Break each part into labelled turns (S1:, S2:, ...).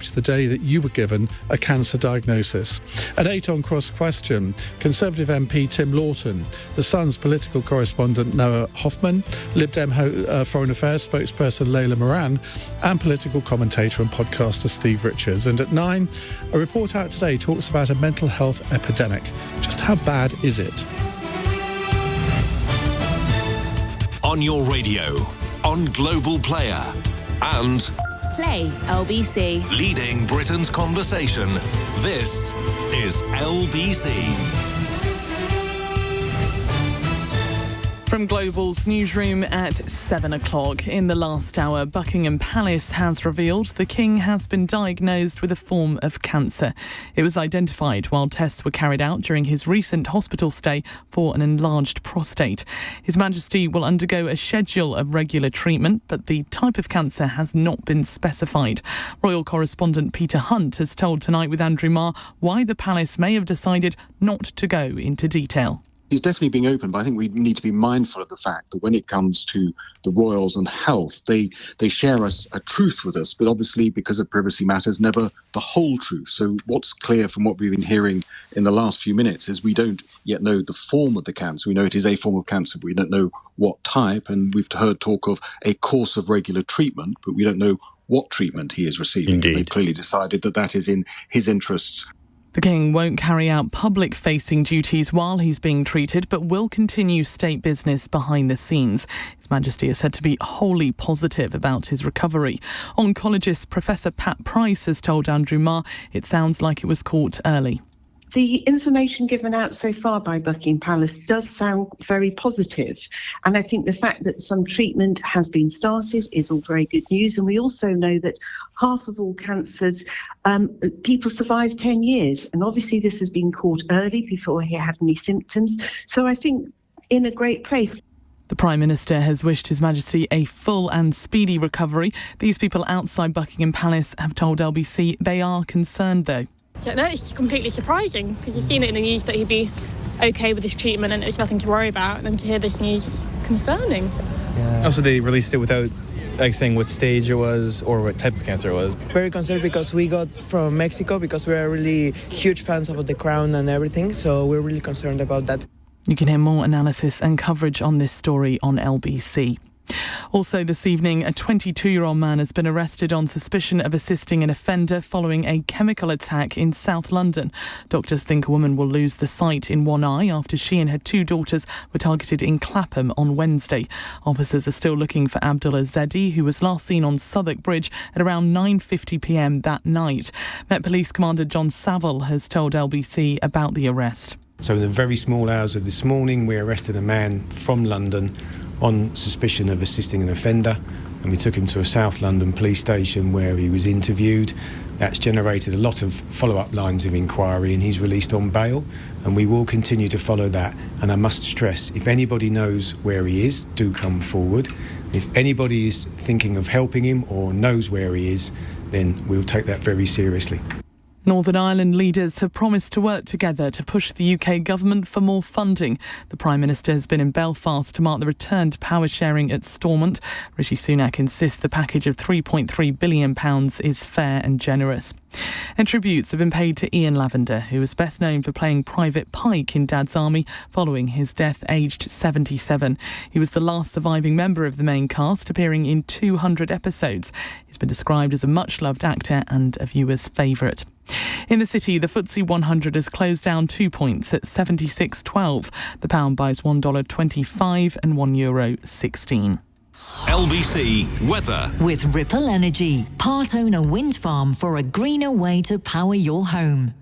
S1: to the day that you were given a cancer diagnosis. At 8 on Cross Question, Conservative MP Tim Loughton, The Sun's political correspondent Noah Hofman, Lib Dem Foreign Affairs spokesperson Layla Moran, and political commentator and podcaster Steve Richards. And at 9, a report out today talks about a mental health epidemic. Just how bad is it?
S2: On your radio, on Global Player, and
S3: Play LBC.
S2: leading Britain's conversation. This is LBC.
S4: From Global's newsroom at 7 o'clock. In the last hour, Buckingham Palace has revealed the King has been diagnosed with a form of cancer. It was identified while tests were carried out during his recent hospital stay for an enlarged prostate. His Majesty will undergo a schedule of regular treatment, but the type of cancer has not been specified. Royal Correspondent Peter Hunt has told Tonight with Andrew Marr why the palace may have decided not to go into detail.
S5: He's definitely being open, but I think we need to be mindful of the fact that when it comes to the royals and health, they share a truth with us, but obviously because of privacy matters, never the whole truth. So what's clear from what we've been hearing in the last few minutes is we don't yet know the form of the cancer. We know it is a form of cancer, but we don't know what type, and we've heard talk of a course of regular treatment, but we don't know what treatment he is receiving.
S6: Indeed.
S5: They've clearly decided that that is in his interests.
S4: The King won't carry out public-facing duties while he's being treated, but will continue state business behind the scenes. His Majesty is said to be wholly positive about his recovery. Oncologist Professor Pat Price has told Andrew Marr it sounds like it was caught early.
S7: The information given out so far by Buckingham Palace does sound very positive. And I think the fact that some treatment has been started is all very good news. And we also know that half of all cancers, people survive 10 years. And obviously this has been caught early before he had any symptoms. So I think in a great place.
S4: The Prime Minister has wished His Majesty a full and speedy recovery. These people outside Buckingham Palace have told LBC they are concerned, though.
S8: I don't know, it's completely surprising because you've seen it in the news that he'd be okay with his treatment and it's nothing to worry about, and then to hear this news is concerning.
S6: Yeah. Also, they released it without saying what stage it was or what type of cancer it was.
S9: Very concerned because we got from Mexico because we are really huge fans of the crown and everything, so we're really concerned about that.
S4: You can hear more analysis and coverage on this story on LBC. Also this evening, a 22-year-old man has been arrested on suspicion of assisting an offender following a chemical attack in South London. Doctors think a woman will lose the sight in one eye after she and her 2 daughters were targeted in Clapham on Wednesday. Officers are still looking for Abdullah Zedi, who was last seen on Southwark Bridge at around 9:50pm that night. Met Police Commander John Saville has told LBC about the arrest.
S10: So in the very small hours of this morning, we arrested a man from London on suspicion of assisting an offender, and we took him to a South London police station where he was interviewed. That's generated a lot of follow-up lines of inquiry, and he's released on bail, and we will continue to follow that. And I must stress, if anybody knows where he is, do come forward. If anybody is thinking of helping him or knows where he is, then we'll take that very seriously.
S4: Northern Ireland leaders have promised to work together to push the UK government for more funding. The Prime Minister has been in Belfast to mark the return to power sharing at Stormont. Rishi Sunak insists the package of £3.3 billion is fair and generous. And tributes have been paid to Ian Lavender, who is best known for playing Private Pike in Dad's Army following his death aged 77. He was the last surviving member of the main cast, appearing in 200 episodes. He's been described as a much-loved actor and a viewer's favourite. In the city, the FTSE 100 has closed down 2 points at 76.12. The pound buys $1.25 and €1.16.
S2: LBC Weather.
S11: With Ripple Energy, part-owner wind farm for a greener way to power your home.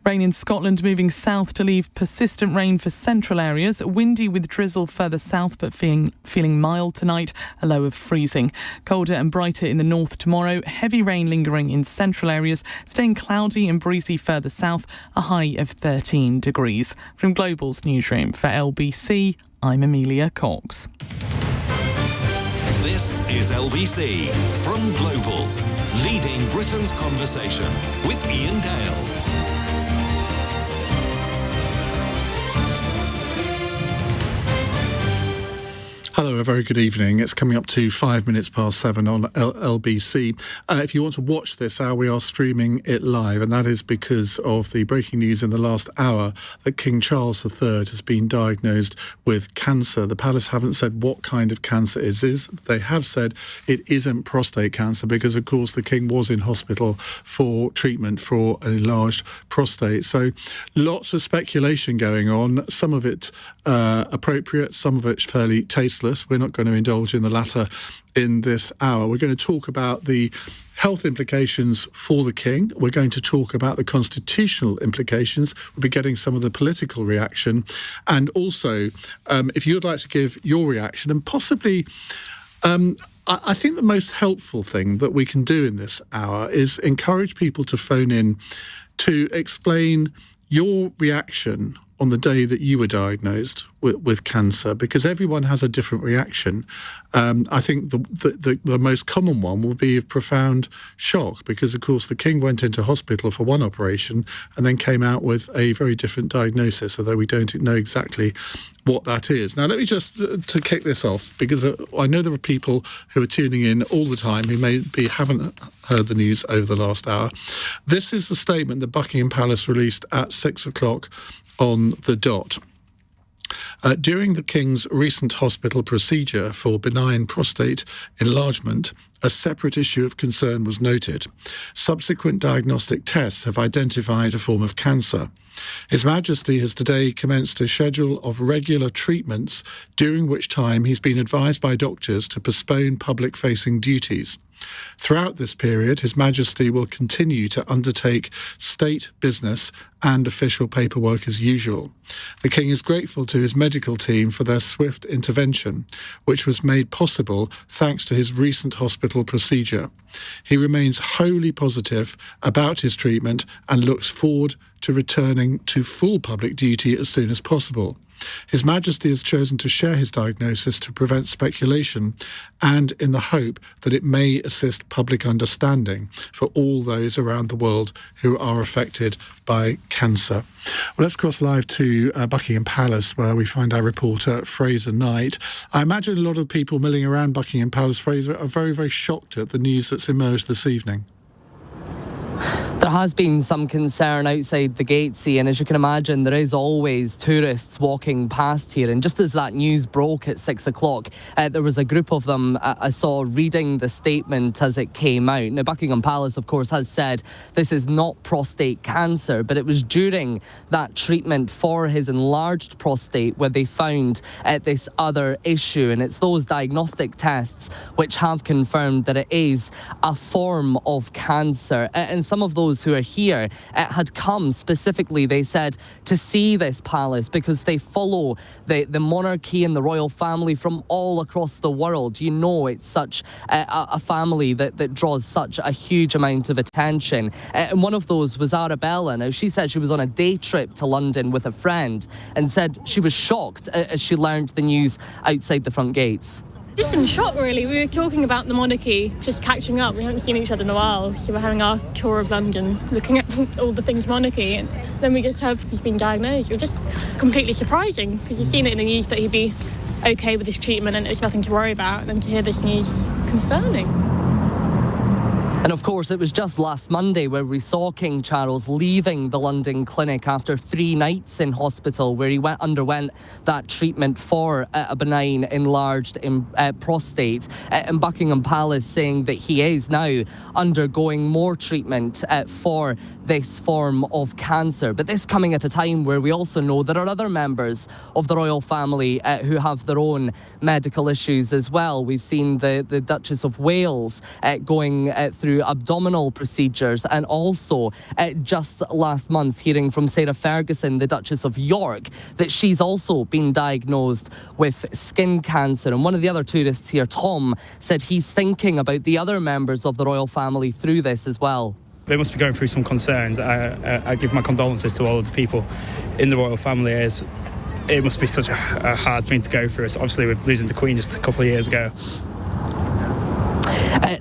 S4: Rain in Scotland moving south to leave persistent rain for central areas. Windy with drizzle further south, but feeling mild tonight, a low of freezing. Colder and brighter in the north tomorrow. Heavy rain lingering in central areas, staying cloudy and breezy further south, a high of 13 degrees. From Global's newsroom for LBC, I'm Amelia Cox.
S2: This is LBC from Global, leading Britain's conversation with Iain Dale.
S1: Hello Hello, a very good evening. It's coming up to 7 minutes past on LBC. If you want to watch this hour, we are streaming it live, and that is because of the breaking news in the last hour that King Charles III has been diagnosed with cancer. The palace haven't said what kind of cancer it is. They have said it isn't prostate cancer because, of course, the King was in hospital for treatment for an enlarged prostate. So lots of speculation going on, some of it appropriate, some of it fairly tasteless. We're not going to indulge in the latter in this hour. We're going to talk about the health implications for the King. We're going to talk about the constitutional implications. We'll be getting some of the political reaction. And also, if you'd like to give your reaction, and possibly, I think the most helpful thing that we can do in this hour is encourage people to phone in to explain your reaction on the day that you were diagnosed with cancer, because everyone has a different reaction. I think the most common one will be of profound shock, because, of course, the King went into hospital for one operation and then came out with a very different diagnosis, although we don't know exactly what that is. Now, let me just, to kick this off, because I know there are people who are tuning in all the time who maybe haven't heard the news over the last hour. This is the statement that Buckingham Palace released at 6 o'clock on the dot. During the King's recent hospital procedure for benign prostate enlargement, a separate issue of concern was noted. Subsequent diagnostic tests have identified a form of cancer. His Majesty has today commenced a schedule of regular treatments, during which time he's been advised by doctors to postpone public-facing duties. Throughout this period, His Majesty will continue to undertake state business and official paperwork as usual. The King is grateful to his medical team for their swift intervention, which was made possible thanks to his recent hospital procedure. He remains wholly positive about his treatment and looks forward to returning to full public duty as soon as possible. His Majesty has chosen to share his diagnosis to prevent speculation and in the hope that it may assist public understanding for all those around the world who are affected by cancer. Well, let's cross live to Buckingham Palace, where we find our reporter Fraser Knight. I imagine a lot of people milling around Buckingham Palace, Fraser, are very, very shocked at the news that's emerged this evening.
S12: There has been some concern outside the gates, Ian. As you can imagine, there is always tourists walking past here. And just as that news broke at 6 o'clock, there was a group of them I saw reading the statement as it came out. Now, Buckingham Palace, of course, has said this is not prostate cancer, but it was during that treatment for his enlarged prostate where they found this other issue. And it's those diagnostic tests which have confirmed that it is a form of cancer. And some of those who are here had come specifically, they said, to see this palace because they follow the monarchy and the royal family from all across the world. You know, it's such a family that draws such a huge amount of attention. And one of those was Arabella. Now, she said she was on a day trip to London with a friend and said she was shocked as she learned the news outside the front gates.
S8: Just in shock, really. We were talking about the monarchy, just catching up. We haven't seen each other in a while, so we're having our tour of London, looking at all the things monarchy, and then we just heard he's been diagnosed. It was just completely surprising, because you've seen it in the news that he'd be okay with his treatment and there's nothing to worry about, and then to hear this news is concerning.
S12: And of course, it was just last Monday where we saw King Charles leaving the London clinic after 3 nights in hospital, where he underwent that treatment for a benign enlarged prostate. And Buckingham Palace saying that he is now undergoing more treatment for this form of cancer. But this coming at a time where we also know there are other members of the royal family who have their own medical issues as well. We've seen the Duchess of Wales going through abdominal procedures, and also just last month hearing from Sarah Ferguson, the Duchess of York, that she's also been diagnosed with skin cancer. And one of the other tourists here, Tom, said he's thinking about the other members of the royal family through this as well.
S13: They must be going through some concerns. I give my condolences to all of the people in the royal family. It must be such a hard thing to go through. Obviously, with losing the Queen just a couple of years ago.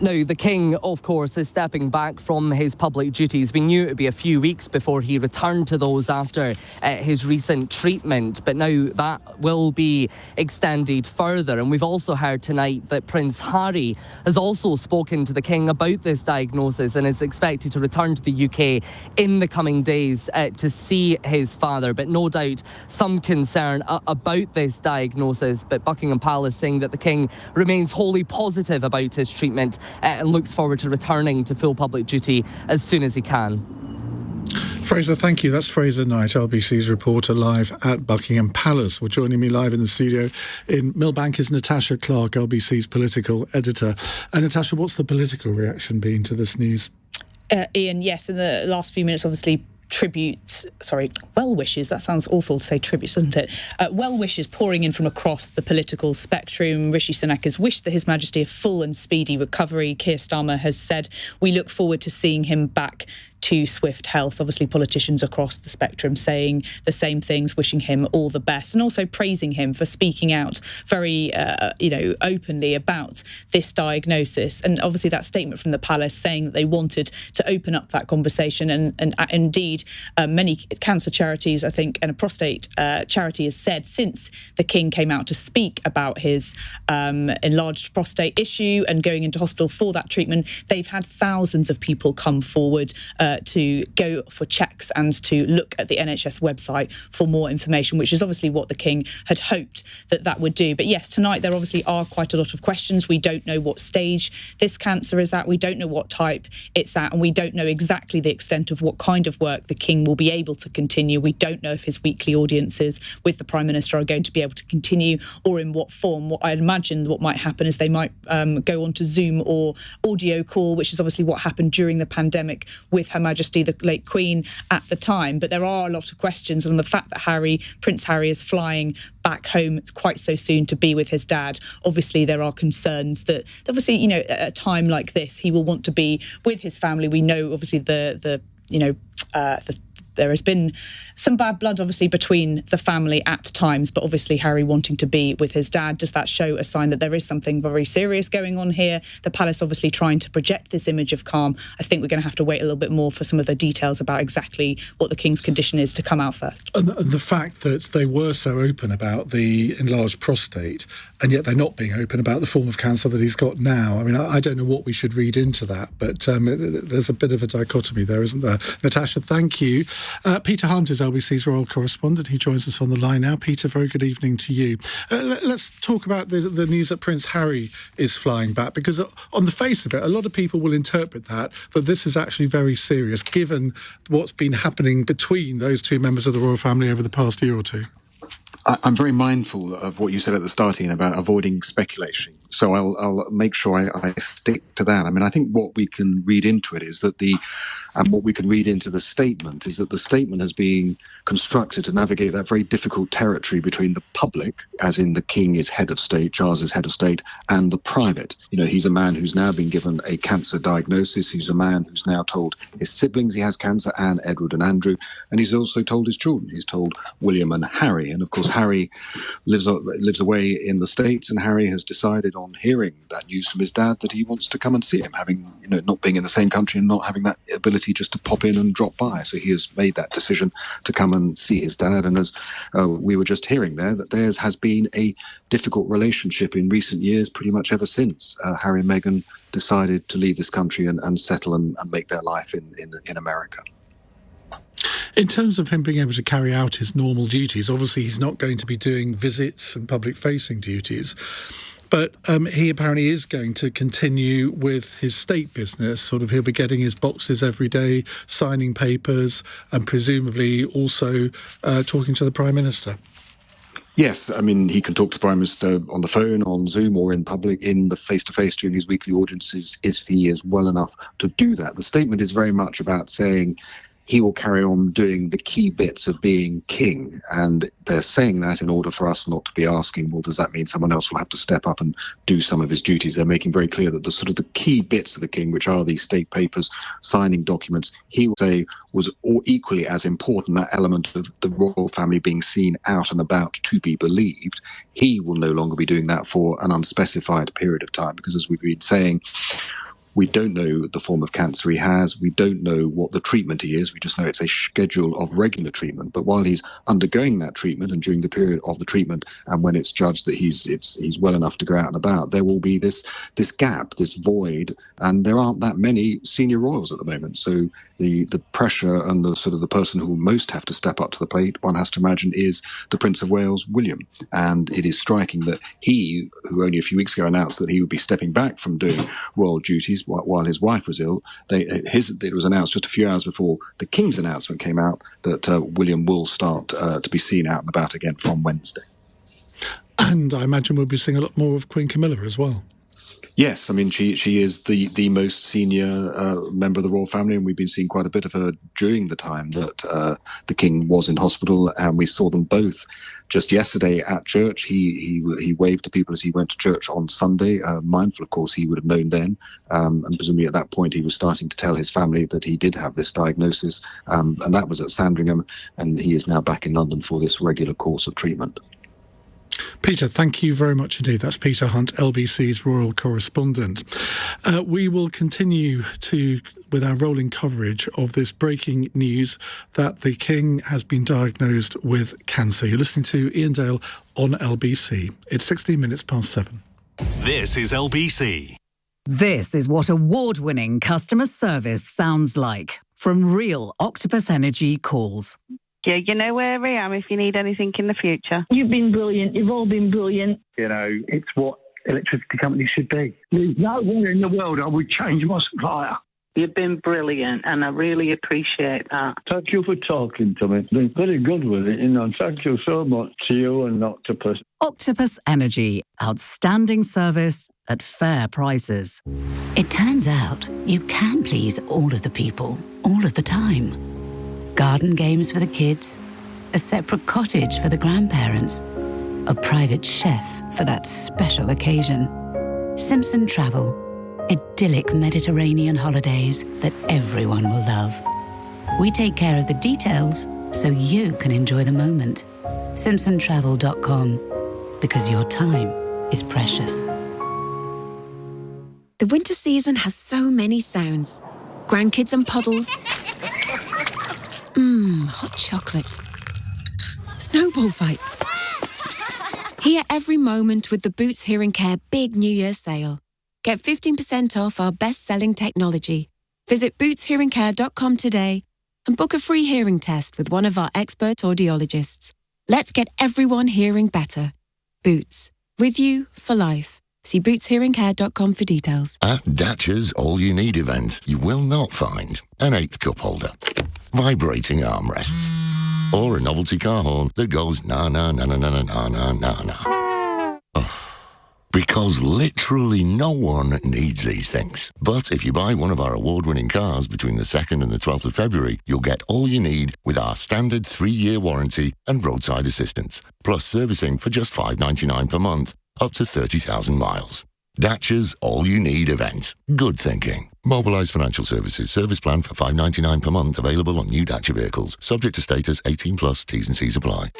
S12: Now, the King, of course, is stepping back from his public duties. We knew it would be a few weeks before he returned to those after his recent treatment, but now that will be extended further. And we've also heard tonight that Prince Harry has also spoken to the King about this diagnosis and is expected to return to the UK in the coming days to see his father. But no doubt some concern about this diagnosis. But Buckingham Palace saying that the King remains wholly positive about his treatment and looks forward to returning to full public duty as soon as he can.
S1: Fraser, thank you. That's Fraser Knight, LBC's reporter, live at Buckingham Palace. Well, joining me live in the studio in Millbank is Natasha Clark, LBC's political editor. And Natasha, what's the political reaction been to this news?
S14: Ian, yes, in the last few minutes, obviously, well wishes. That sounds awful to say tributes, doesn't it? Well wishes pouring in from across the political spectrum. Rishi Sunak has wished that His Majesty a full and speedy recovery. Keir Starmer has said, we look forward to seeing him back to swift health. Obviously, politicians across the spectrum saying the same things, wishing him all the best, and also praising him for speaking out very, openly about this diagnosis. And obviously, that statement from the palace saying that they wanted to open up that conversation. And indeed, many cancer charities, I think, and a prostate charity has said since the King came out to speak about his enlarged prostate issue and going into hospital for that treatment, they've had thousands of people come forward to go for checks and to look at the NHS website for more information, which is obviously what the King had hoped that would do. But yes, tonight there obviously are quite a lot of questions. We don't know what stage this cancer is at. We don't know what type it's at. And we don't know exactly the extent of what kind of work the King will be able to continue. We don't know if his weekly audiences with the Prime Minister are going to be able to continue or in what form. What I'd imagine what might happen is they might go on to Zoom or audio call, which is obviously what happened during the pandemic with Her Majesty the late Queen at the time. But there are a lot of questions on the fact that Prince Harry is flying back home quite so soon to be with his dad. Obviously, there are concerns that obviously, at a time like this, he will want to be with his family. We know obviously there has been some bad blood, obviously, between the family at times, but obviously Harry wanting to be with his dad. Does that show a sign that there is something very serious going on here? The palace obviously trying to project this image of calm. I think we're going to have to wait a little bit more for some of the details about exactly what the King's condition is to come out first.
S1: And the fact that they were so open about the enlarged prostate, and yet they're not being open about the form of cancer that he's got now. I mean, I don't know what we should read into that, but there's a bit of a dichotomy there, isn't there? Natasha, thank you. Peter Hunt is LBC's royal correspondent. He joins us on the line now. Peter, very good evening to you. Let's talk about the news that Prince Harry is flying back, because on the face of it, a lot of people will interpret that this is actually very serious, given what's been happening between those two members of the royal family over the past year or two.
S5: I'm very mindful of what you said at the start, Ian, about avoiding speculation. So I'll make sure I stick to that. I mean, I think what we can read into it is that what we can read into the statement is that the statement has been constructed to navigate that very difficult territory between the public, as in the King is head of state, Charles is head of state, and the private. He's a man who's now been given a cancer diagnosis. He's a man who's now told his siblings he has cancer, Anne, Edward and Andrew. And he's also told his children. He's told William and Harry. And of course, Harry lives away in the States, and Harry has decided on hearing that news from his dad that he wants to come and see him, having, not being in the same country and not having that ability just to pop in and drop by. So he has made that decision to come and see his dad. And as we were just hearing there, that theirs has been a difficult relationship in recent years, pretty much ever since Harry and Meghan decided to leave this country and settle and make their life in America.
S1: In terms of him being able to carry out his normal duties, obviously he's not going to be doing visits and public-facing duties, but he apparently is going to continue with his state business. He'll be getting his boxes every day, signing papers, and presumably also talking to the Prime Minister.
S5: Yes, I mean, he can talk to the Prime Minister on the phone, on Zoom, or in public, in the face-to-face during his weekly audiences, if he is well enough to do that. The statement is very much about saying he will carry on doing the key bits of being king. And they're saying that in order for us not to be asking, well, does that mean someone else will have to step up and do some of his duties? They're making very clear that the sort of the key bits of the king, which are these state papers, signing documents, he will say was equally as important, that element of the royal family being seen out and about to be believed. He will no longer be doing that for an unspecified period of time, because as we've been saying, we don't know the form of cancer he has. We don't know what the treatment he is. We just know it's a schedule of regular treatment. But while he's undergoing that treatment, and during the period of the treatment, and when it's judged that he's well enough to go out and about, there will be this gap, this void, and there aren't that many senior royals at the moment. So the pressure and the sort of the person who will most have to step up to the plate, one has to imagine, is the Prince of Wales, William. And it is striking that he, who only a few weeks ago announced that he would be stepping back from doing royal duties while his wife was ill, it was announced just a few hours before the King's announcement came out that William will start to be seen out and about again from Wednesday.
S1: And I imagine we'll be seeing a lot more of Queen Camilla as well.
S5: Yes, I mean, she is the most senior member of the royal family, and we've been seeing quite a bit of her during the time that the King was in hospital, and we saw them both just yesterday at church. He waved to people as he went to church on Sunday, mindful, of course, he would have known then, and presumably at that point he was starting to tell his family that he did have this diagnosis, and that was at Sandringham, and he is now back in London for this regular course of treatment.
S1: Peter, thank you very much indeed. That's Peter Hunt, LBC's royal correspondent. We will continue with our rolling coverage of this breaking news that the King has been diagnosed with cancer. You're listening to Iain Dale on LBC. It's 16 minutes past 7.
S2: This is LBC.
S15: This is what award-winning customer service sounds like from real Octopus Energy calls.
S16: Yeah, you know where I am if you need anything in the future.
S17: You've been brilliant. You've all been brilliant.
S18: You know, it's what electricity companies should be. There's no one in the world I would change my supplier.
S16: You've been brilliant, and I really appreciate that.
S18: Thank you for talking to me. Been very good with it, thank you so much to you and Octopus.
S15: Octopus Energy. Outstanding service at fair prices.
S19: It turns out you can please all of the people, all of the time. Garden games for the kids, a separate cottage for the grandparents, a private chef for that special occasion. Simpson Travel. Idyllic Mediterranean holidays that everyone will love. We take care of the details so you can enjoy the moment. SimpsonTravel.com, because your time is precious.
S20: The winter season has so many sounds. Grandkids and puddles. Hot chocolate. Snowball fights. Hear every moment with the Boots Hearing Care Big New Year sale. Get 15% off our best-selling technology. Visit bootshearingcare.com today and book a free hearing test with one of our expert audiologists. Let's get everyone hearing better. Boots, with you for life. See bootshearingcare.com for details.
S21: At Datcha's All You Need event, you will not find an 8th cup holder, vibrating armrests, or a novelty car horn that goes na-na-na-na-na-na-na-na-na. Because literally no one needs these things. But if you buy one of our award-winning cars between the 2nd and the 12th of February, you'll get all you need with our standard 3-year warranty and roadside assistance, plus servicing for just $5.99 per month, up to 30,000 miles. Datcha's All You Need event. Good thinking. Mobilise Financial Services. Service plan for $5.99 per month. Available on new Dacia vehicles. Subject to status 18+. T's and C's apply.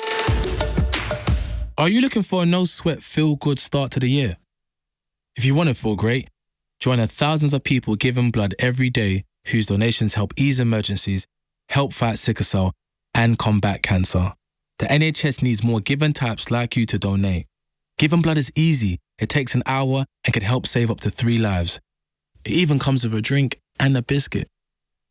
S22: Are you looking for a no-sweat, feel-good start to the year? If you want to feel great, join the thousands of people giving blood every day whose donations help ease emergencies, help fight sickle cell, and combat cancer. The NHS needs more given types like you to donate. Giving blood is easy. It takes an hour and can help save up to 3 lives. It even comes with a drink and a biscuit.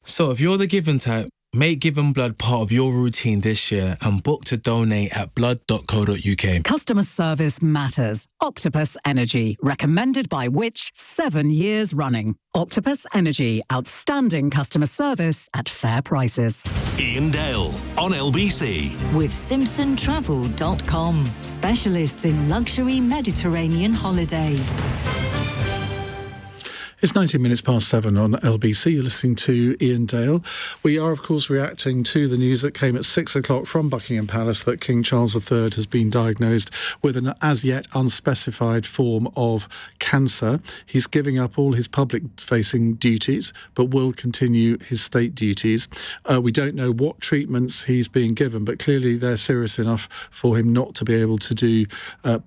S22: So if you're the given type, make giving blood part of your routine this year and book to donate at blood.co.uk.
S15: Customer service matters. Octopus Energy. Recommended by Which? 7 years running. Octopus Energy. Outstanding customer service at fair prices.
S2: Iain Dale on LBC.
S11: With SimpsonTravel.com. Specialists in luxury Mediterranean holidays.
S1: It's 19 minutes past 7 on LBC. You're listening to Iain Dale. We are, of course, reacting to the news that came at 6 o'clock from Buckingham Palace that King Charles III has been diagnosed with an as-yet unspecified form of cancer. He's giving up all his public-facing duties, but will continue his state duties. We don't know what treatments he's being given, but clearly they're serious enough for him not to be able to do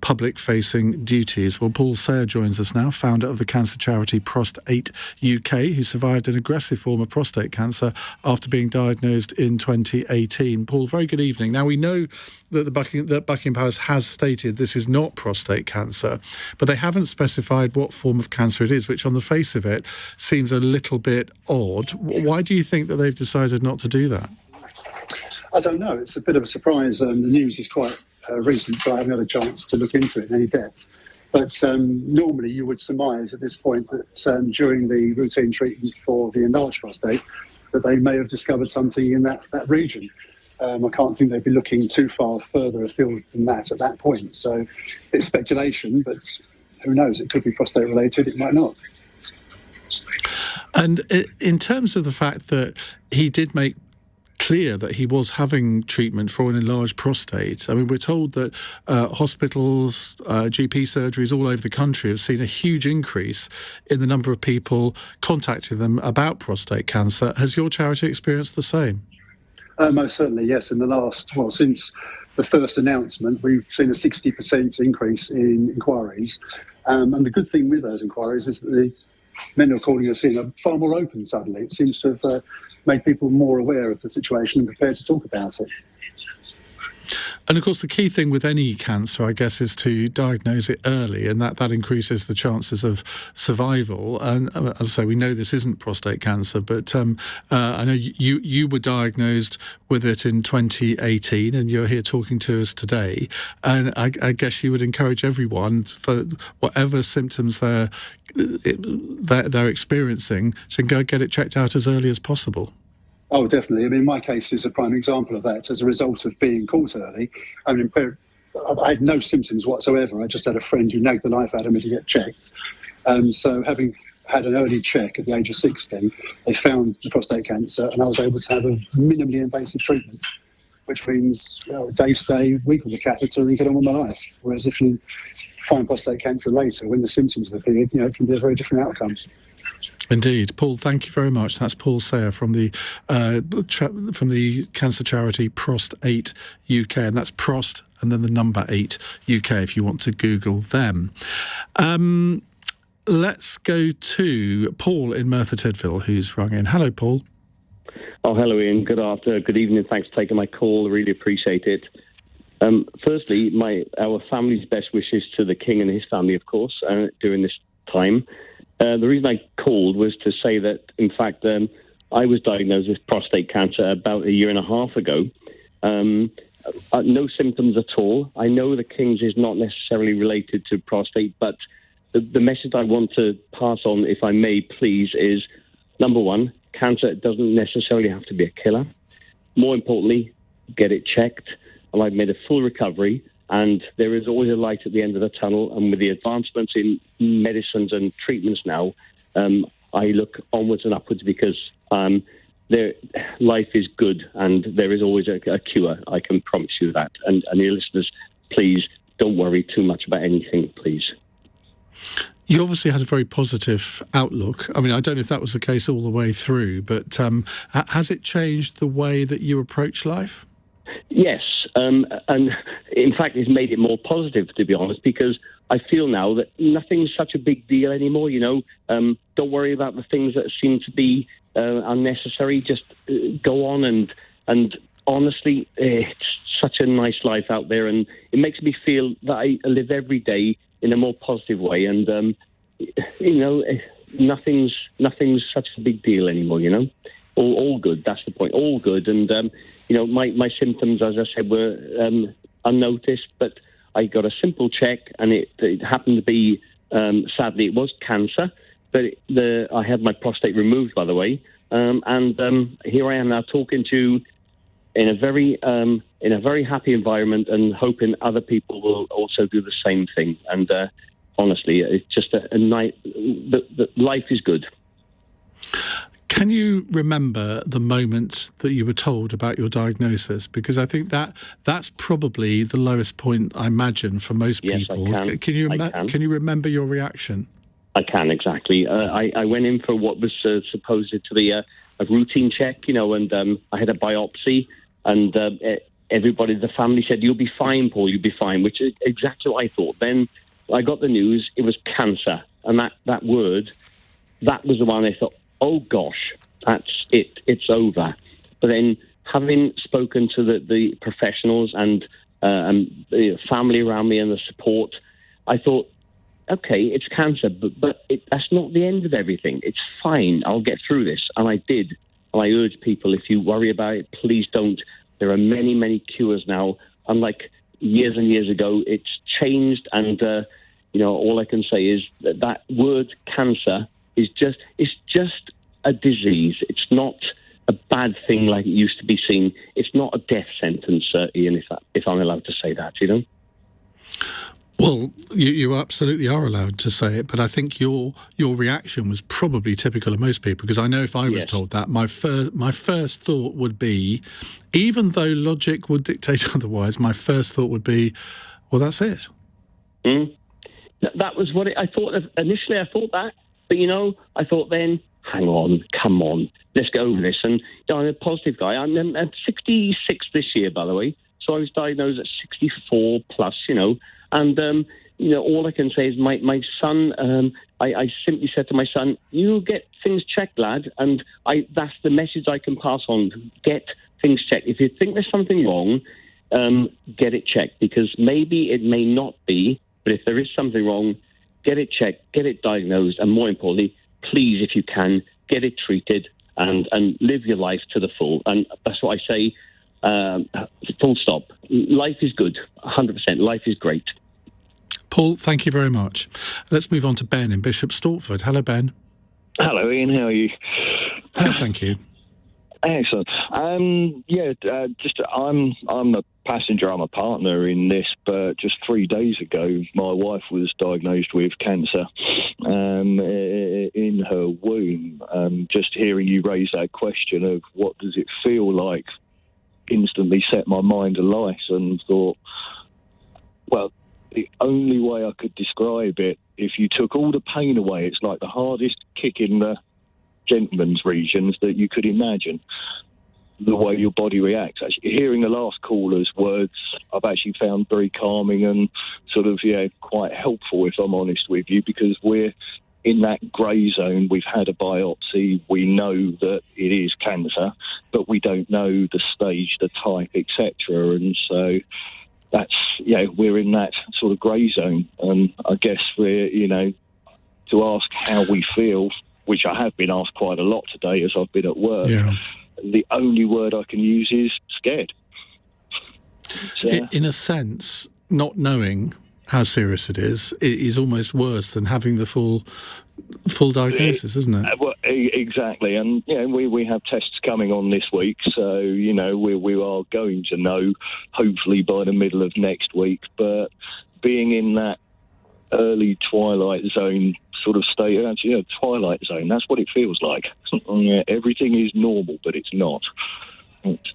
S1: public-facing duties. Well, Paul Sayer joins us now, founder of the cancer charity Prostate UK, who survived an aggressive form of prostate cancer after being diagnosed in 2018. Paul, very good evening. Now, we know that Buckingham Palace has stated this is not prostate cancer, but they haven't specified what form of cancer it is, which on the face of it seems a little bit odd. Why do you think that they've decided not to do that?
S3: I don't know. It's a bit of a surprise. The news is quite recent, so I haven't had a chance to look into it in any depth. But normally you would surmise at this point that during the routine treatment for the enlarged prostate, that they may have discovered something in that region. I can't think they'd be looking too far further afield than that at that point. So it's speculation, but who knows? It could be prostate related, it might not.
S1: And in terms of the fact that he did make clear that he was having treatment for an enlarged prostate. I mean, we're told that hospitals, GP surgeries all over the country have seen a huge increase in the number of people contacting them about prostate cancer. Has your charity experienced the same?
S3: Most certainly, yes. In the last, since the first announcement, we've seen a 60% increase in inquiries. And the good thing with those inquiries is that the men who are calling us in are far more open suddenly. It seems to have made people more aware of the situation and prepared to talk about it.
S1: And of course, the key thing with any cancer, I guess, is to diagnose it early, and that increases the chances of survival. And as I say, we know this isn't prostate cancer, but I know you were diagnosed with it in 2018, and you're here talking to us today. And I guess you would encourage everyone, for whatever symptoms they're experiencing, to go get it checked out as early as possible.
S3: Oh, definitely. I mean, my case is a prime example of that. As a result of being caught early, I mean, I had no symptoms whatsoever. I just had a friend who nagged the life out of me to get checked. So having had an early check at the age of 16, they found the prostate cancer, and I was able to have a minimally invasive treatment, which means a day stay, week with the catheter, and get on with my life. Whereas if you find prostate cancer later, when the symptoms have appeared, it can be a very different outcome.
S1: Indeed. Paul, thank you very much. That's Paul Sayer from the cancer charity Prostate UK, and that's Prost and then the number 8 UK if you want to Google them. Let's go to Paul in Merthyr Tydfil, who's rung in. Hello, Paul.
S7: Oh, hello, Ian. Good evening. Thanks for taking my call. I really appreciate it. Firstly, our family's best wishes to the King and his family, of course, during this time. The reason I called was to say that, in fact, I was diagnosed with prostate cancer about a year and a half ago. No symptoms at all. I know the King's is not necessarily related to prostate, but the message I want to pass on, if I may, please, is, number one, cancer doesn't necessarily have to be a killer. More importantly, get it checked. And I've made a full recovery. And there is always a light at the end of the tunnel. And with the advancements in medicines and treatments now, I look onwards and upwards because life is good and there is always a cure. I can promise you that. And your listeners, please don't worry too much about anything, please.
S1: You obviously had a very positive outlook. I mean, I don't know if that was the case all the way through, but has it changed the way that you approach life?
S7: Yes, and in fact, it's made it more positive, to be honest, because I feel now that nothing's such a big deal anymore. Don't worry about the things that seem to be unnecessary. Just go on, and honestly, it's such a nice life out there, and it makes me feel that I live every day in a more positive way. And nothing's such a big deal anymore. All good. That's the point. All good. And, my symptoms, as I said, were unnoticed, but I got a simple check and it happened to be, sadly, it was cancer, but I had my prostate removed, by the way. And here I am now talking to you in a very happy environment and hoping other people will also do the same thing. And honestly, it's just a night. Life is good.
S1: Can you remember the moment that you were told about your diagnosis? Because I think that's probably the lowest point, I imagine, for most people.
S7: Yes, I can.
S1: Can you remember your reaction?
S7: I can, exactly. I went in for what was supposed to be a routine check, and I had a biopsy, and everybody, the family said, "You'll be fine, Paul, you'll be fine," which is exactly what I thought. Then I got the news, it was cancer, and that word, that was the one I thought, oh gosh, that's it, it's over. But then having spoken to the professionals and the family around me and the support, I thought, okay, it's cancer, but that's not the end of everything. It's fine. I'll get through this. And I did. And I urge people, if you worry about it, please don't. There are many, many cures now. Unlike years and years ago, it's changed. And, all I can say is that word cancer is just a disease. It's not a bad thing like it used to be seen. It's not a death sentence, Ian, if I'm allowed to say that,
S1: Well, you absolutely are allowed to say it, but I think your reaction was probably typical of most people, because I know if I was told that, my first thought would be, even though logic would dictate otherwise, my first thought would be, well, that's it.
S7: That was what I thought. Initially, I thought that, but I thought then, hang on, come on, let's go over this. And I'm a positive guy. I'm 66 this year, by the way, so I was diagnosed at 64 plus, And, all I can say is my son, I simply said to my son, you get things checked, lad. And that's the message I can pass on. Get things checked. If you think there's something wrong, get it checked, because maybe it may not be, but if there is something wrong, get it checked, get it diagnosed, and more importantly, please, if you can, get it treated and live your life to the full. And that's what I say, full stop. Life is good, 100%. Life is great.
S1: Paul, thank you very much. Let's move on to Ben in Bishop Stortford. Hello, Ben.
S6: Hello, Ian. How are you?
S1: Good, thank you.
S6: Excellent. I'm a passenger. I'm a partner in this, but just 3 days ago, my wife was diagnosed with cancer in her womb. Just hearing you raise that question of what does it feel like instantly set my mind alight and thought, well, the only way I could describe it, if you took all the pain away, it's like the hardest kick in the gentleman's regions that you could imagine, the way your body reacts. Actually, hearing the last caller's words, I've actually found very calming and sort of, quite helpful, if I'm honest with you, because we're in that grey zone. We've had a biopsy. We know that it is cancer, but we don't know the stage, the type, etc. And so that's, we're in that sort of grey zone. And I guess we're, to ask how we feel, which I have been asked quite a lot today as I've been at work, the only word I can use is scared.
S1: In a sense, not knowing how serious it is almost worse than having the full diagnosis, isn't it?
S6: Well, exactly. And we have tests coming on this week, so we are going to know hopefully by the middle of next week. But being in that early twilight zone sort of state, actually, twilight zone, that's what it feels like. Everything is normal, but it's not. It's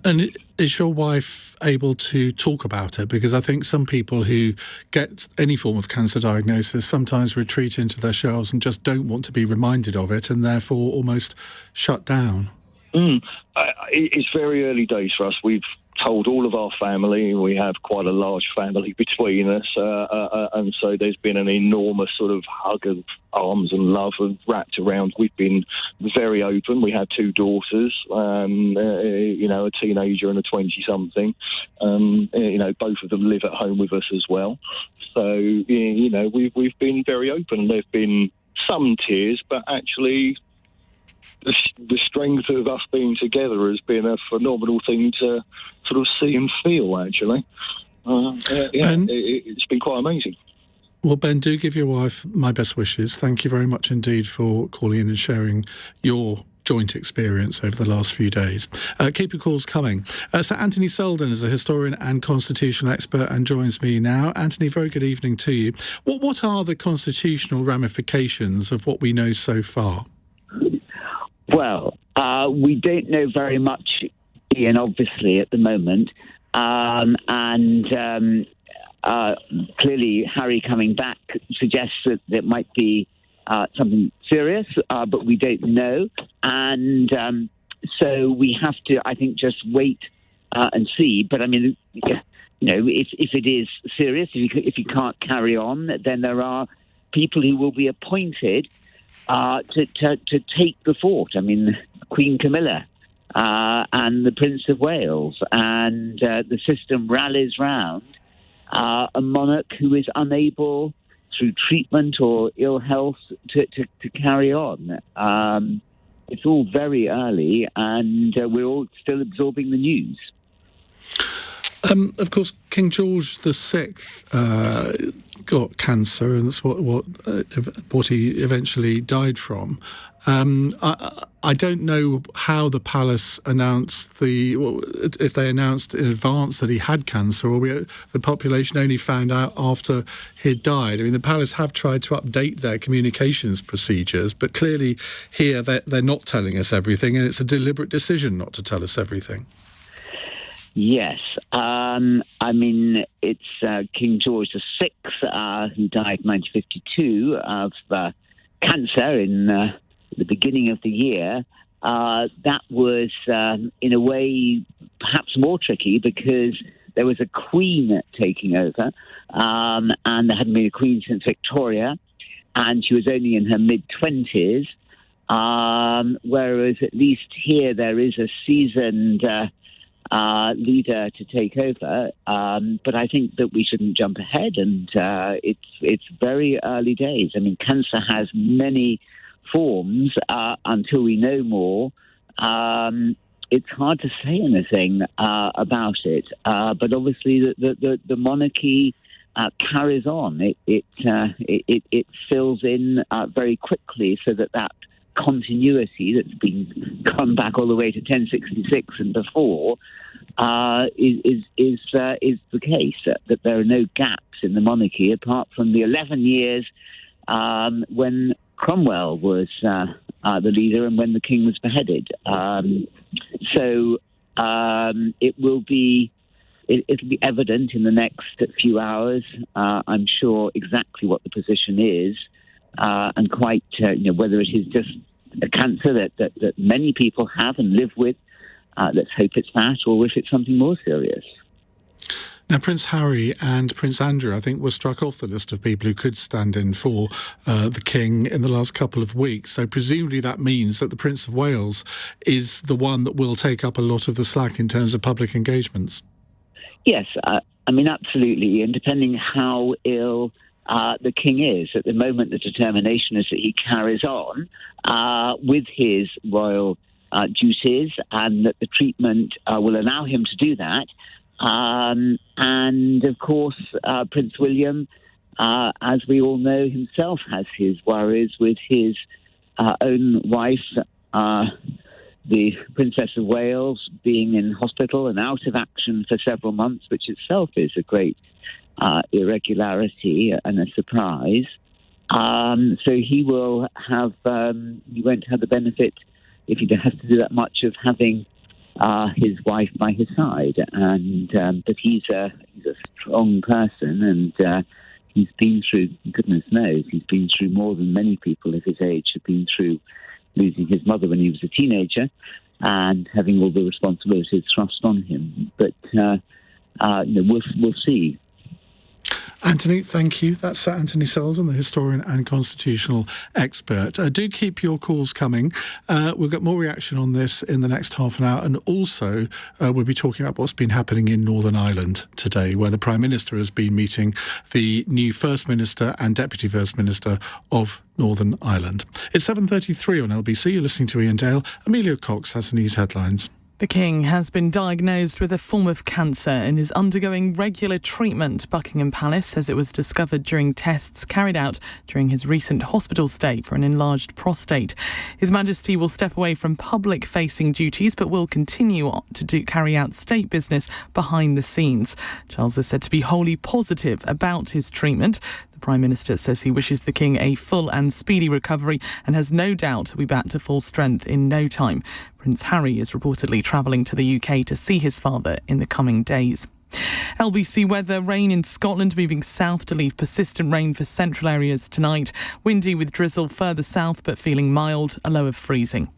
S1: And is your wife able to talk about it? Because I think some people who get any form of cancer diagnosis sometimes retreat into their shells and just don't want to be reminded of it, and therefore almost shut down.
S6: It's very early days for us. We've told all of our family. We have quite a large family between us, and so there's been an enormous sort of hug of arms and love wrapped around. We've been very open. We have two daughters, a teenager and a 20-something. Both of them live at home with us as well. So, we've been very open. There've been some tears, but actually the strength of us being together has been a phenomenal thing to sort of see and feel, actually. It's been quite amazing.
S1: Well, Ben, do give your wife my best wishes. Thank you very much indeed for calling in and sharing your joint experience over the last few days. Keep your calls coming. So Anthony Selden is a historian and constitutional expert and joins me now. Anthony, very good evening to you. What are the constitutional ramifications of what we know so far?
S9: Well, we don't know very much, Ian, obviously, at the moment. Clearly, Harry coming back suggests that there might be something serious, but we don't know. And so we have to, I think, just wait and see. But, I mean, you know, if it is serious, if he can't carry on, then there are people who will be appointed to take the fort. I mean, Queen Camilla and the Prince of Wales, and the system rallies round a monarch who is unable, through treatment or ill health, to carry on. It's all very early, and we're all still absorbing the news.
S1: Of course, King George VI got cancer, and that's what he eventually died from. I don't know how the palace announced if they announced in advance that he had cancer, or the population only found out after he'd died. I mean, the palace have tried to update their communications procedures, but clearly here they're not telling us everything, and it's a deliberate decision not to tell us everything.
S9: Yes. I mean, it's King George VI who died in 1952 of cancer in the beginning of the year. That was, in a way, perhaps more tricky because there was a queen taking over, and there hadn't been a queen since Victoria, and she was only in her mid-20s, whereas at least here there is a seasoned leader to take over, but I think that we shouldn't jump ahead, and it's very early days. I mean, cancer has many forms until we know more. It's hard to say anything about it, but obviously the monarchy carries on. It fills in very quickly, so that continuity that's been come back all the way to 1066 and before is the case, that there are no gaps in the monarchy apart from the 11 years when Cromwell was the leader and when the king was beheaded. So it'll be evident in the next few hours, I'm sure, exactly what the position is, and quite whether it is just a cancer that many people have and live with. Let's hope it's that, or if it's something more serious.
S1: Now, Prince Harry and Prince Andrew, I think, were struck off the list of people who could stand in for the King in the last couple of weeks. So presumably that means that the Prince of Wales is the one that will take up a lot of the slack in terms of public engagements. Yes, I mean, absolutely. And depending how ill the King is, at the moment the determination is that he carries on with his royal duties, and that the treatment will allow him to do that. And of course, Prince William, as we all know, himself has his worries with his own wife, the Princess of Wales, being in hospital and out of action for several months, which itself is a great irregularity and a surprise. So he will have, he won't have the benefit, if he has to do that much, of having his wife by his side. And but he's a strong person, and he's been through, goodness knows, he's been through more than many people of his age have been through, losing his mother when he was a teenager and having all the responsibilities thrust on him. But we'll see. Anthony, thank you. That's Anthony Selden, the historian and constitutional expert. Do keep your calls coming. We'll get more reaction on this in the next half an hour, and also we'll be talking about what's been happening in Northern Ireland today, where the Prime Minister has been meeting the new First Minister and Deputy First Minister of Northern Ireland. It's 7:33 on LBC. You're listening to Iain Dale. Amelia Cox has the news headlines.
S4: The King has been diagnosed with a form of cancer and is undergoing regular treatment. Buckingham Palace says it was discovered during tests carried out during his recent hospital stay for an enlarged prostate. His Majesty will step away from public-facing duties but will continue to carry out state business behind the scenes. Charles is said to be wholly positive about his treatment. The Prime Minister says he wishes the King a full and speedy recovery and has no doubt he'll be back to full strength in no time. Prince Harry is reportedly travelling to the UK to see his father in the coming days. LBC weather, rain in Scotland moving south to leave persistent rain for central areas tonight. Windy with drizzle further south but feeling mild, a low of freezing.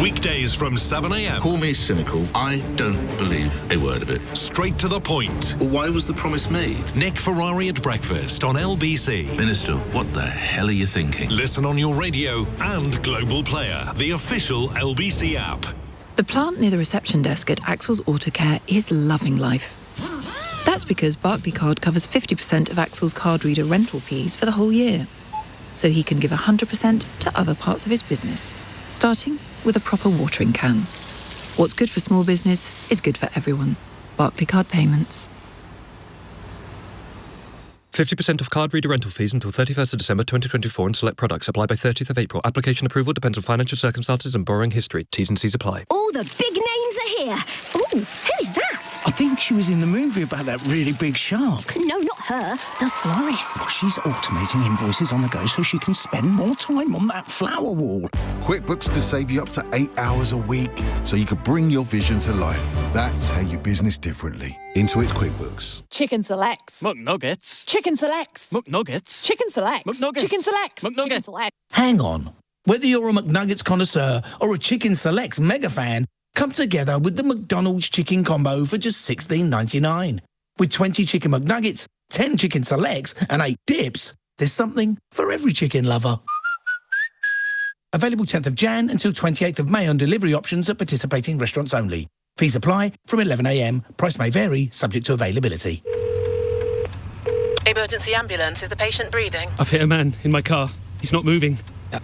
S2: Weekdays from 7 a.m.
S10: Call me cynical. I don't believe a word of it.
S2: Straight to the point.
S10: Well, why was the promise made?
S2: Nick Ferrari at breakfast on LBC.
S10: Minister, what the hell are you thinking?
S2: Listen on your radio and Global Player, the official LBC app.
S23: The plant near the reception desk at Axel's Autocare is loving life. That's because Barclaycard covers 50% of Axel's card reader rental fees for the whole year. So he can give 100% to other parts of his business, starting with a proper watering can. What's good for small business is good for everyone. Barclaycard Payments.
S24: 50% of card reader rental fees until 31st of December 2024 and select products. Apply by 30th of April. Application approval depends on financial circumstances and borrowing history. T's and C's apply.
S25: All the big names are here. Ooh, who's that?
S26: I think she was in the movie about that really big shark.
S25: No, not her. The florist.
S26: Oh, she's automating invoices on the go so she can spend more time on that flower wall.
S27: QuickBooks could save you up to 8 hours a week so you could bring your vision to life. That's how you business differently. Intuit QuickBooks.
S28: Chicken selects.
S26: McNuggets.
S28: Chicken selects.
S26: McNuggets.
S28: Chicken selects.
S26: McNuggets.
S28: Chicken selects.
S26: McNuggets.
S28: Chicken selects.
S26: Hang on. Whether you're a McNuggets connoisseur or a Chicken Selects mega fan, come together with the McDonald's chicken combo for just $16.99. With 20 chicken McNuggets, 10 chicken selects, and 8 dips, there's something for every chicken lover. Available 10th of Jan until 28th of May on delivery options at participating restaurants only. Fees apply from 11 a.m. Price may vary, subject to availability.
S29: Emergency ambulance. Is the patient breathing?
S30: I've hit a man in my car. He's not moving.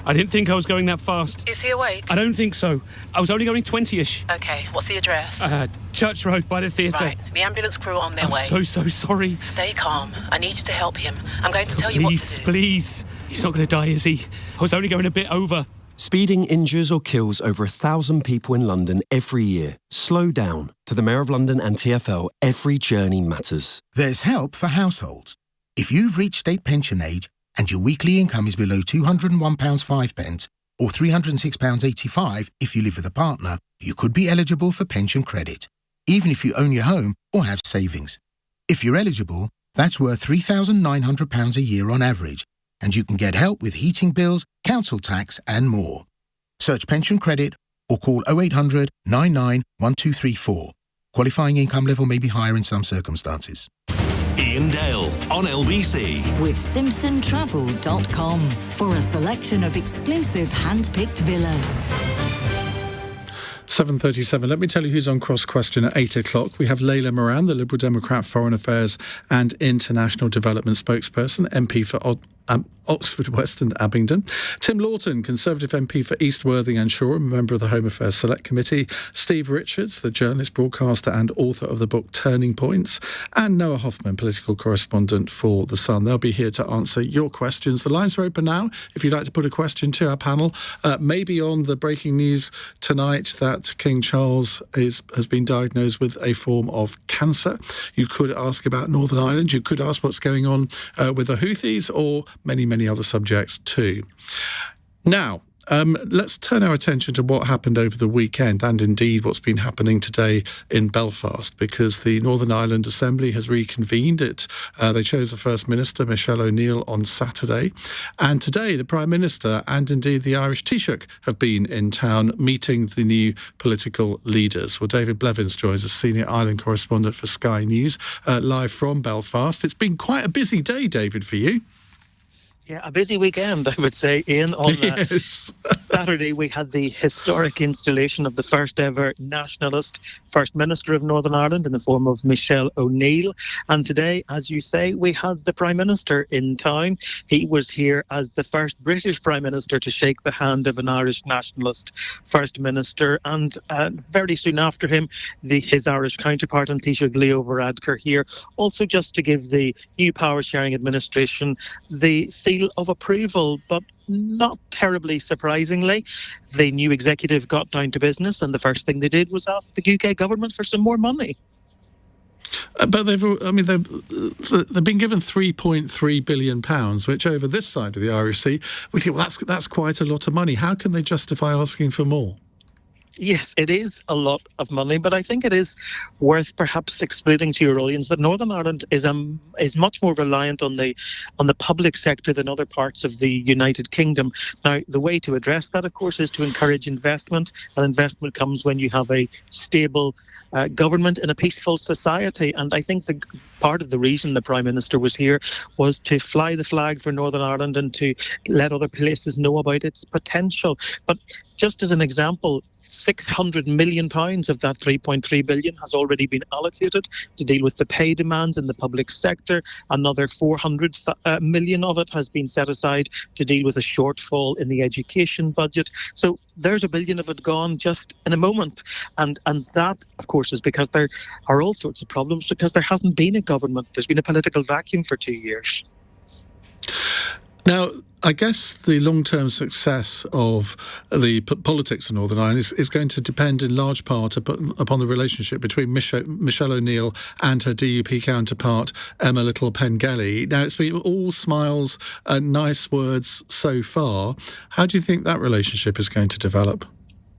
S30: I didn't think I was going that fast.
S29: Is he awake?
S30: I don't think so. I was only going 20-ish.
S29: Okay, what's the address?
S30: Church Road by the theatre.
S29: Right, the ambulance crew are on their way.
S30: I'm so sorry.
S29: Stay calm. I need you to help him. I'm going to tell you what to do.
S30: Please. He's not going to die, is he? I was only going a bit over.
S31: Speeding injures or kills over 1,000 people in London every year. Slow down. To the Mayor of London and TfL, every journey matters.
S32: There's help for households. If you've reached state pension age and your weekly income is below £201.05 or £306.85 if you live with a partner, you could be eligible for pension credit, even if you own your home or have savings. If you're eligible, that's worth £3,900 a year on average, and you can get help with heating bills, council tax and more. Search pension credit or call 0800 99 1234. Qualifying income level may be higher in some circumstances.
S2: Iain Dale on LBC.
S11: With SimpsonTravel.com for a selection of exclusive hand-picked villas.
S1: 7:37. Let me tell you who's on Cross Question at 8 o'clock. We have Layla Moran, the Liberal Democrat Foreign Affairs and International Development spokesperson, MP for Oxford, West and Abingdon. Tim Loughton, Conservative MP for East Worthing and Shoreham, member of the Home Affairs Select Committee. Steve Richards, the journalist, broadcaster and author of the book Turning Points. And Noah Hofman, political correspondent for The Sun. They'll be here to answer your questions. The lines are open now. If you'd like to put a question to our panel, maybe on the breaking news tonight that King Charles has been diagnosed with a form of cancer. You could ask about Northern Ireland. You could ask what's going on with the Houthis, or many other subjects too. Now, let's turn our attention to what happened over the weekend and indeed what's been happening today in Belfast, because the Northern Ireland Assembly has reconvened it. They chose the First Minister, Michelle O'Neill, on Saturday. And today the Prime Minister and indeed the Irish Taoiseach have been in town meeting the new political leaders. Well, David Blevins joins us, Senior Ireland Correspondent for Sky News, live from Belfast. It's been quite a busy day, David, for you.
S5: Yeah, a busy weekend, I would say, Ian. On Saturday, we had the historic installation of the first ever nationalist First Minister of Northern Ireland in the form of Michelle O'Neill. And today, as you say, we had the Prime Minister in town. He was here as the first British Prime Minister to shake the hand of an Irish nationalist First Minister. And very soon after him, his Irish counterpart, Taoiseach Leo Varadkar, here, also just to give the new power-sharing administration the seal of approval. But not terribly surprisingly, the new executive got down to business, and the first thing they did was ask the UK government for some more money.
S1: But they've been given £3.3 billion, which over this side of the Irish Sea, we think, well, that's quite a lot of money. How can they justify asking for more?
S5: Yes, it is a lot of money, but I think it is worth perhaps explaining to your audience that Northern Ireland is much more reliant on the public sector than other parts of the United Kingdom. Now, the way to address that, of course, is to encourage investment, and investment comes when you have a stable government in a peaceful society. And I think part of the reason the Prime Minister was here was to fly the flag for Northern Ireland and to let other places know about its potential. But just as an example, £600 million of that £3.3 billion has already been allocated to deal with the pay demands in the public sector. Another £400 million of it has been set aside to deal with a shortfall in the education budget. So there's £1 billion of it gone just in a moment. And that, of course, is because there are all sorts of problems, because there hasn't been a government. There's been a political vacuum for 2 years.
S1: Now, I guess the long-term success of the politics of Northern Ireland is going to depend in large part upon the relationship between Michelle O'Neill and her DUP counterpart, Emma Little-Pengelly. Now, it's been all smiles and nice words so far. How do you think that relationship is going to develop?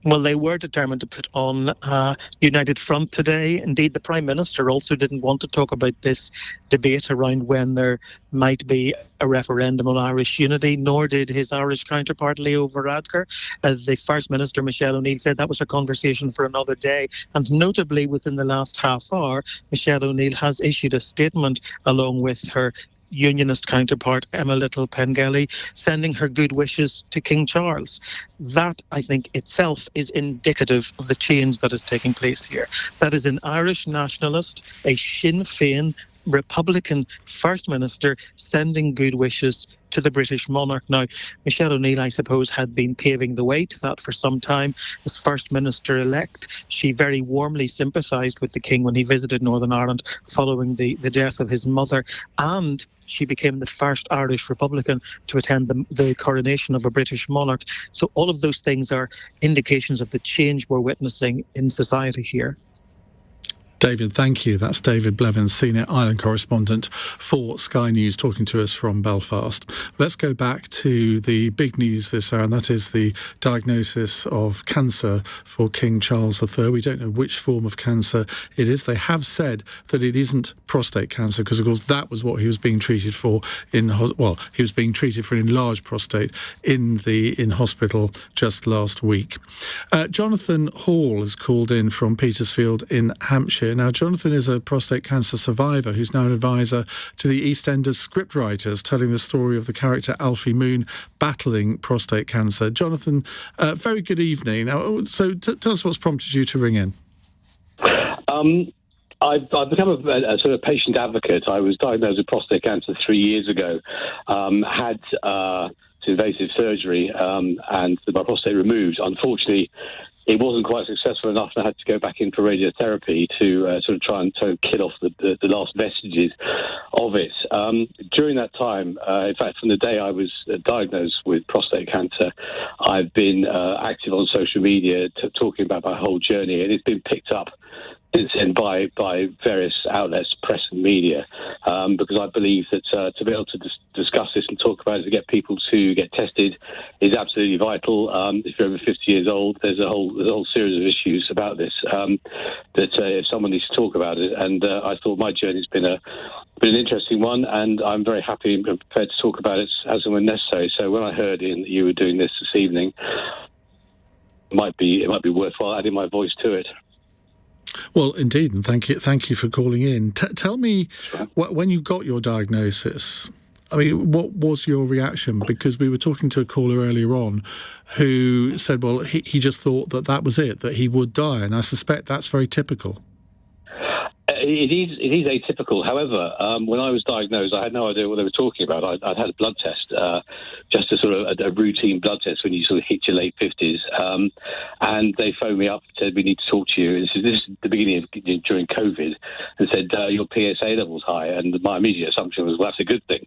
S5: Well, they were determined to put on a united front today. Indeed, the Prime Minister also didn't want to talk about this debate around when there might be a referendum on Irish unity, nor did his Irish counterpart, Leo Varadkar. The First Minister, Michelle O'Neill, said that was a conversation for another day. And notably, within the last half hour, Michelle O'Neill has issued a statement along with her Unionist counterpart, Emma Little-Pengelly, sending her good wishes to King Charles. That, I think, itself is indicative of the change that is taking place here. That is an Irish nationalist, a Sinn Féin Republican First Minister sending good wishes to the British monarch. Now, Michelle O'Neill, I suppose, had been paving the way to that for some time. As First Minister-elect, she very warmly sympathised with the King when he visited Northern Ireland following the death of his mother, and she became the first Irish Republican to attend the coronation of a British monarch. So all of those things are indications of the change we're witnessing in society here.
S1: David, thank you. That's David Blevins, Senior Ireland Correspondent for Sky News, talking to us from Belfast. Let's go back to the big news this hour, and that is the diagnosis of cancer for King Charles III. We don't know which form of cancer it is. They have said that it isn't prostate cancer, because, of course, that was what he was being treated for he was being treated for an enlarged prostate in hospital just last week. Jonathan Hall is called in from Petersfield in Hampshire. Now, Jonathan is a prostate cancer survivor who's now an advisor to the EastEnders scriptwriters, telling the story of the character Alfie Moon battling prostate cancer. Jonathan, very good evening. Now, so tell us what's prompted you to ring in.
S8: I've become a sort of patient advocate. I was diagnosed with prostate cancer 3 years ago, had invasive surgery and my prostate removed. Unfortunately, it wasn't quite successful enough, and I had to go back in for radiotherapy to sort of try and kill off the last vestiges of it. During that time, in fact, from the day I was diagnosed with prostate cancer, I've been active on social media talking about my whole journey, and it's been picked up since then by various outlets, press and media, because I believe that to be able to discuss this and talk about it, to get people to get tested, is absolutely vital. If you're over 50 years old, there's a whole series of issues about this that someone needs to talk about it. And I thought my journey's been an interesting one, and I'm very happy and prepared to talk about it as and when necessary. So when I heard that you were doing this evening, it might be worthwhile adding my voice to it.
S1: Well, indeed, and thank you for calling in. Tell me, when you got your diagnosis, I mean, what was your reaction? Because we were talking to a caller earlier on who said, well, he just thought that was it, that he would die. And I suspect that's very typical.
S8: It is atypical. However, when I was diagnosed, I had no idea what they were talking about. I'd had a blood test, just a sort of a routine blood test when you sort of hit your late 50s. And they phoned me up and said, we need to talk to you. This is the beginning of during COVID, and said, your PSA level's high. And my immediate assumption was, well, that's a good thing,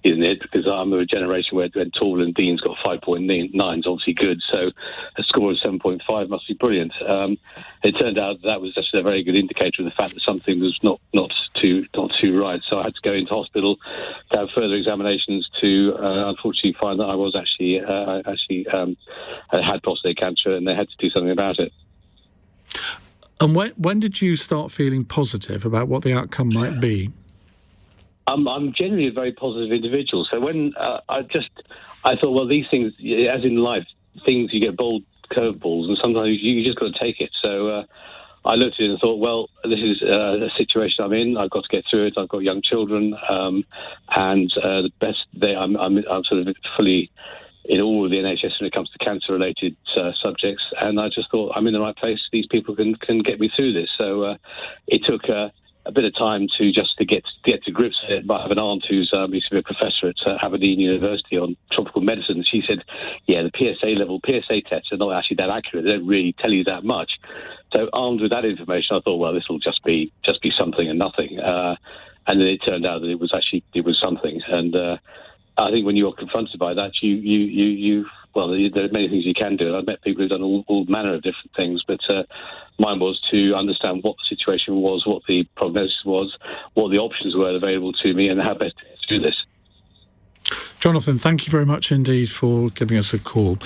S8: isn't it? Because I'm of a generation where Tall and Dean's got 5.9 is obviously good. So a score of 7.5 must be brilliant. It turned out that was just a very good indicator of the fact that something was not too right. So I had to go into hospital to have further examinations to unfortunately find that I was actually had prostate cancer, and they had to do something about it.
S1: And when did you start feeling positive about what the outcome might be?
S8: I'm generally a very positive individual. So when I thought, well, these things, as in life, things, you get bold curveballs, and sometimes you just got to take it. So I looked at it and thought, well, this is a situation I'm in. I've got to get through it. I've got young children, and the best day I'm sort of fully in all of the NHS when it comes to cancer-related subjects. And I just thought, I'm in the right place. These people can get me through this. So it took a bit of time to get to grips with it. But I have an aunt who's used to be a professor at Aberdeen University on tropical medicine. She said, yeah, the PSA tests are not actually that accurate. They don't really tell you that much. So armed with that information, I thought, well, this will just be something and nothing. And then it turned out that it was something. And I think when you're confronted by that, well, there are many things you can do. And I've met people who've done all manner of different things, but mine was to understand what the situation was, what the prognosis was, what the options were available to me, and how best to do this.
S1: Jonathan, thank you very much indeed for giving us a call.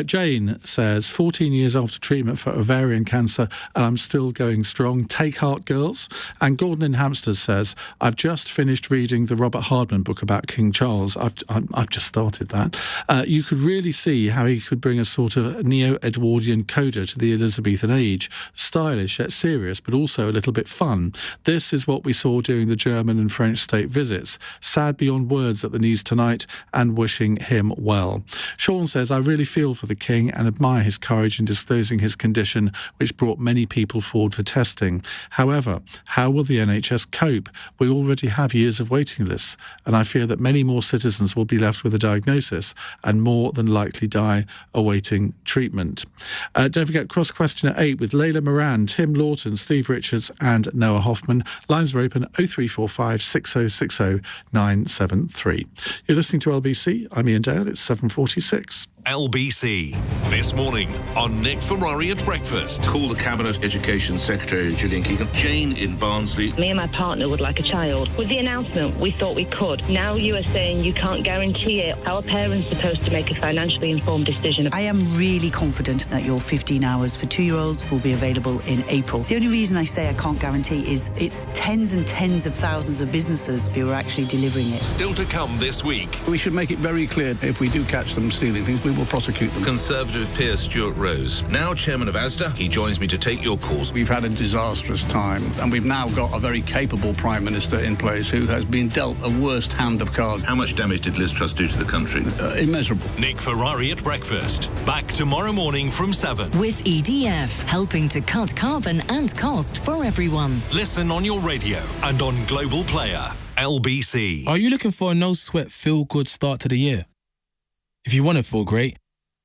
S1: Jane says, 14 years after treatment for ovarian cancer and I'm still going strong. Take heart, girls. And Gordon in Hampstead says, I've just finished reading the Robert Hardman book about King Charles. I've just started that. You could really see how he could bring a sort of neo-Edwardian coda to the Elizabethan age. Stylish yet serious, but also a little bit fun. This is what we saw during the German and French state visits. Sad beyond words at the news tonight, and wishing him well. Sean says, I really feel for the King and admire his courage in disclosing his condition, which brought many people forward for testing. However, how will the NHS cope? We already have years of waiting lists, and I fear that many more citizens will be left with a diagnosis and more than likely die awaiting treatment. Don't forget, cross question at 8 with Layla Moran, Tim Loughton, Steve Richards and Noah Hofman. Lines are open 0345 6060 973. You're listening to LBC. I'm Iain Dale. It's 7:46.
S2: LBC. This morning on Nick Ferrari at breakfast.
S10: Call the Cabinet Education Secretary, Gillian Keegan. Jane in Barnsley.
S12: Me and my partner would like a child. With the announcement, we thought we could. Now you are saying you can't guarantee it. How are parents supposed to make a financially informed decision?
S13: I am really confident that your 15 hours for 2-year-olds will be available in April. The only reason I say I can't guarantee is it's tens and tens of thousands of businesses who are actually delivering it.
S2: Still to come this week.
S14: We should make it very clear, if we do catch them stealing things, we will prosecute them.
S10: Conservative peer Stuart Rose, now chairman of Asda. He joins me to take your calls.
S14: We've had a disastrous time, and we've now got a very capable Prime Minister in place who has been dealt a worst hand of cards.
S10: How much damage did Liz Truss do to the country?
S14: Immeasurable.
S2: Nick Ferrari at breakfast. Back tomorrow morning from 7.
S11: With EDF, helping to cut carbon and cost for everyone.
S2: Listen on your radio and on Global Player. LBC.
S15: Are you looking for a no-sweat, feel-good start to the year? If you want to feel great,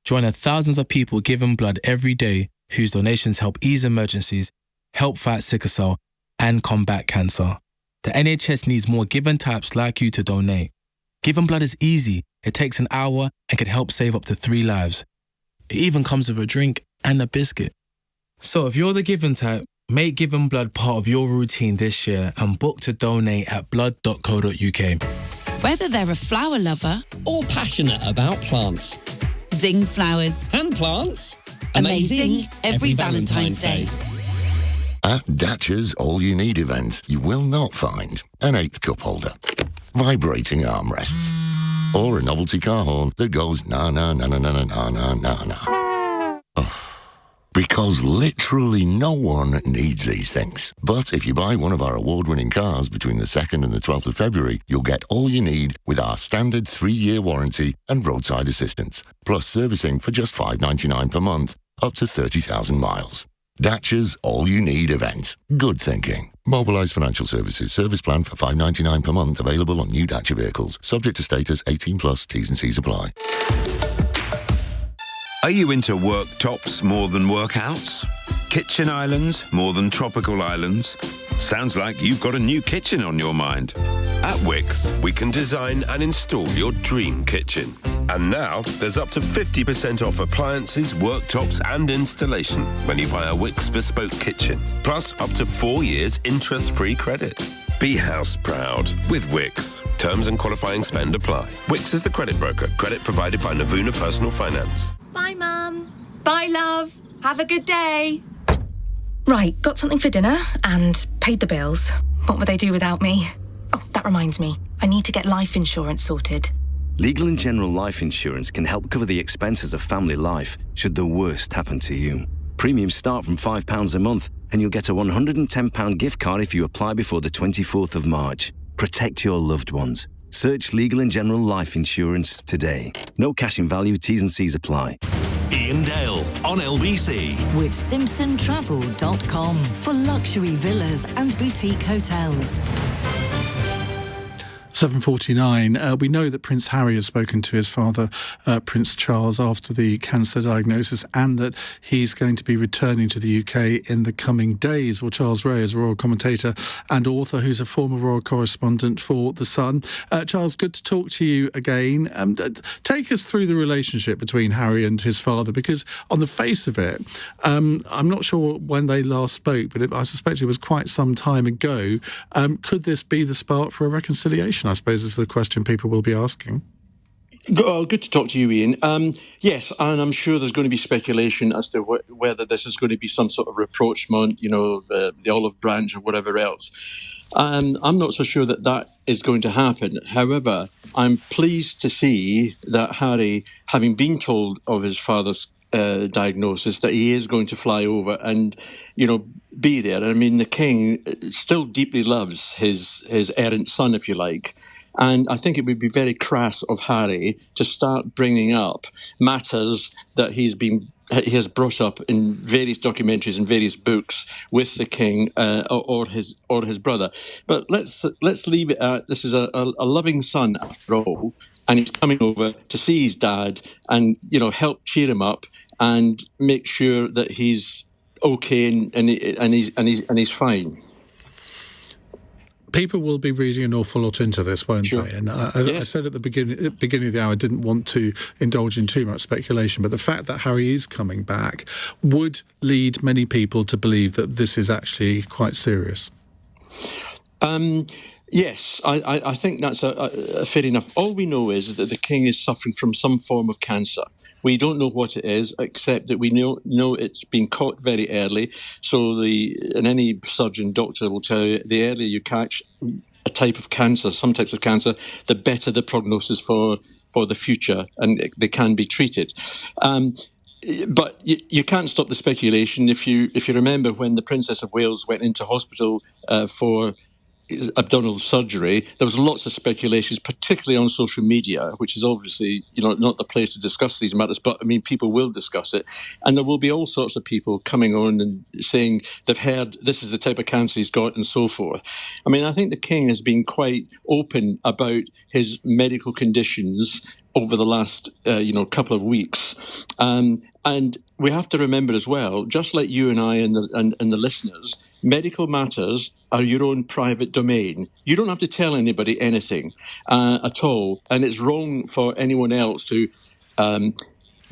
S15: join the thousands of people giving blood every day whose donations help ease emergencies, help fight sickle cell, and combat cancer. The NHS needs more given types like you to donate. Giving blood is easy. It takes an hour and can help save up to 3 lives. It even comes with a drink and a biscuit. So if you're the giving type, make giving blood part of your routine this year and book to donate at blood.co.uk.
S16: Whether they're a flower lover
S17: or passionate about plants.
S16: Zing flowers.
S17: And plants.
S16: Amazing every Valentine's Day.
S18: At Datcha's All You Need event, you will not find an 8th cup holder, vibrating armrests, or a novelty car horn that goes na na na na na na na na na. Oh. Because literally no one needs these things. But if you buy one of our award-winning cars between the 2nd and the 12th of February, you'll get all you need with our standard 3-year warranty and roadside assistance, plus servicing for just $5.99 per month, up to 30,000 miles. Dacia's All You Need event. Good thinking. Mobilise Financial Services. Service plan for $5.99 per month. Available on new Dacia vehicles. Subject to status. 18 plus. T's and C's apply.
S3: Are you into worktops more than workouts? Kitchen islands more than tropical islands? Sounds like you've got a new kitchen on your mind.
S4: At Wix, we can design and install your dream kitchen. And now, there's up to 50% off appliances, worktops and installation when you buy a Wix bespoke kitchen. Plus, up to 4 years interest-free credit. Be house proud with Wix. Terms and qualifying spend apply. Wix is the credit broker. Credit provided by Navuna Personal Finance.
S6: Bye, Mum. Bye, love. Have a good day. Right, got something for dinner and paid the bills. What would they do without me? Oh, that reminds me. I need to get life insurance sorted.
S7: Legal and General Life Insurance can help cover the expenses of family life should the worst happen to you. Premiums start from £5 a month and you'll get a £110 gift card if you apply before the 24th of March. Protect your loved ones. Search Legal and General Life Insurance today. No cash in value, T's and C's apply.
S2: Iain Dale on LBC.
S11: With SimpsonTravel.com for luxury villas and boutique hotels.
S1: 7:49. We know that Prince Harry has spoken to his father, Prince Charles, after the cancer diagnosis, and that he's going to be returning to the UK in the coming days. Well, Charles Ray is a royal commentator and author who's a former royal correspondent for The Sun. Charles, good to talk to you again. Take us through the relationship between Harry and his father, because on the face of it, I'm not sure when they last spoke, but I suspect it was quite some time ago. Could this be the spark for a reconciliation, I suppose, is the question people will be asking.
S9: Well, good to talk to you, Ian. Yes, and I'm sure there's going to be speculation as to whether this is going to be some sort of rapprochement, the olive branch or whatever else. I'm not so sure that is going to happen. However, I'm pleased to see that Harry, having been told of his father's diagnosis, that he is going to fly over and, be there. I mean, the King still deeply loves his errant son, if you like. And I think it would be very crass of Harry to start bringing up matters that he has brought up in various documentaries and various books with the King or his brother. But let's leave it at this is a loving son after all, and he's coming over to see his dad and help cheer him up and make sure that he's okay and he's fine.
S1: People will be reading an awful lot into this, won't they? And I said at the beginning of the hour, I didn't want to indulge in too much speculation, but the fact that Harry is coming back would lead many people to believe that this is actually quite serious.
S9: Yes, I think that's a fair enough. All we know is that the King is suffering from some form of cancer. We don't know what it is, except that we know it's been caught very early. So any surgeon, doctor will tell you, the earlier you catch a type of cancer, some types of cancer, the better the prognosis for the future, and they can be treated. But you can't stop the speculation. If you remember when the Princess of Wales went into hospital for abdominal surgery, there was lots of speculations, particularly on social media, which is obviously not the place to discuss these matters, but I mean people will discuss it, and there will be all sorts of people coming on and saying they've heard this is the type of cancer he's got and so forth. I mean, I think the King has been quite open about his medical conditions over the last couple of weeks, and we have to remember as well, just like you and I and the listeners, medical matters are your own private domain. You don't have to tell anybody anything at all, and it's wrong for anyone else to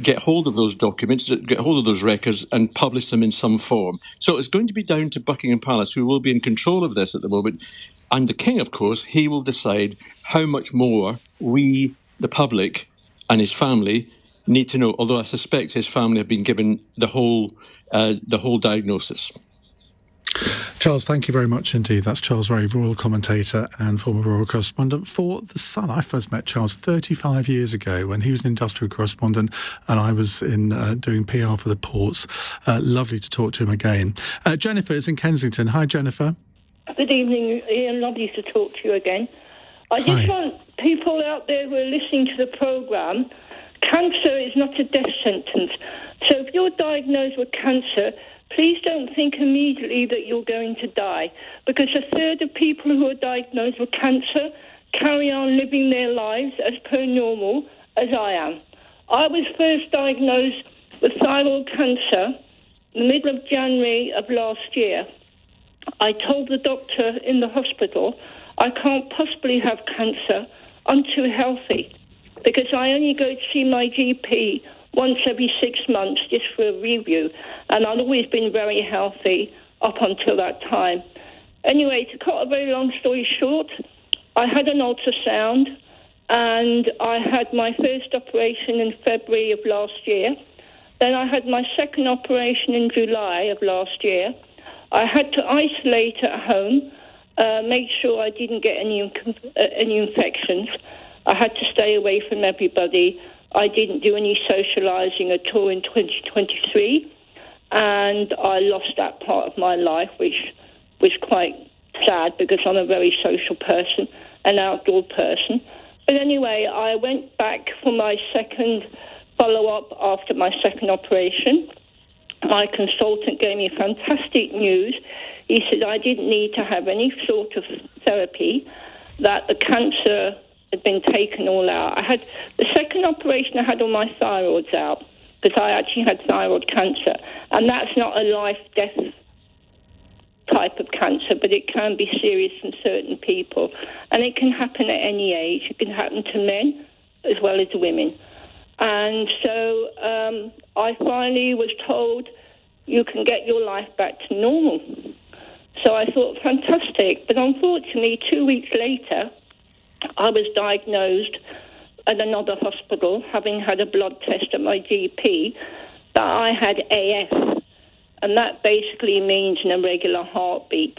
S9: get hold of those documents, get hold of those records and publish them in some form. So it's going to be down to Buckingham Palace, who will be in control of this at the moment, and the King, of course, he will decide how much more we, the public, and his family need to know, although I suspect his family have been given the whole diagnosis.
S1: Charles, thank you very much indeed. That's Charles Ray, royal commentator and former royal correspondent for The Sun. I first met Charles 35 years ago when he was an industrial correspondent and I was in doing PR for the ports. Lovely to talk to him again. Jennifer is in Kensington. Hi, Jennifer.
S19: Good evening, Ian. Lovely to talk to you again. I just want people out there who are listening to the programme, cancer is not a death sentence. So if you're diagnosed with cancer, please don't think immediately that you're going to die, because a third of people who are diagnosed with cancer carry on living their lives as per normal, as I am. I was first diagnosed with thyroid cancer in the middle of January of last year. I told the doctor in the hospital, I can't possibly have cancer. I'm too healthy, because I only go to see my GP once every 6 months just for a review, and I'd always been very healthy up until that time. Anyway, to cut a very long story short, I had an ultrasound and I had my first operation in February of last year. Then I had my second operation in July of last year. I had to isolate at home, make sure I didn't get any infections. I had to stay away from everybody. I didn't do any socialising at all in 2023, and I lost that part of my life, which was quite sad because I'm a very social person, an outdoor person. But anyway, I went back for my second follow-up after my second operation. My consultant gave me fantastic news. He said I didn't need to have any sort of therapy, that the cancer had been taken all out. I had the second operation, I had all my thyroids out because I actually had thyroid cancer, and that's not a life-death type of cancer, but it can be serious in certain people, and it can happen at any age. It can happen to men as well as women. And so I finally was told you can get your life back to normal. So I thought, fantastic. But unfortunately, 2 weeks later, I was diagnosed at another hospital, having had a blood test at my GP, that I had AF. And that basically means an irregular heartbeat.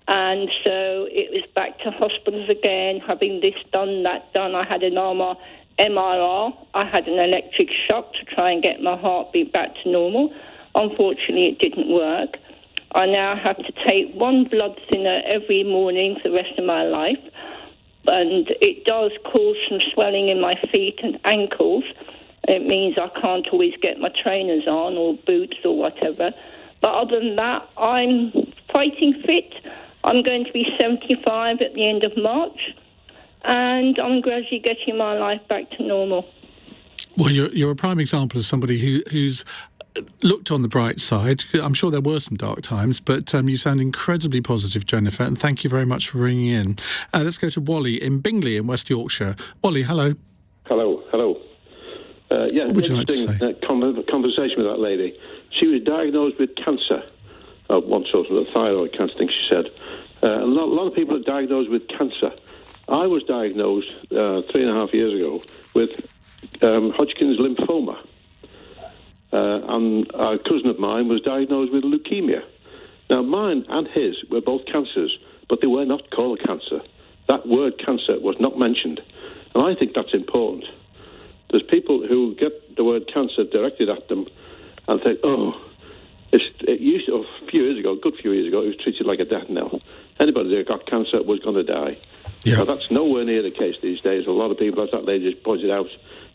S19: And so it was back to hospitals again, having this done, that done. I had an MRR. I had an electric shock to try and get my heartbeat back to normal. Unfortunately, it didn't work. I now have to take one blood thinner every morning for the rest of my life. And it does cause some swelling in my feet and ankles. It means I can't always get my trainers on or boots or whatever. But other than that, I'm fighting fit. I'm going to be 75 at the end of March. And I'm gradually getting my life back to normal.
S1: Well, you're a prime example of somebody who's looked on the bright side. I'm sure there were some dark times, but you sound incredibly positive, Jennifer, and thank you very much for ringing in. Let's go to Wally in Bingley in West Yorkshire. Wally, hello.
S20: Hello.
S1: What would you like to say?
S20: Conversation with that lady. She was diagnosed with cancer, one sort of thyroid cancer, I think she said. A lot of people are diagnosed with cancer. I was diagnosed 3.5 years ago with Hodgkin's lymphoma. And a cousin of mine was diagnosed with leukemia. Now, mine and his were both cancers, but they were not called cancer. That word cancer was not mentioned. And I think that's important. There's people who get the word cancer directed at them and think, it used to, a few years ago, a good few years ago, it was treated like a death knell. Anybody that got cancer was going to die. Yeah. Now, that's nowhere near the case these days. A lot of people, as that lady just pointed out,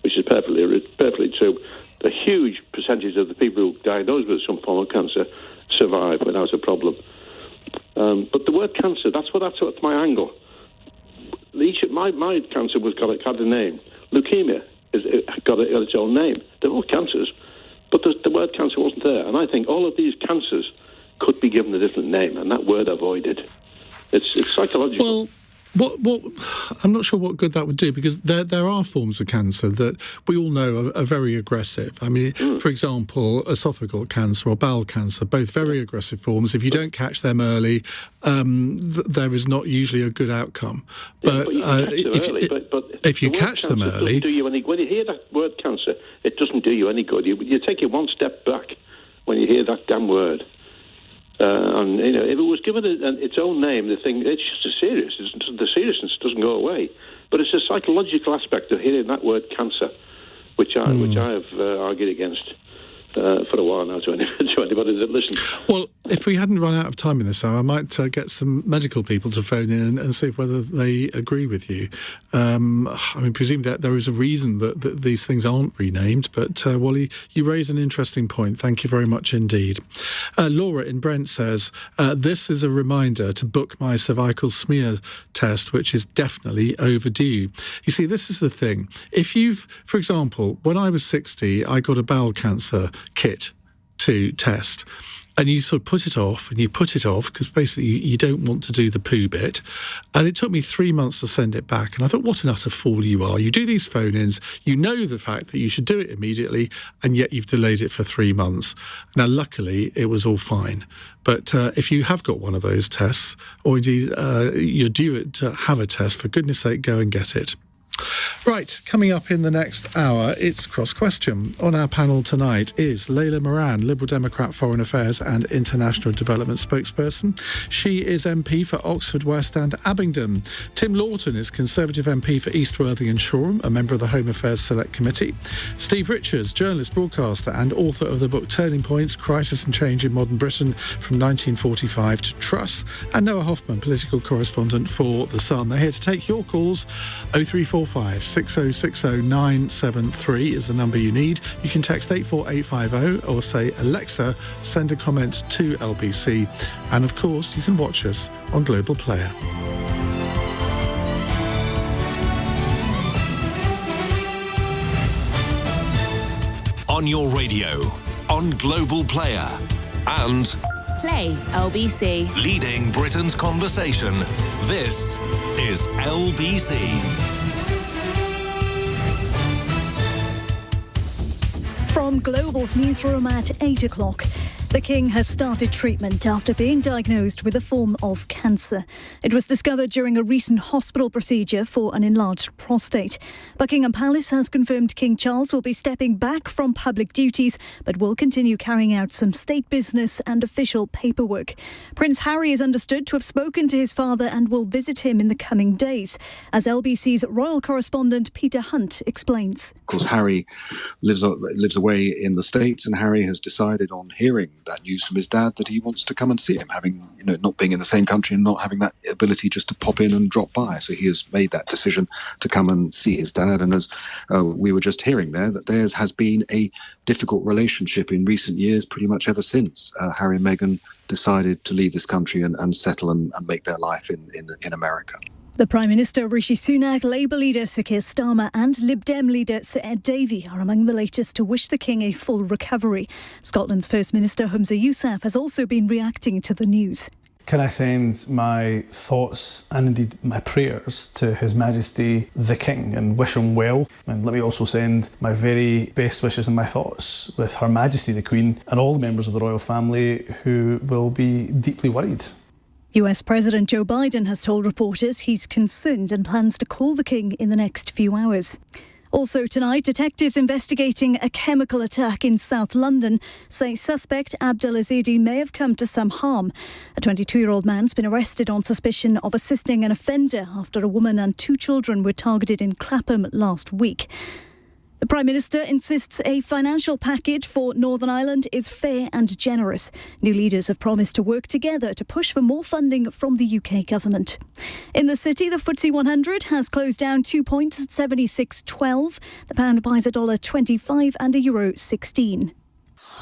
S20: which is perfectly true, the huge percentage of the people who are diagnosed with some form of cancer survive without a problem. But the word cancer, that's my angle. My cancer had a name. Leukemia got its own name. They're all cancers, but the word cancer wasn't there. And I think all of these cancers could be given a different name, and that word avoided. It's psychological.
S1: Well, what I'm not sure what good that would do, because there are forms of cancer that we all know are very aggressive. I mean, for example, esophageal cancer or bowel cancer, both very aggressive forms. If you don't catch them early, there is not usually a good outcome. But if you catch them early,
S20: when you hear that word cancer, it doesn't do you any good. You take it one step back when you hear that damn word. And if it was given its own name, the thing, it's just as serious. The seriousness doesn't go away. But it's a psychological aspect of hearing that word cancer, which I have argued against for a while now to anybody that listens.
S1: Well, if we hadn't run out of time in this hour, I might get some medical people to phone in and see whether they agree with you. Presume that there is a reason that these things aren't renamed, but Wally, you raise an interesting point. Thank you very much indeed. Laura in Brent says, this is a reminder to book my cervical smear test, which is definitely overdue. You see, this is the thing. If for example, when I was 60, I got a bowel cancer kit to test. And you sort of put it off because basically you don't want to do the poo bit. And it took me 3 months to send it back. And I thought, what an utter fool you are. You do these phone-ins, you know the fact that you should do it immediately, and yet you've delayed it for 3 months. Now, luckily, it was all fine. But if you have got one of those tests, or indeed you're due to have a test, for goodness sake, go and get it. Right, coming up in the next hour, it's Cross Question. On our panel tonight is Layla Moran, Liberal Democrat Foreign Affairs and International Development spokesperson. She is MP for Oxford West and Abingdon. Tim Loughton is Conservative MP for East Worthing and Shoreham, a member of the Home Affairs Select Committee. Steve Richards, journalist, broadcaster and author of the book Turning Points, Crisis and Change in Modern Britain from 1945 to Truss. And Noah Hofman, political correspondent for The Sun. They're here to take your calls. 0345 6060 973 is the number you need. You can text 84850 or say, Alexa, send a comment to LBC. And of course, you can watch us on Global Player.
S2: On your radio, on Global Player, and
S16: Play LBC.
S2: leading Britain's conversation. This is LBC.
S21: From Global's newsroom at 8 o'clock. The King has started treatment after being diagnosed with a form of cancer. It was discovered during a recent hospital procedure for an enlarged prostate. Buckingham Palace has confirmed King Charles will be stepping back from public duties, but will continue carrying out some state business and official paperwork. Prince Harry is understood to have spoken to his father and will visit him in the coming days, as LBC's royal correspondent Peter Hunt explains.
S22: Of course, Harry lives away in the States, and Harry has decided on hearing that news from his dad that he wants to come and see him, having, not being in the same country and not having that ability just to pop in and drop by. So he has made that decision to come and see his dad. And as we were just hearing there, that theirs has been a difficult relationship in recent years, pretty much ever since Harry and Meghan decided to leave this country and settle and make their life in America.
S21: The Prime Minister Rishi Sunak, Labour leader Sir Keir Starmer and Lib Dem leader Sir Ed Davey are among the latest to wish the King a full recovery. Scotland's First Minister Humza Yousaf has also been reacting to the news.
S23: Can I send my thoughts and indeed my prayers to His Majesty the King and wish him well. And let me also send my very best wishes and my thoughts with Her Majesty the Queen and all the members of the royal family who will be deeply worried.
S21: US President Joe Biden has told reporters he's concerned and plans to call the King in the next few hours. Also tonight, detectives investigating a chemical attack in South London say suspect Abdul Azidi may have come to some harm. A 22-year-old man's been arrested on suspicion of assisting an offender after a woman and 2 children were targeted in Clapham last week. The Prime Minister insists a financial package for Northern Ireland is fair and generous. New leaders have promised to work together to push for more funding from the UK government. In the city, the FTSE 100 has closed down 2 points at 76.12. The pound buys $1.25 and €1.16.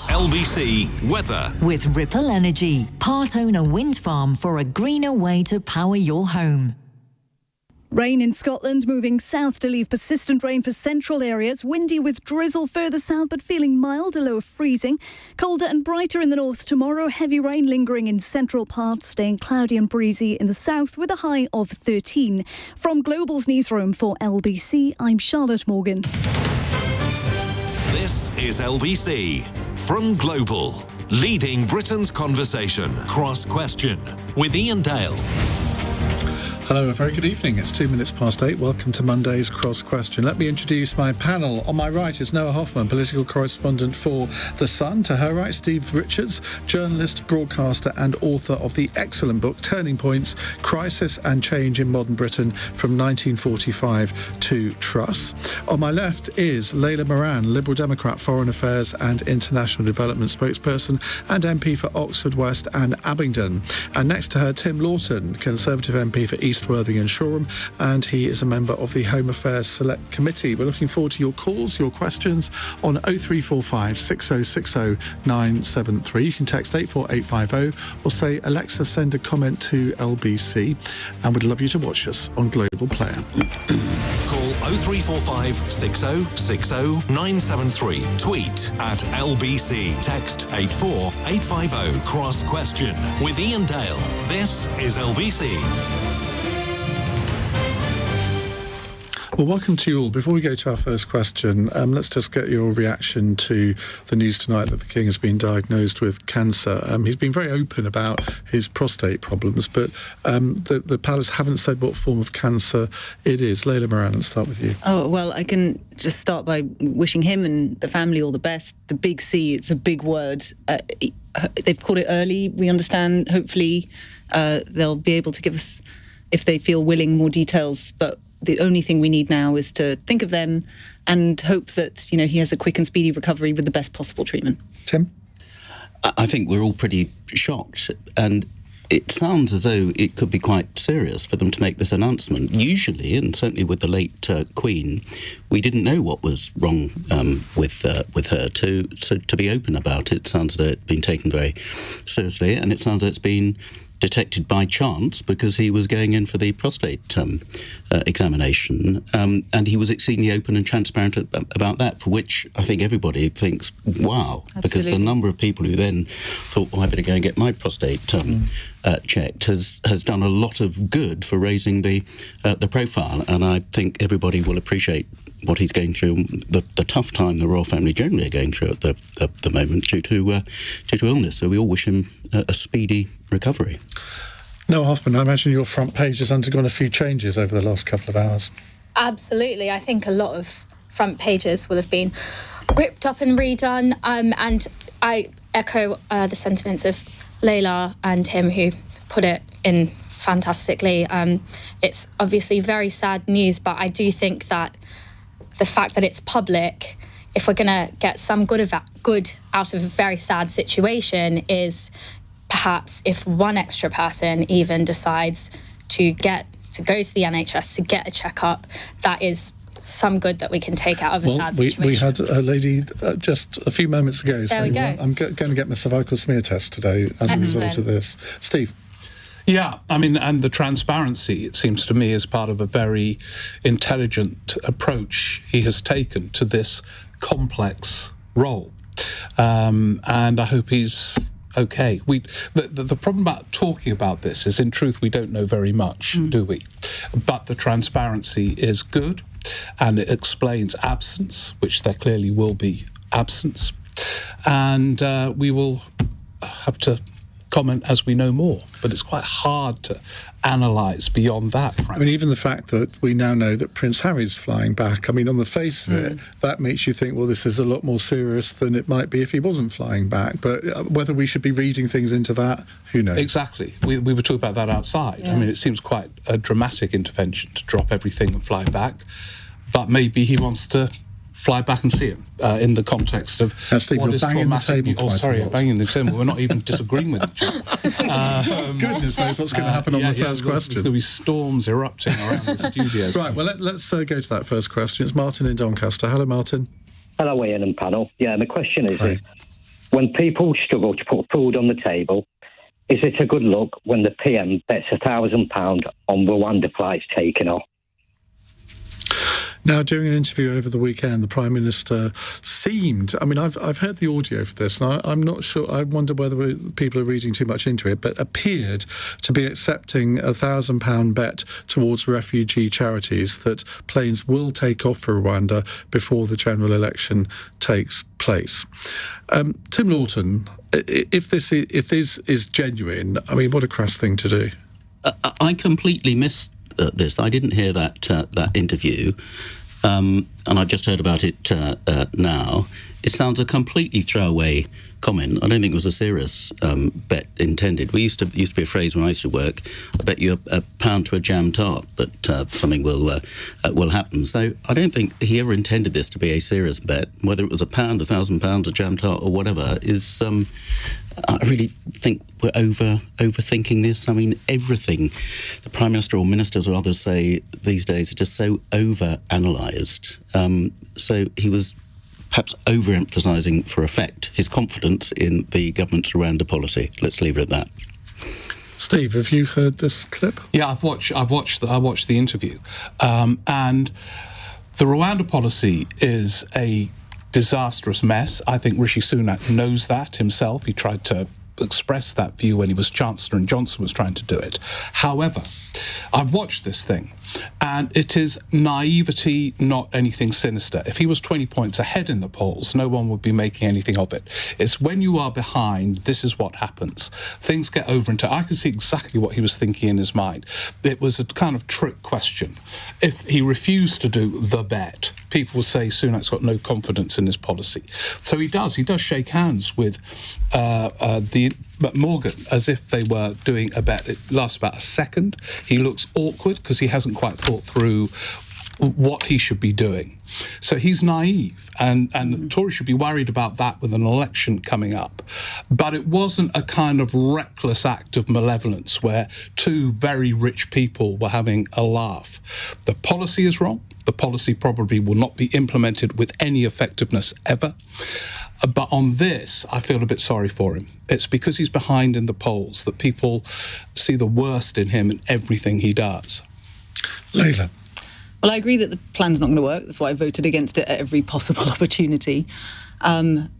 S2: LBC Weather.
S11: With Ripple Energy, part owner wind farm for a greener way to power your home.
S21: Rain in Scotland moving south to leave persistent rain for central areas. Windy with drizzle further south but feeling mild, a low of freezing. Colder and brighter in the north tomorrow. Heavy rain lingering in central parts, staying cloudy and breezy in the south with a high of 13. From Global's newsroom for LBC, I'm Charlotte Morgan.
S2: This is LBC from Global, leading Britain's conversation. Cross Question with Iain Dale.
S1: Hello, a very good evening. It's 8:02. Welcome to Monday's Cross Question. Let me introduce my panel. On my right is Noah Hofman, political correspondent for The Sun. To her right, Steve Richards, journalist, broadcaster and author of the excellent book Turning Points, Crisis and Change in Modern Britain from 1945 to Truss. On my left is Layla Moran, Liberal Democrat, Foreign Affairs and International Development spokesperson and MP for Oxford West and Abingdon. And next to her, Tim Loughton, Conservative MP for East Worthing and Shoreham, and he is a member of the Home Affairs Select Committee. We're looking forward to your calls, your questions on 0345 6060 973. You can text 84850 or say, Alexa, send a comment to LBC, and we'd love you to watch us on Global Player.
S2: Call 0345 6060 973. Tweet at LBC. Text 84850. Cross Question with Iain Dale. This is LBC.
S1: Well, welcome to you all. Before we go to our first question, let's just get your reaction to the news tonight that the King has been diagnosed with cancer. He's been very open about his prostate problems, but the Palace haven't said what form of cancer it is. Layla Moran, let's start with you.
S13: Oh, well, I can just start by wishing him and the family all the best. The big C, it's a big word. They've caught it early, we understand. Hopefully they'll be able to give us, if they feel willing, more details, but the only thing we need now is to think of them and hope that, he has a quick and speedy recovery with the best possible treatment.
S1: Tim?
S5: I think we're all pretty shocked, and it sounds as though it could be quite serious for them to make this announcement. Usually, and certainly with the late Queen, we didn't know what was wrong with her. To be open about it sounds as though it's been taken very seriously, and it sounds as though it's been detected by chance because he was going in for the prostate examination, and he was exceedingly open and transparent about that, for which I think everybody thinks, wow. Absolutely. Because the number of people who then thought, I better go and get my prostate checked has done a lot of good for raising the profile, and I think everybody will appreciate what he's going through, the tough time the royal family generally are going through at the moment due to illness. So we all wish him a speedy recovery.
S1: Noah Hofman, I imagine your front page has undergone a few changes over the last couple of hours.
S8: Absolutely. I think a lot of front pages will have been ripped up and redone, and I echo the sentiments of Layla and Tim, who put it in fantastically. It's obviously very sad news, but I do think that the fact that it's public, if we're going to get some good out of a very sad situation, perhaps if one extra person even decides to go to the NHS to get a checkup, that is some good that we can take out of a sad situation.
S1: We had a lady just a few moments ago saying, I'm going to get my cervical smear test today as a result of this. Steve?
S12: Yeah, and the transparency, it seems to me, is part of a very intelligent approach he has taken to this complex role. And I hope he's okay. The problem about talking about this is, in truth, we don't know very much, do we? But the transparency is good, and it explains absence, which there clearly will be absence. And we will have to comment as we know more, but it's quite hard to analyse beyond that, frankly.
S1: Even the fact that we now know that Prince Harry's flying back, on the face of it, that makes you think, well, this is a lot more serious than it might be if he wasn't flying back. But whether we should be reading things into that, who knows?
S12: Exactly. We were talking about that outside. Yeah. It seems quite a dramatic intervention to drop everything and fly back, but maybe he wants to fly back and see him in the context of
S1: Steve, what is traumatic.
S12: I'm banging the table. We're not even disagreeing with each other.
S1: Goodness knows what's going to happen on the first question.
S12: There's going to be storms erupting around the studios.
S1: Right, well, let's go to that first question. It's Martin in Doncaster. Hello, Martin.
S24: Hello, Iain and panel. Yeah, the question is, when people struggle to put food on the table, is it a good look when the PM bets £1,000 on Rwanda flights taking off?
S1: Now, during an interview over the weekend, the Prime Minister seemed... I've heard the audio for this, and I'm not sure... I wonder whether people are reading too much into it, but appeared to be accepting a £1,000 bet towards refugee charities that planes will take off for Rwanda before the general election takes place. Tim Loughton, if this is genuine, what a crass thing to do.
S5: I completely missed this. I didn't hear that interview, and I've just heard about it now. It sounds a completely throwaway comment. I don't think it was a serious bet intended. We used to be a phrase when I used to work, I bet you a pound to a jam tart that something will happen. So I don't think he ever intended this to be a serious bet. Whether it was £1, £1,000, a jam tart or whatever is... I really think we're overthinking this. I mean, everything the Prime Minister or ministers or others say these days are just so over-analysed. So he was perhaps overemphasising for effect his confidence in the government's Rwanda policy. Let's leave it at that.
S1: Steve, have you heard this clip?
S12: Yeah, I watched the interview, and the Rwanda policy is a disastrous mess. I think Rishi Sunak knows that himself. He tried to express that view when he was Chancellor and Johnson was trying to do it. However, I've watched this thing, and it is naivety, not anything sinister. If he was 20 points ahead in the polls, no one would be making anything of it. It's when you are behind, this is what happens. Things get over into... I can see exactly what he was thinking in his mind. It was a kind of trick question. If he refused to do the bet, people will say Sunak's got no confidence in his policy. So he does shake hands with Morgan as if they were doing a bet. It lasts about a second. He looks awkward because he hasn't quite thought through what he should be doing. So he's naive, and the Tories should be worried about that with an election coming up. But it wasn't a kind of reckless act of malevolence where two very rich people were having a laugh. The policy is wrong. The policy probably will not be implemented with any effectiveness ever. But on this, I feel a bit sorry for him. It's because he's behind in the polls that people see the worst in him and everything he does.
S1: Layla.
S13: Well, I agree that the plan's not going to work. That's why I voted against it at every possible opportunity.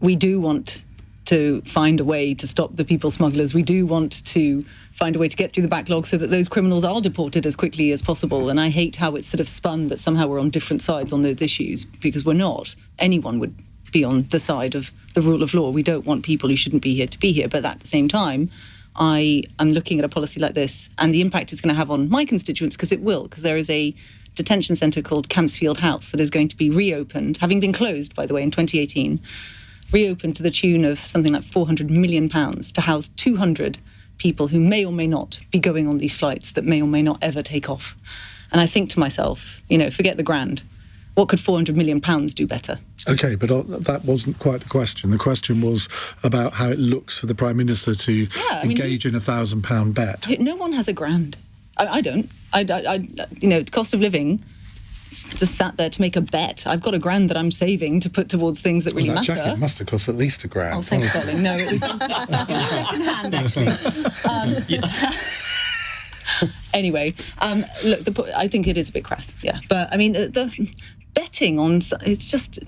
S13: We do want to find a way to stop the people smugglers. We do want to find a way to get through the backlog so that those criminals are deported as quickly as possible. And I hate how it's sort of spun that somehow we're on different sides on those issues, because we're not. Anyone would be on the side of the rule of law. We don't want people who shouldn't be here to be here. But at the same time, I am looking at a policy like this and the impact it's going to have on my constituents, because it will, because there is a detention centre called Campsfield House that is going to be reopened, having been closed, by the way, in 2018, reopened to the tune of something like £400 million to house 200 people who may or may not be going on these flights that may or may not ever take off. And I think to myself, forget the grand. What could £400 million do better?
S1: OK, but that wasn't quite the question. The question was about how it looks for the Prime Minister to engage in a £1,000 bet.
S13: No one has a grand. I don't. Cost of living just sat there to make a bet. I've got a grand that I'm saving to put towards things that really matter.
S1: That jacket must have cost at least a grand.
S13: Oh, thanks, darling. No, it was second hand, actually. Anyway, look, I think it is a bit crass, yeah. But, I mean, the betting on... It's just...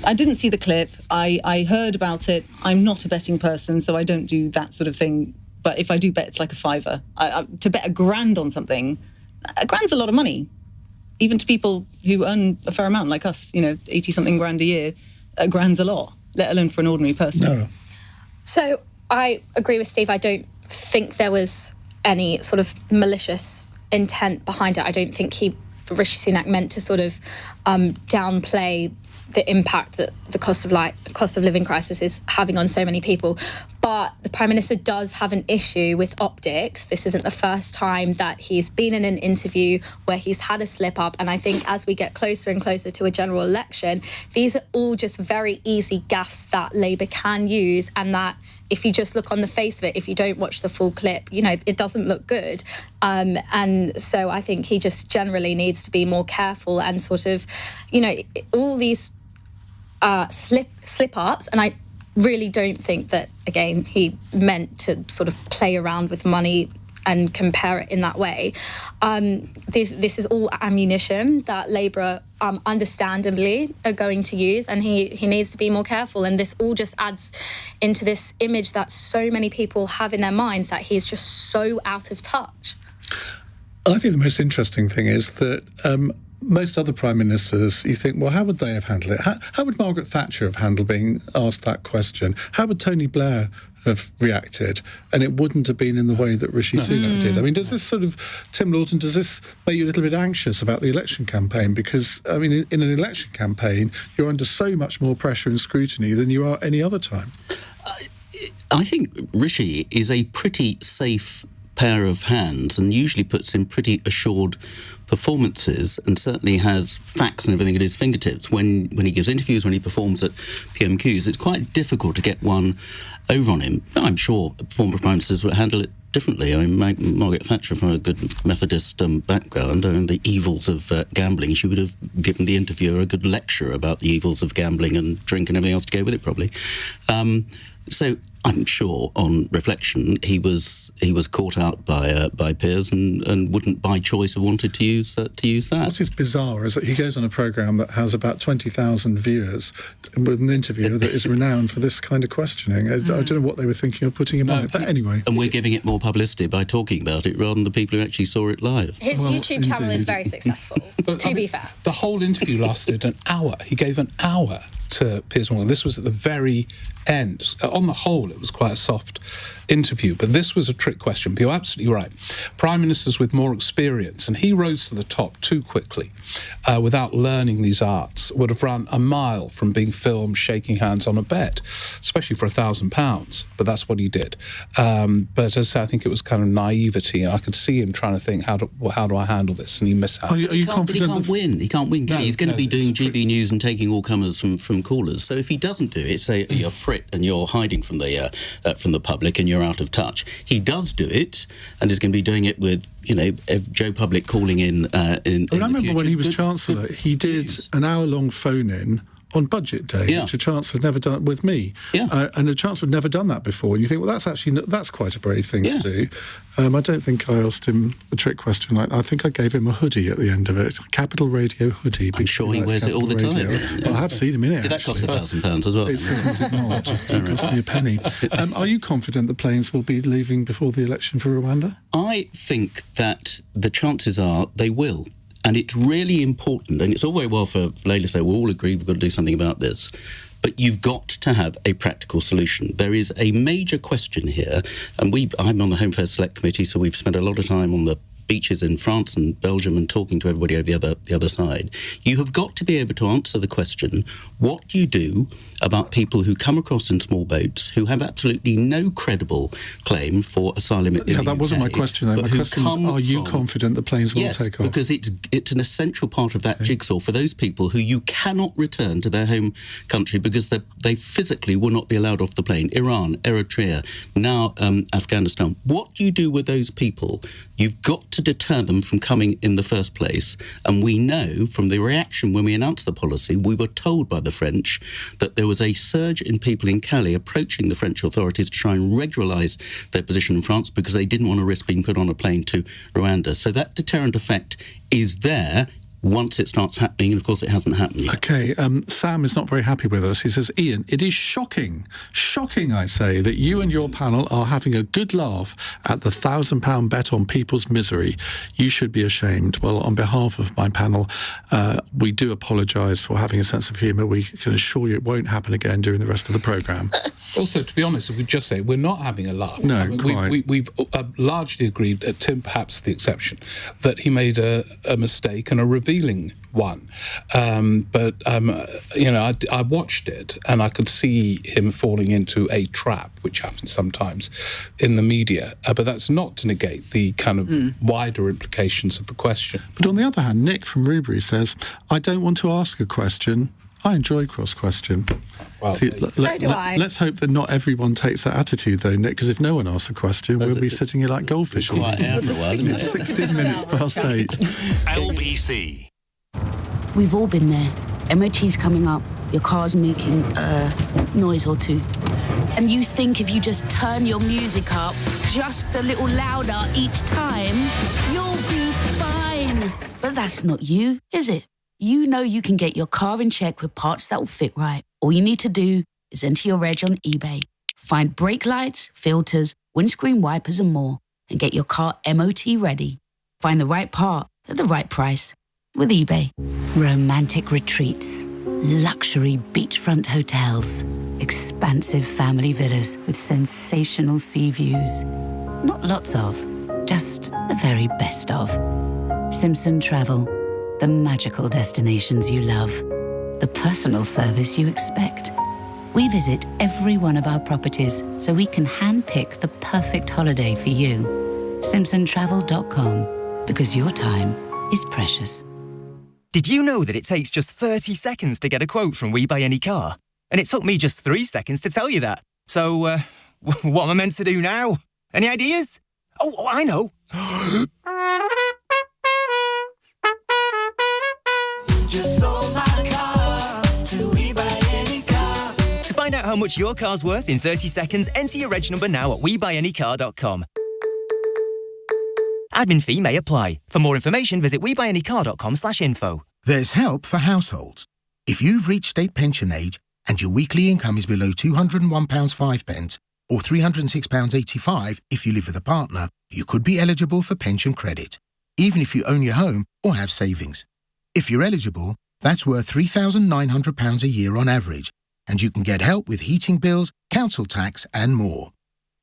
S13: I didn't see the clip. I heard about it. I'm not a betting person, so I don't do that sort of thing. But if I do bet, it's like a fiver. To bet a grand on something, a grand's a lot of money. Even to people who earn a fair amount, like us, 80-something grand a year, a grand's a lot, let alone for an ordinary person.
S1: No.
S8: So I agree with Steve. I don't think there was any sort of malicious intent behind it. I don't think Rishi Sunak meant to sort of downplay the impact that the cost of living crisis is having on so many people. But the Prime Minister does have an issue with optics. This isn't the first time that he's been in an interview where he's had a slip up. And I think as we get closer and closer to a general election, these are all just very easy gaffes that Labour can use, and that if you just look on the face of it, if you don't watch the full clip, it doesn't look good. And so I think he just generally needs to be more careful and sort of, all these slip-ups, and I really don't think that, again, he meant to sort of play around with money and compare it in that way. This is all ammunition that Labour understandably are going to use, and he needs to be more careful. And this all just adds into this image that so many people have in their minds that he's just so out of touch.
S1: I think the most interesting thing is that most other Prime Ministers, you think, well, how would they have handled it? How would Margaret Thatcher have handled being asked that question? How would Tony Blair have reacted, and it wouldn't have been in the way that Rishi Sunak did. I mean, does this sort of, Tim Loughton, does this make you a little bit anxious about the election campaign? Because, I mean, in an election campaign, you're under so much more pressure and scrutiny than you are any other time.
S5: I think Rishi is a pretty safe pair of hands and usually puts in pretty assured performances, and certainly has facts and everything at his fingertips. When he gives interviews, when he performs at PMQs, it's quite difficult to get one over on him. I'm sure former prime ministers would handle it differently. I mean, Margaret Thatcher, from a good Methodist background and the evils of gambling, she would have given the interviewer a good lecture about the evils of gambling and drink and everything else to go with it, probably. So I'm sure, on reflection, he was caught out by peers and wouldn't, by choice, have wanted to use that.
S1: What is bizarre is that he goes on a programme that has about 20,000 viewers with an interviewer that is renowned for this kind of questioning. I don't know what they were thinking of putting him on it, but anyway.
S5: And we're giving it more publicity by talking about it rather than the people who actually saw it live.
S8: His YouTube channel is very successful, to be fair.
S12: The whole interview lasted an hour. He gave an hour to Piers Morgan. This was at the very end. On the whole, it was quite a soft interview, but this was a trick question. But you're absolutely right. Prime ministers with more experience, and he rose to the top too quickly without learning these arts, would have run a mile from being filmed shaking hands on a bed, especially for £1,000. But that's what he did. But as I say, I think it was kind of naivety, and I could see him trying to think, how do I handle this? And he missed out.
S1: Are you confident?
S5: He can't win. He can't win. He's going to be doing GB News and taking all comers from callers. So if he doesn't do it, say you're frit and you're hiding from the public and you're out of touch. He does do it, and is going to be doing it with, Joe Public calling in. I
S1: remember when he was Chancellor, he did an hour-long phone-in on Budget Day, which a Chancellor had never done with me. And a Chancellor had never done that before. And you think, well, that's quite a brave thing to do. I don't think I asked him a trick question. I think I gave him a hoodie at the end of it, Capital Radio hoodie.
S5: I'm sure he wears it all the time.
S1: Well, I have seen him in it.
S5: Did that cost £1,000 as well?
S1: It certainly did not. It cost me a penny. Are you confident the planes will be leaving before the election for Rwanda?
S5: I think that the chances are they will. And it's really important, and it's all very well for Layla to say, we all agree we've got to do something about this, but you've got to have a practical solution. There is a major question here, and I'm on the Home Affairs Select Committee, so we've spent a lot of time on the beaches in France and Belgium and talking to everybody over the other side. You have got to be able to answer the question, what do you do about people who come across in small boats who have absolutely no credible claim for asylum in the UK?
S1: That wasn't my question, though. My question was, are you confident the planes will take off?
S5: Because it's an essential part of that jigsaw for those people who you cannot return to their home country because they physically will not be allowed off the plane. Iran, Eritrea, now Afghanistan. What do you do with those people? You've got to deter them from coming in the first place. And we know from the reaction when we announced the policy, we were told by the French that there was a surge in people in Calais approaching the French authorities to try and regularise their position in France because they didn't want to risk being put on a plane to Rwanda. So that deterrent effect is there once it starts happening, and of course it hasn't happened yet.
S1: OK, Sam is not very happy with us. He says, Iain, it is shocking, I say, that you and your panel are having a good laugh at the £1,000 bet on people's misery. You should be ashamed. Well, on behalf of my panel, we do apologise for having a sense of humour. We can assure you it won't happen again during the rest of the programme.
S12: Also, to be honest, if we just say we're not having a laugh.
S1: No, quite.
S12: We've largely agreed, Tim perhaps the exception, that he made a mistake and a revealing one. But I watched it and I could see him falling into a trap, which happens sometimes in the media. But that's not to negate the kind of wider implications of the question.
S1: But on the other hand, Nick from Rubery says, I don't want to ask a question. I enjoy cross-question.
S12: Well,
S6: so do I.
S1: Let's hope that not everyone takes that attitude, though, Nick, because if no one asks a question, we'll be sitting here like goldfish. It's 16 minutes past 8.
S2: LBC.
S10: We've all been there. MOT's coming up, your car's making a noise or two. And you think if you just turn your music up just a little louder each time, you'll be fine. But that's not you, is it? You know you can get your car in check with parts that will fit right. All you need to do is enter your reg on eBay. Find brake lights, filters, windscreen wipers and more, and get your car MOT ready. Find the right part at the right price with eBay.
S14: Romantic retreats,
S10: luxury beachfront hotels, expansive family villas with sensational sea views. Not lots of, just the very best of. Simpson Travel, the magical destinations you love, the personal service you expect. We visit every one of our properties so we can handpick the perfect holiday for you. SimpsonTravel.com, because your time is precious.
S14: Did you know that it takes just 30 seconds to get a quote from We Buy Any Car? And it took me just 3 seconds to tell you that. So, what am I meant to do now? Any ideas? Oh, I know.
S15: Just sold my car to We Buy Any Car.
S14: To find out how much your car's worth in 30 seconds, enter your reg number now at WeBuyAnyCar.com. Admin fee may apply. For more information, visit WeBuyAnyCar.com/info.
S17: There's help for households. If you've reached state pension age and your weekly income is below £201.05 or £306.85 if you live with a partner, you could be eligible for pension credit, even if you own your home or have savings. If you're eligible, that's worth £3,900 a year on average, and you can get help with heating bills, council tax and more.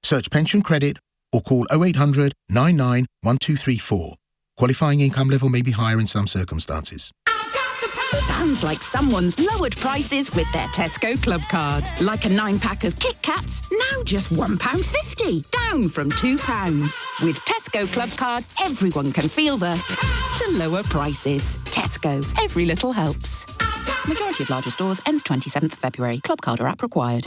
S17: Search pension credit or call 0800 99 1234. Qualifying income level may be higher in some circumstances.
S18: Sounds like someone's lowered prices with their Tesco Club Card. Like a 9-pack of Kit Kats, now just £1.50, down from £2. With Tesco Club Card, everyone can feel to lower prices. Tesco, every little helps. Majority of larger stores ends 27th of February. Club Card or app required.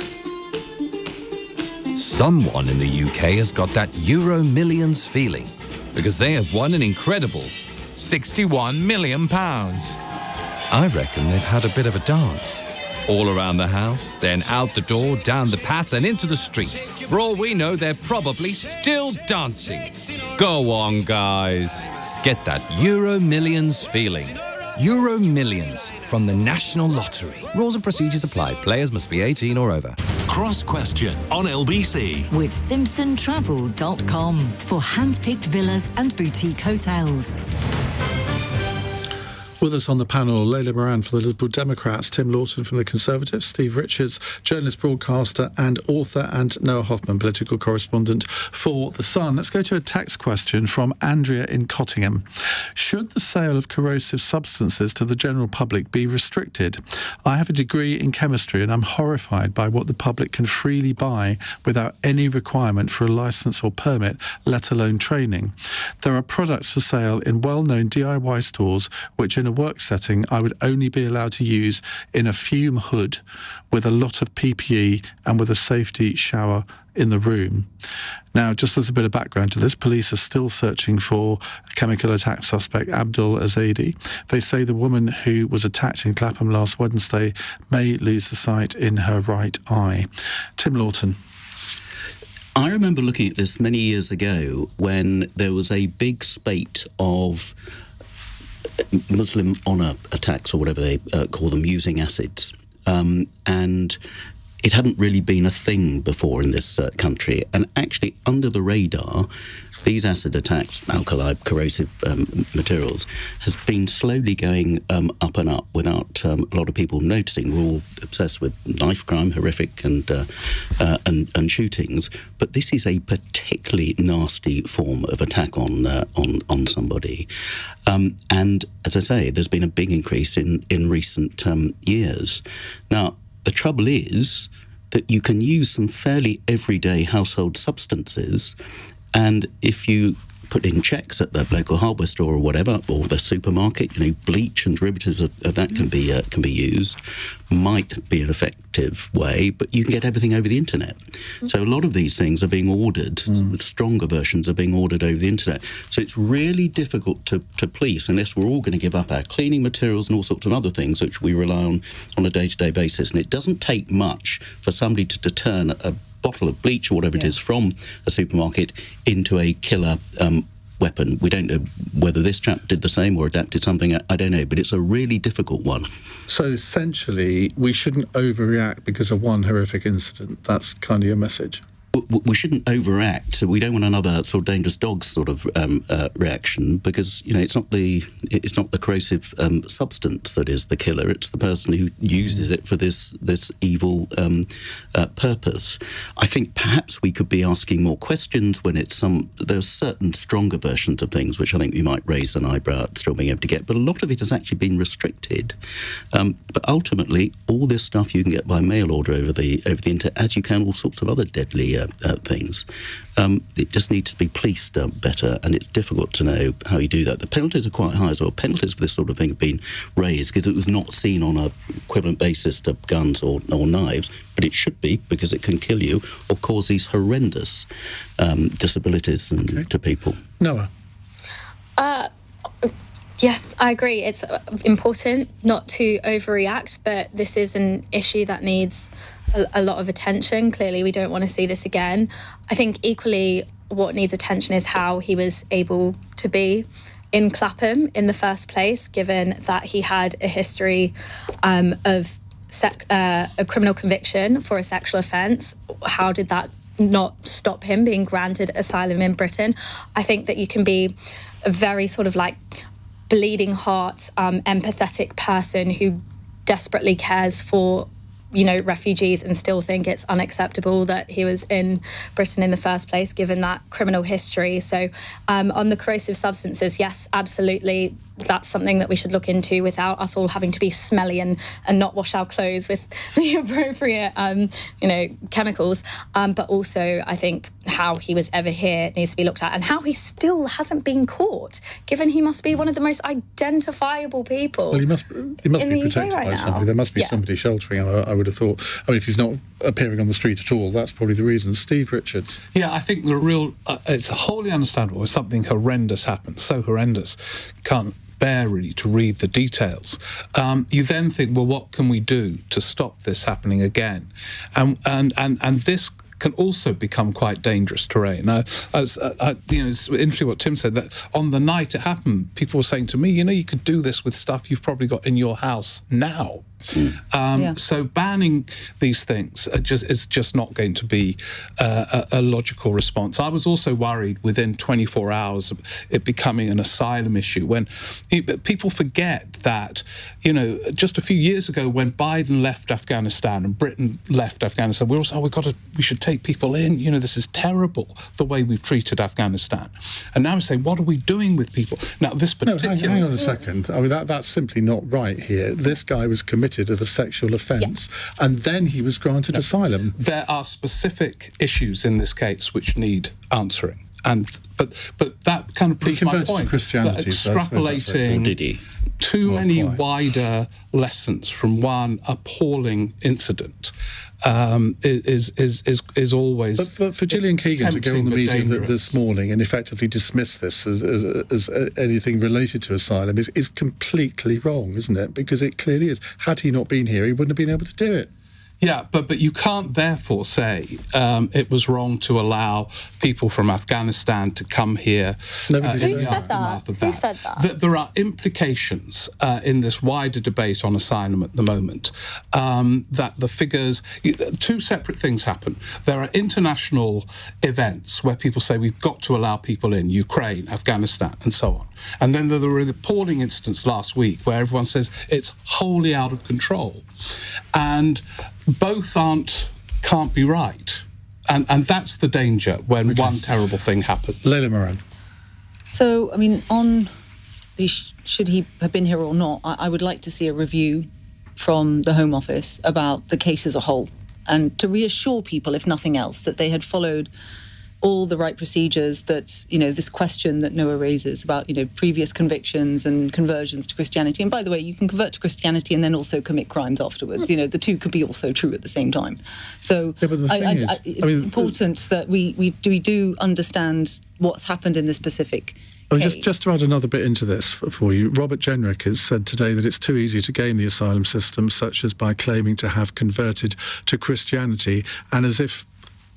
S25: Someone in the UK has got that Euro Millions feeling because they have won an incredible £61 million. I reckon they've had a bit of a dance. All around the house, then out the door, down the path and into the street. For all we know, they're probably still dancing. Go on, guys. Get that Euro Millions feeling. Euro Millions from the National Lottery. Rules and procedures apply. Players must be 18 or over.
S2: Cross Question on LBC.
S11: With SimpsonTravel.com for hand-picked villas and boutique hotels.
S1: With us on the panel, Layla Moran for the Liberal Democrats, Tim Loughton from the Conservatives, Steve Richards, journalist, broadcaster and author, and Noah Hofman, political correspondent for The Sun. Let's go to a text question from Andrea in Cottingham. Should the sale of corrosive substances to the general public be restricted? I have a degree in chemistry and I'm horrified by what the public can freely buy without any requirement for a licence or permit, let alone training. There are products for sale in well-known DIY stores which in a work setting I would only be allowed to use in a fume hood with a lot of PPE and with a safety shower in the room. Now, just as a bit of background to this, police are still searching for a chemical attack suspect, Abdul Azadi. They say the woman who was attacked in Clapham last Wednesday may lose the sight in her right eye. Tim Loughton.
S5: I remember looking at this many years ago when there was a big spate of Muslim honour attacks, or whatever they call them, using acids. And it hadn't really been a thing before in this country. And actually, under the radar, these acid attacks, alkali, corrosive materials, has been slowly going up and up without a lot of people noticing. We're all obsessed with knife crime, horrific, and shootings. But this is a particularly nasty form of attack on somebody. And as I say, there's been a big increase in recent years. Now, the trouble is that you can use some fairly everyday household substances, and if you put in checks at the local hardware store or whatever, or the supermarket, bleach and derivatives of that can be used, might be an effective way, but you can get everything over the internet. So a lot of these things are being ordered, stronger versions are being ordered over the internet. So it's really difficult to police unless we're all going to give up our cleaning materials and all sorts of other things which we rely on a day-to-day basis. And it doesn't take much for somebody to turn a bottle of bleach or whatever it is from a supermarket into a killer weapon. We don't know whether this chap did the same or adapted something. I don't know, but it's a really difficult one.
S1: So essentially, we shouldn't overreact because of one horrific incident. That's kind of your message.
S5: we shouldn't overact. We don't want another sort of dangerous dog sort of reaction, because it's not the corrosive substance that is the killer. It's the person who uses it for this evil purpose. I think perhaps we could be asking more questions when there's certain stronger versions of things which I think we might raise an eyebrow at still being able to get, but a lot of it has actually been restricted. But ultimately, all this stuff you can get by mail order over the internet, as you can all sorts of other deadly things. It just needs to be policed better, and it's difficult to know how you do that. The penalties are quite high as well. Penalties for this sort of thing have been raised because it was not seen on an equivalent basis to guns or knives, but it should be, because it can kill you or cause these horrendous disabilities to people.
S1: Noah?
S8: Yeah, I agree. It's important not to overreact, but this is an issue that needs a lot of attention. Clearly, we don't want to see this again. I think equally what needs attention is how he was able to be in Clapham in the first place, given that he had a history of a criminal conviction for a sexual offence. How did that not stop him being granted asylum in Britain? I think that you can be a very sort of like bleeding heart, empathetic person who desperately cares for refugees and still think it's unacceptable that he was in Britain in the first place, given that criminal history. So on the corrosive substances, yes, absolutely, that's something that we should look into without us all having to be smelly and not wash our clothes with the appropriate, chemicals. But also, I think how he was ever here needs to be looked at, and how he still hasn't been caught, given he must be one of the most identifiable people.
S1: Well, he must be protected by somebody. There must be somebody sheltering him, I would have thought. I mean, if he's not appearing on the street at all, that's probably the reason. Steve Richards.
S12: Yeah, I think it's wholly understandable if something horrendous happens, so horrendous, can't bear really to read the details. You then think, well, what can we do to stop this happening again? And this can also become quite dangerous terrain. It's interesting what Tim said, that on the night it happened, people were saying to me, you could do this with stuff you've probably got in your house now. So banning these things is just not going to be a logical response. I was also worried within 24 hours of it becoming an asylum issue, when people forget that, just a few years ago when Biden left Afghanistan and Britain left Afghanistan, we were also, we should take people in. This is terrible, the way we've treated Afghanistan. And now we're saying, what are we doing with people? Now, this particular...
S1: No, hang on a second. I mean, that's simply not right here. This guy was committed of a sexual offence, and then he was granted asylum.
S12: There are specific issues in this case which need answering, but that kind of proves my point.
S1: To Christianity,
S12: that extrapolating too many wider lessons from one appalling incident is always.
S1: But for Gillian Keegan to go on the media this morning and effectively dismiss this as anything related to asylum is completely wrong, isn't it? Because it clearly is. Had he not been here, he wouldn't have been able to do it.
S12: Yeah, but you can't therefore say it was wrong to allow people from Afghanistan to come here.
S8: Who said that? Who said that?
S12: There are implications in this wider debate on asylum at the moment, that the figures... Two separate things happen. There are international events where people say we've got to allow people in, Ukraine, Afghanistan, and so on. And then there were an appalling instance last week where everyone says it's wholly out of control. And both can't be right. And that's the danger when one terrible thing happens.
S1: Layla Moran.
S13: So, I mean, on the should he have been here or not, I would like to see a review from the Home Office about the case as a whole, and to reassure people, if nothing else, that they had followed all the right procedures, that, this question that Noah raises about, previous convictions and conversions to Christianity. And by the way, you can convert to Christianity and then also commit crimes afterwards. The two could be also true at the same time. So it's important that we do understand what's happened in this specific case.
S1: Just to add another bit into this for you, Robert Jenrick has said today that it's too easy to game the asylum system, such as by claiming to have converted to Christianity, and as if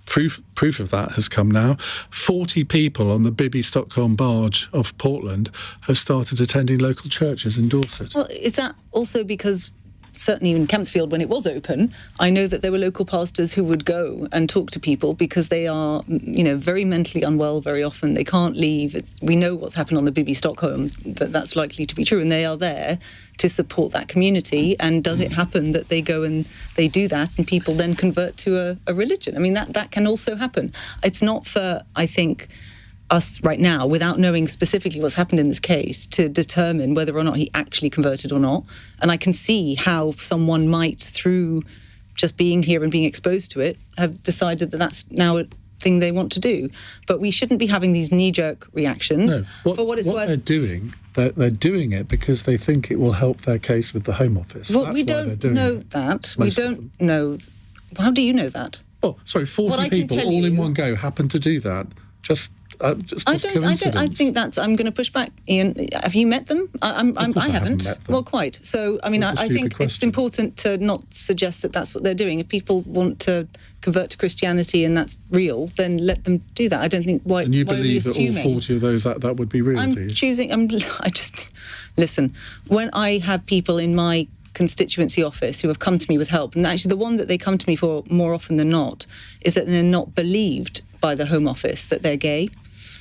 S1: proof of that has come now. 40 people on the Bibby-Stockholm barge off Portland have started attending local churches in Dorset.
S13: Well, is that also because certainly in Campsfield when it was open, I know that there were local pastors who would go and talk to people because they are, very mentally unwell very often. They can't leave. We know what's happened on the Bibi Stockholm, that's likely to be true, and they are there to support that community. And does it happen that they go and they do that and people then convert to a religion? I mean, that can also happen. It's not for, I think, us right now, without knowing specifically what's happened in this case, to determine whether or not he actually converted or not. And I can see how someone might, through just being here and being exposed to it, have decided that that's now a thing they want to do. But we shouldn't be having these knee-jerk reactions.
S1: No.
S13: For what it's worth.
S1: They're doing it because they think it will help their case with the Home Office.
S13: Well,
S1: That's
S13: we
S1: why
S13: don't
S1: they're doing
S13: know
S1: it.
S13: that.
S1: Most
S13: We
S1: of
S13: don't know. How do you know that?
S1: Oh, sorry, 40 people all in one go happen to do that. Just coincidence.
S13: I think that's. I'm going to push back, Ian. Have you met them? I haven't.
S1: met them.
S13: Well, quite. So, I mean,
S1: That's a
S13: I
S1: stupid
S13: think it's
S1: question.
S13: important to not suggest that that's what they're doing. If people want to convert to Christianity and that's real, then let them do that. I don't think why.
S1: And you
S13: why are we
S1: believe that all
S13: assuming?
S1: 40 of those that would be real? do you?
S13: I just listen. When I have people in my constituency office who have come to me with help, and actually the one that they come to me for more often than not is that they're not believed by the Home Office that they're gay.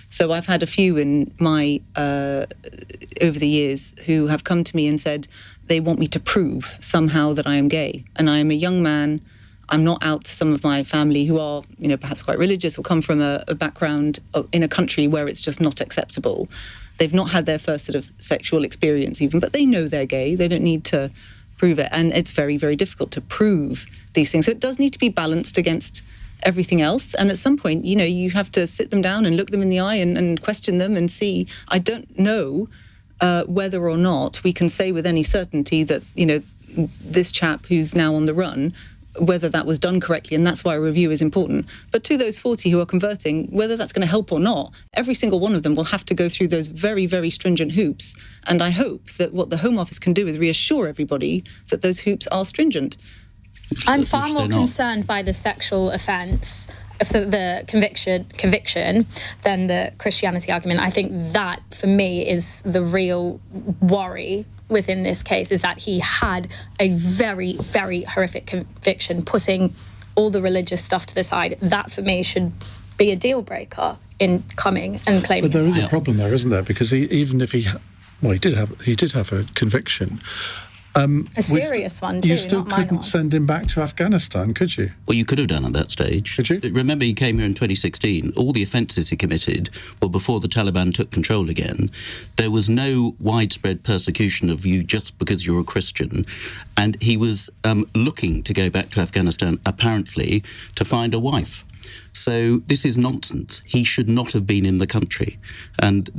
S13: So I've had a few in my over the years who have come to me and said they want me to prove somehow that I am gay, and I am a young man. I'm not out to some of my family who are, perhaps quite religious or come from a background in a country where it's just not acceptable. They've not had their first sort of sexual experience even, but they know they're gay. They don't need to prove it, and it's very, very difficult to prove these things. So it does need to be balanced against everything else, and at some point, you have to sit them down and look them in the eye and question them and see. I don't know whether or not we can say with any certainty that, this chap who's now on the run, whether that was done correctly, and that's why a review is important. But to those 40 who are converting, whether that's going to help or not, every single one of them will have to go through those very, very stringent hoops. And I hope that what the Home Office can do is reassure everybody that those hoops are stringent.
S8: I'm far more concerned by the sexual offence, so the conviction, than the Christianity argument. I think that, for me, is the real worry within this case, is that he had a very, very horrific conviction, putting all the religious stuff to the side. That, for me, should be a deal breaker in coming and claiming.
S1: But there is
S8: asylum.
S1: a problem there, isn't there? Because even if he did have a conviction.
S8: A serious one too,
S1: You still
S8: not minor
S1: couldn't
S8: one.
S1: send him back to Afghanistan, could you?
S5: Well, you could have done at that stage.
S1: Could you?
S5: Remember, he came here in 2016. All the offences he committed were before the Taliban took control again. There was no widespread persecution of you just because you're a Christian. And he was looking to go back to Afghanistan, apparently, to find a wife. So this is nonsense. He should not have been in the country. And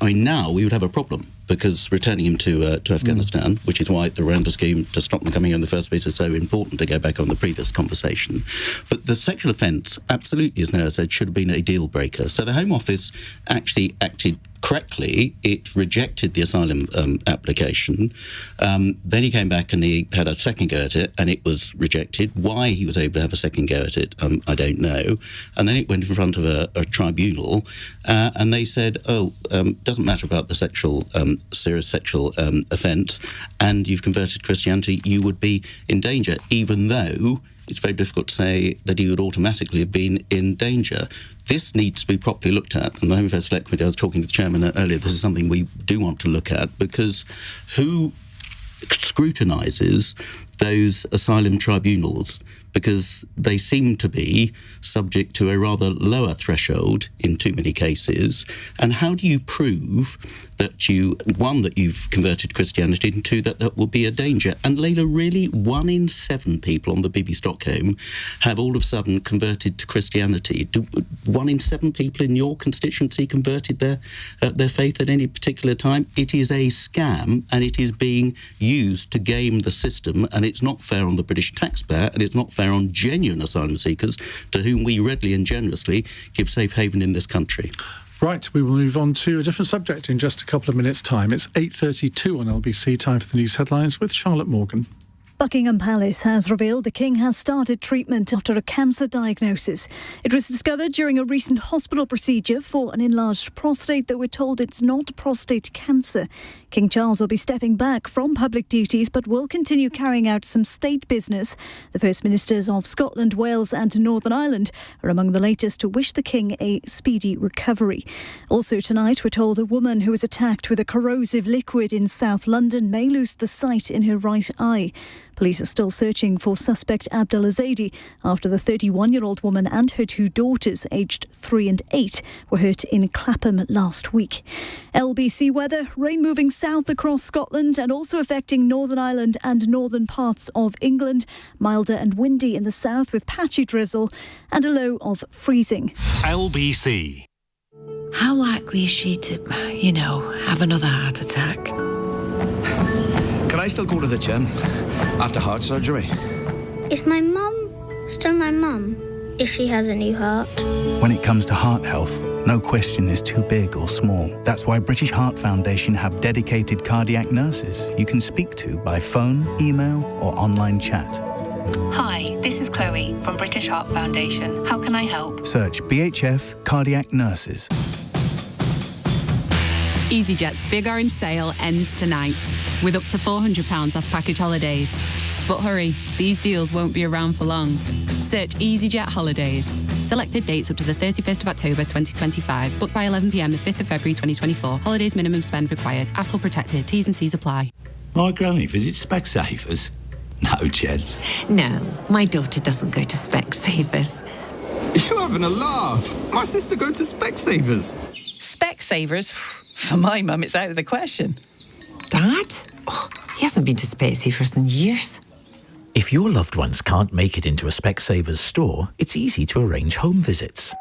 S5: now we would have a problem, because returning him to Afghanistan, which is why the Rwanda scheme to stop them coming in the first place is so important, to go back on the previous conversation. But the sexual offence, absolutely, as Noah said, should have been a deal breaker. So the Home Office actually acted correctly. It rejected the asylum application. Then he came back and he had a second go at it, and it was rejected. Why he was able to have a second go at it, I don't know. And then it went in front of a tribunal, and they said, doesn't matter about the serious sexual offence, and you've converted Christianity, you would be in danger, even though it's very difficult to say that he would automatically have been in danger. This needs to be properly looked at. And the Home Affairs Select Committee, I was talking to the chairman earlier, this is something we do want to look at, because who scrutinises those asylum tribunals? Because they seem to be subject to a rather lower threshold in too many cases. And how do you prove that you've converted Christianity, and two, that will be a danger? And Layla, really, 1 in 7 people on the Bibi Stockholm have all of a sudden converted to Christianity. Do 1 in 7 people in your constituency converted their faith at any particular time? It is a scam, and it is being used to game the system, and it's not fair on the British taxpayer, and it's not fair on genuine asylum seekers to whom we readily and generously give safe haven in this country.
S1: Right, we will move on to a different subject in just a couple of minutes' time. It's 8:32 on LBC, time for the news headlines with Charlotte Morgan.
S21: Buckingham Palace has revealed the King has started treatment after a cancer diagnosis. It was discovered during a recent hospital procedure for an enlarged prostate, though we're told it's not prostate cancer. King Charles will be stepping back from public duties but will continue carrying out some state business. The First Ministers of Scotland, Wales and Northern Ireland are among the latest to wish the King a speedy recovery. Also tonight, we're told a woman who was attacked with a corrosive liquid in South London may lose the sight in her right eye. Police are still searching for suspect Abdullah Zaidi after the 31-year-old woman and her two daughters, aged 3 and 8, were hurt in Clapham last week. LBC weather, rain moving south across Scotland and also affecting Northern Ireland and northern parts of England. Milder and windy in the south with patchy drizzle and a low of freezing.
S2: LBC.
S3: How likely is she to, have another heart attack?
S4: Can I still go to the gym after heart surgery?
S7: Is my mum still my mum if she has a new heart?
S9: When it comes to heart health, no question is too big or small. That's why British Heart Foundation have dedicated cardiac nurses you can speak to by phone, email or online chat.
S19: Hi, this is Chloe from British Heart Foundation. How can I help?
S9: Search BHF Cardiac Nurses.
S26: EasyJet's Big Orange Sale ends tonight with up to £400 off package holidays. But hurry, these deals won't be around for long. Search EasyJet Holidays. Selected dates up to the 31st of October 2025. Book by 11 p.m. the 5th of February 2024. Holidays minimum spend required. ATOL protected. T's and C's apply.
S27: My granny visits Specsavers. No chance.
S3: No, my daughter doesn't go to Specsavers.
S28: You're having a laugh. My sister goes to Specsavers.
S29: Specsavers? For my mum, it's out of the question.
S3: Dad? Oh, he hasn't been to Specsavers in years.
S30: If your loved ones can't make it into a Specsavers store, it's easy to arrange home visits.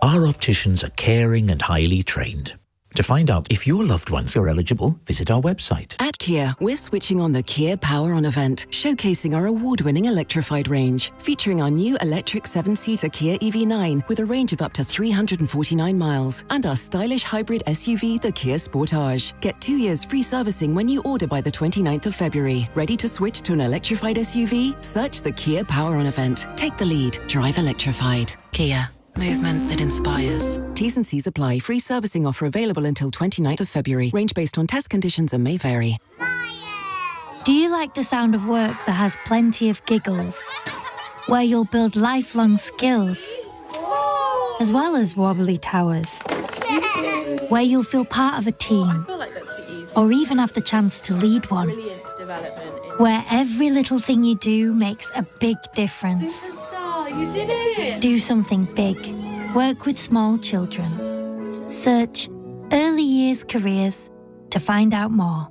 S30: Our opticians are caring and highly trained. To find out if your loved ones are eligible, visit our website.
S31: At Kia, we're switching on the Kia Power On event, showcasing our award-winning electrified range, featuring our new electric 7-seater Kia EV9 with a range of up to 349 miles, and our stylish hybrid SUV, the Kia Sportage. Get 2 years free servicing when you order by the 29th of February. Ready to switch to an electrified SUV? Search the Kia Power On event. Take the lead. Drive electrified.
S3: Kia. Movement that inspires.
S31: T's and C's apply. Free servicing offer available until 29th of February. Range based on test conditions and may vary.
S32: Do you like the sound of work that has plenty of giggles? Where you'll build lifelong skills, as well as wobbly towers? Where you'll feel part of a team, or even have the chance to lead one? Where every little thing you do makes a big difference.
S8: You did it!
S32: Do something big. Work with small children. Search early years careers to find out more.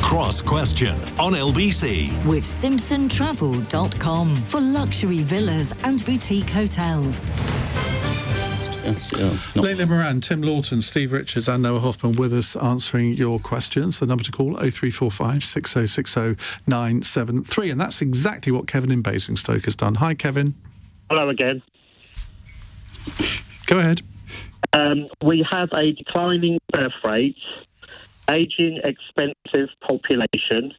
S2: Cross Question on LBC.
S11: With SimpsonTravel.com for luxury villas and boutique hotels.
S1: Layla, Moran, Tim Loughton, Steve Richards and Noah Hofman with us answering your questions. The number to call 0345 6060 973. And that's exactly what Kevin in Basingstoke has done. Hi, Kevin.
S33: Hello again.
S1: Go ahead.
S33: We have a declining birth rate, ageing expensive population,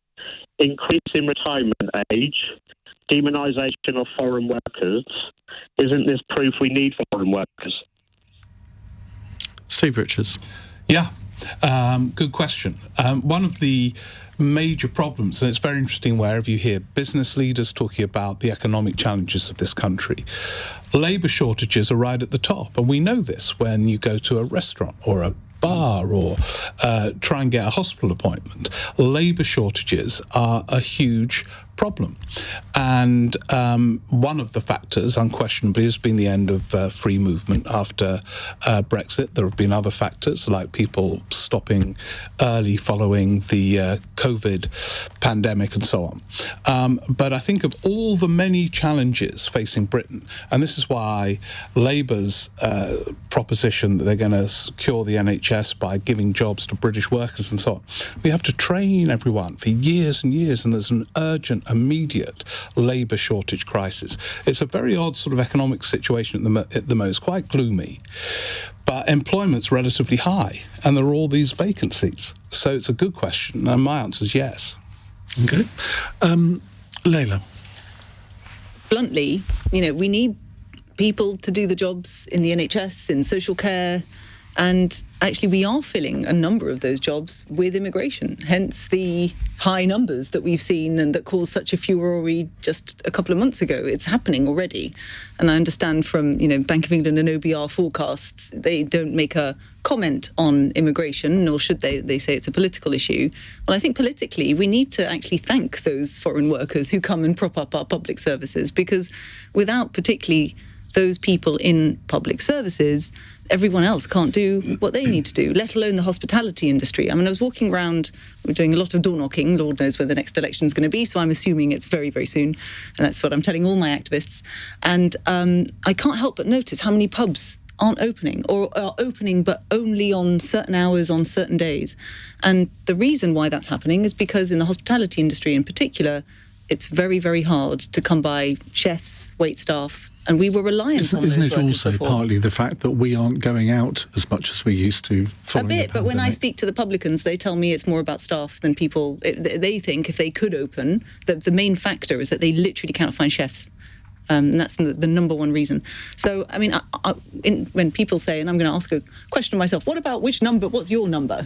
S33: increasing retirement age, demonisation of foreign workers. Isn't this proof we need foreign workers?
S1: Steve Richards.
S12: Yeah, good question. One of the major problems, and it's very interesting wherever you hear business leaders talking about the economic challenges of this country, labour shortages are right at the top. And we know this when you go to a restaurant or a bar or try and get a hospital appointment. Labour shortages are a huge problem. And one of the factors, unquestionably, has been the end of free movement after Brexit. There have been other factors, like people stopping early following the COVID pandemic and so on. But I think of all the many challenges facing Britain, and this is why Labour's proposition that they're going to secure the NHS by giving jobs to British workers and so on. We have to train everyone for years and years, and there's an urgent, immediate labour shortage crisis. It's a very odd sort of economic situation at the moment. It's quite gloomy, but employment's relatively high, and there are all these vacancies. So it's a good question, and my answer is yes.
S1: Okay. Layla.
S29: Bluntly, we need people to do the jobs in the NHS, in social care, and actually we are filling a number of those jobs with immigration, hence the high numbers that we've seen and that caused such a furore just a couple of months ago. It's happening already. And I understand from, Bank of England and OBR forecasts, they don't make a comment on immigration, nor should they. They say it's a political issue. Well, I think politically we need to actually thank those foreign workers who come and prop up our public services, because without particularly those people in public services, everyone else can't do what they need to do, let alone the hospitality industry. I mean, I was walking around, we're doing a lot of door knocking, Lord knows where the next election is going to be, so I'm assuming it's very, very soon, and that's what I'm telling all my activists. And I can't help but notice how many pubs aren't opening, or are opening but only on certain hours on certain days. And the reason why that's happening is because in the hospitality industry in particular, it's very, very hard to come by chefs, wait staff, and we were reliant on those
S1: Isn't it also
S29: before.
S1: partly the fact that we aren't going out as much as we used to following
S29: A bit,
S1: the
S29: but when I
S1: pandemic?
S29: speak to the publicans, they tell me it's more about staff than people. They think if they could open, the main factor is that they literally cannot find chefs. And that's the number one reason. So, I mean, when people say, and I'm going to ask a question of myself, what's your number,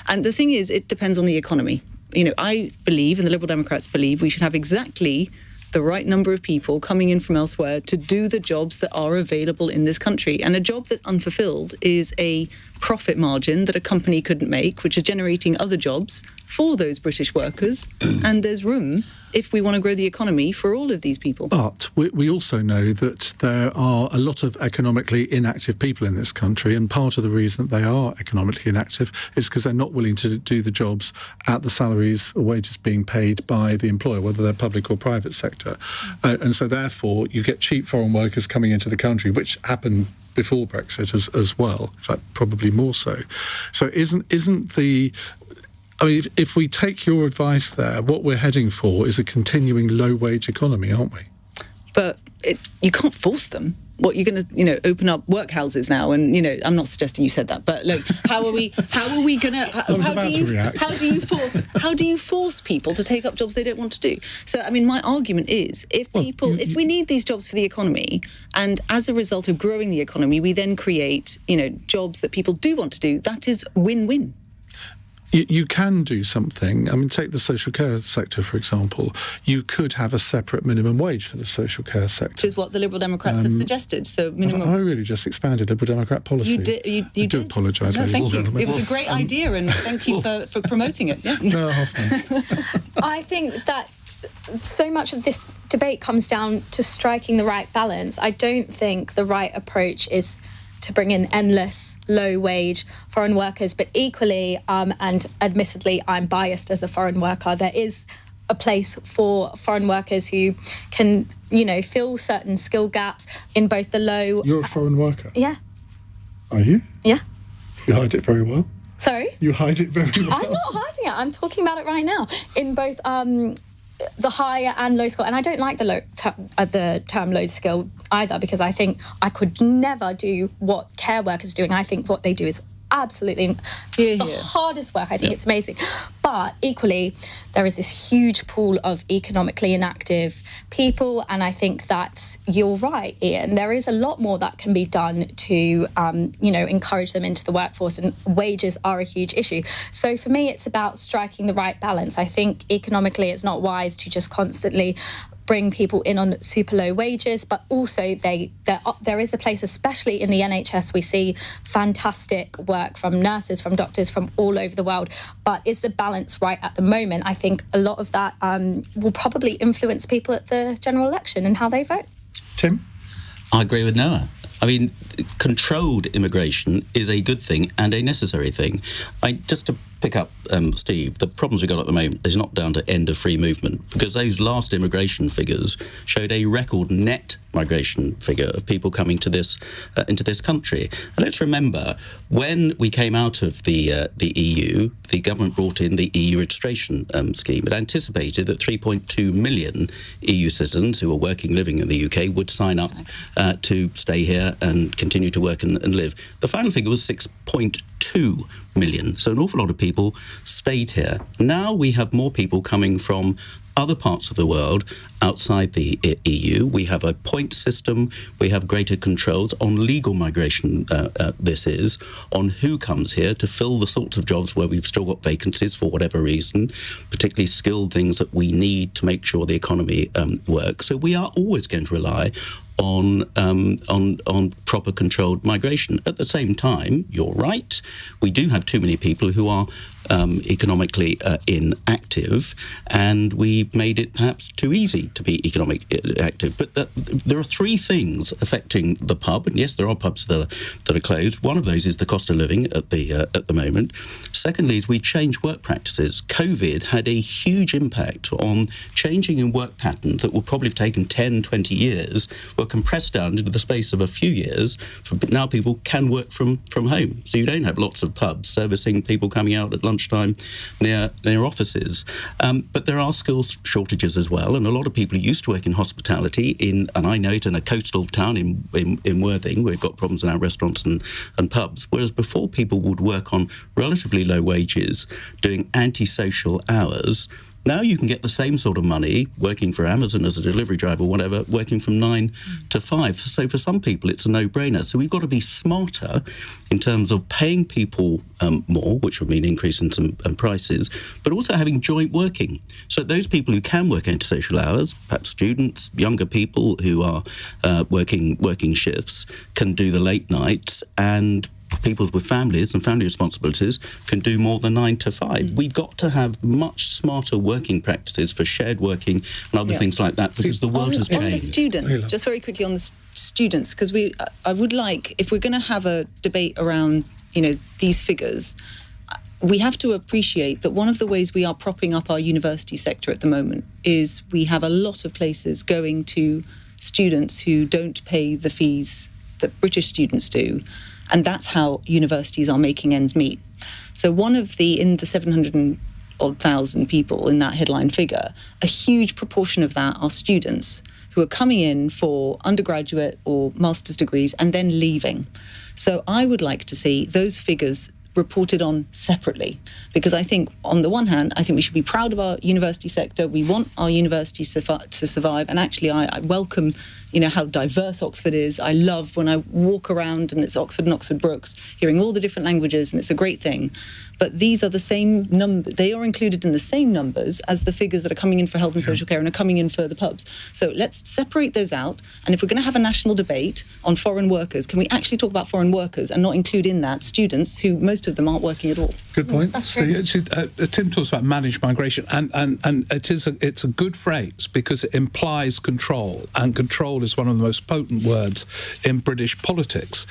S29: And the thing is, it depends on the economy. I believe, and the Liberal Democrats believe, we should have exactly the right number of people coming in from elsewhere to do the jobs that are available in this country. And a job that's unfulfilled is a profit margin that a company couldn't make, which is generating other jobs for those British workers. And there's room, if we want to grow the economy, for all of these people.
S1: But we also know that there are a lot of economically inactive people in this country, and part of the reason that they are economically inactive is because they're not willing to do the jobs at the salaries or wages being paid by the employer, whether they're public or private sector. And so therefore you get cheap foreign workers coming into the country, which happened before Brexit as well, in fact probably more so. So isn't the... I mean, if we take your advice there, what we're heading for is a continuing low-wage economy, aren't we?
S29: But you can't force them. What, you're going to, open up workhouses now? And, I'm not suggesting you said that, but look, how are we going to...
S1: I was about to react.
S29: How do you force people to take up jobs they don't want to do? So, I mean, my argument is, if we need these jobs for the economy, and as a result of growing the economy, we then create, jobs that people do want to do, that is win-win.
S1: You can do something. I mean, take the social care sector, for example. You could have a separate minimum wage for the social care sector.
S29: Which is what the Liberal Democrats have suggested. So minimum...
S1: I really just expanded Liberal Democrat policy.
S29: You
S1: do apologise, ladies and gentlemen.
S29: It was a great idea, and thank you for promoting it. Yeah.
S1: No, Hofman.
S8: I think that so much of this debate comes down to striking the right balance. I don't think the right approach is to bring in endless low-wage foreign workers, but equally, and admittedly, I'm biased as a foreign worker, there is a place for foreign workers who can, fill certain skill gaps in both the low...
S1: You're a foreign worker?
S8: Yeah.
S1: Are you?
S8: Yeah.
S1: You hide it very well.
S8: Sorry?
S1: You hide it very well.
S8: I'm not hiding it. I'm talking about it right now. In both... the higher and low skill, and I don't like the term low skill either, because I think I could never do what care workers are doing. I think what they do is absolutely the hardest work. I think it's amazing. But equally, there is this huge pool of economically inactive people, and I think that you're right, Ian. There is a lot more that can be done to, encourage them into the workforce, and wages are a huge issue. So for me, it's about striking the right balance. I think economically, it's not wise to just constantly bring people in on super low wages, but also there is a place, especially in the NHS, we see fantastic work from nurses, from doctors, from all over the world. But is the balance right at the moment? I think a lot of that will probably influence people at the general election and how they vote.
S1: Tim?
S5: I agree with Noah. I mean, controlled immigration is a good thing and a necessary thing. Just to pick up Steve, the problems we've got at the moment is not down to end of free movement, because those last immigration figures showed a record net migration figure of people coming to this into this country. And let's remember, when we came out of the EU, the government brought in the EU registration scheme. It anticipated that 3.2 million EU citizens who are working, living in the UK would sign up to stay here and continue to work and live. The final figure was 6.2 2 million. So an awful lot of people stayed here. Now we have more people coming from other parts of the world outside the EU. We have a point system. We have greater controls on legal migration, this is, on who comes here to fill the sorts of jobs where we've still got vacancies for whatever reason, particularly skilled things that we need to make sure the economy works. So we are always going to rely on proper controlled migration. At the same time, you're right, we do have too many people who are economically inactive, and we've made it perhaps too easy to be economically active. But there are three things affecting the pub, and yes, there are pubs that are closed. One of those is the cost of living at the moment. Secondly, is we changed work practices. COVID had a huge impact on changing in work patterns that would probably have taken 10, 20 years, were compressed down into the space of a few years. Now people can work from home, so you don't have lots of pubs servicing people coming out at lunchtime near offices. But there are skills shortages as well, and a lot of people who used to work in hospitality and I know it, in a coastal town in Worthing, we've got problems in our restaurants and pubs, whereas before people would work on relatively low wages doing antisocial hours. Now you can get the same sort of money working for Amazon as a delivery driver or whatever, working from 9 to 5. So for some people, it's a no-brainer. So we've got to be smarter in terms of paying people more, which would mean increasing some prices, but also having joint working. So those people who can work antisocial hours, perhaps students, younger people who are working shifts, can do the late nights, and people with families and family responsibilities can do more than 9 to 5. We've got to have much smarter working practices for shared working and other things like that, because the world has changed.
S29: On the students, just very quickly on the students, because I would like, if we're going to have a debate around, these figures, we have to appreciate that one of the ways we are propping up our university sector at the moment is we have a lot of places going to students who don't pay the fees that British students do. And that's how universities are making ends meet. So in the 700,000 people in that headline figure, a huge proportion of that are students who are coming in for undergraduate or master's degrees and then leaving. So I would like to see those figures reported on separately, because I think, on the one hand, I think we should be proud of our university sector. We want our universities to survive, and actually I welcome how diverse Oxford is. I love when I walk around and it's Oxford and Oxford Brookes, hearing all the different languages, and it's a great thing. But these are the same number. They are included in the same numbers as the figures that are coming in for health and social care and are coming in for the pubs. So let's separate those out. And if we're going to have a national debate on foreign workers, can we actually talk about foreign workers and not include in that students who, most of them, aren't working at all?
S1: Good point.
S12: Tim talks about managed migration, and it's a good phrase because it implies control, and control is one of the most potent words in British politics.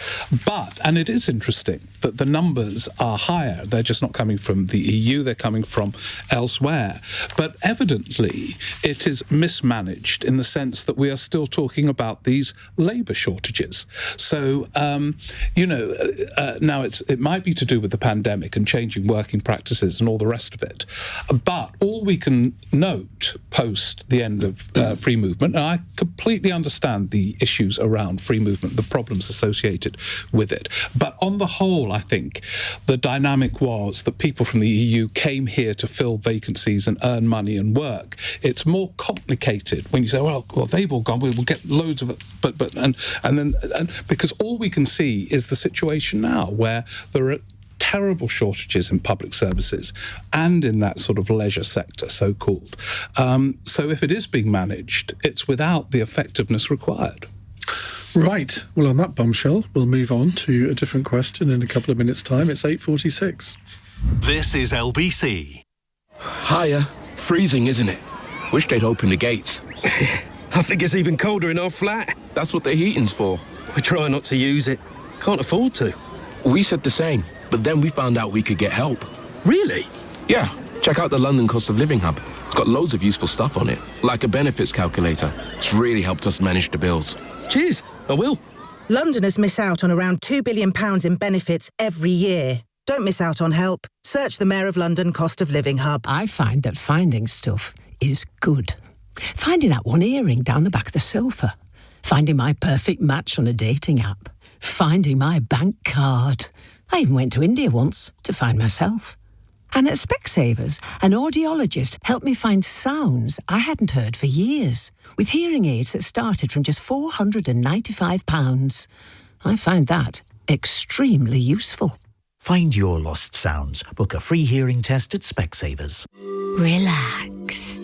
S12: And it is interesting that the numbers are higher. They're just not coming from the EU, they're coming from elsewhere. But evidently, it is mismanaged in the sense that we are still talking about these labour shortages. So, now it might be to do with the pandemic and changing working practices and all the rest of it. But all we can note post the end of free movement, and I completely understand the issues around free movement, the problems associated with it. But on the whole, I think the dynamic was that people from the EU came here to fill vacancies and earn money and work. It's more complicated when you say, well, they've all gone, we'll get loads of it, but because all we can see is the situation now where there are terrible shortages in public services and in that sort of leisure sector, so-called. So if it is being managed, it's without the effectiveness required.
S1: Right. Well, on that bombshell, we'll move on to a different question in a couple of minutes' time. It's 8:46.
S2: This is LBC.
S6: Hiya. Freezing, isn't it? Wish they'd open the gates.
S10: I think it's even colder in our flat.
S6: That's what the heating's for.
S10: We try not to use it. Can't afford to.
S6: We said the same, but then we found out we could get help.
S10: Really?
S6: Yeah. Check out the London Cost of Living Hub. It's got loads of useful stuff on it, like a benefits calculator. It's really helped us manage the bills.
S10: Cheers. I will.
S13: Londoners miss out on around £2 billion in benefits every year. Don't miss out on help. Search the Mayor of London Cost of Living Hub.
S14: I find that finding stuff is good. Finding that one earring down the back of the sofa. Finding my perfect match on a dating app. Finding my bank card. I even went to India once to find myself. And at Specsavers, an audiologist helped me find sounds I hadn't heard for years, with hearing aids that started from just £495. I find that extremely useful.
S30: Find your lost sounds. Book a free hearing test at Specsavers.
S3: Relax.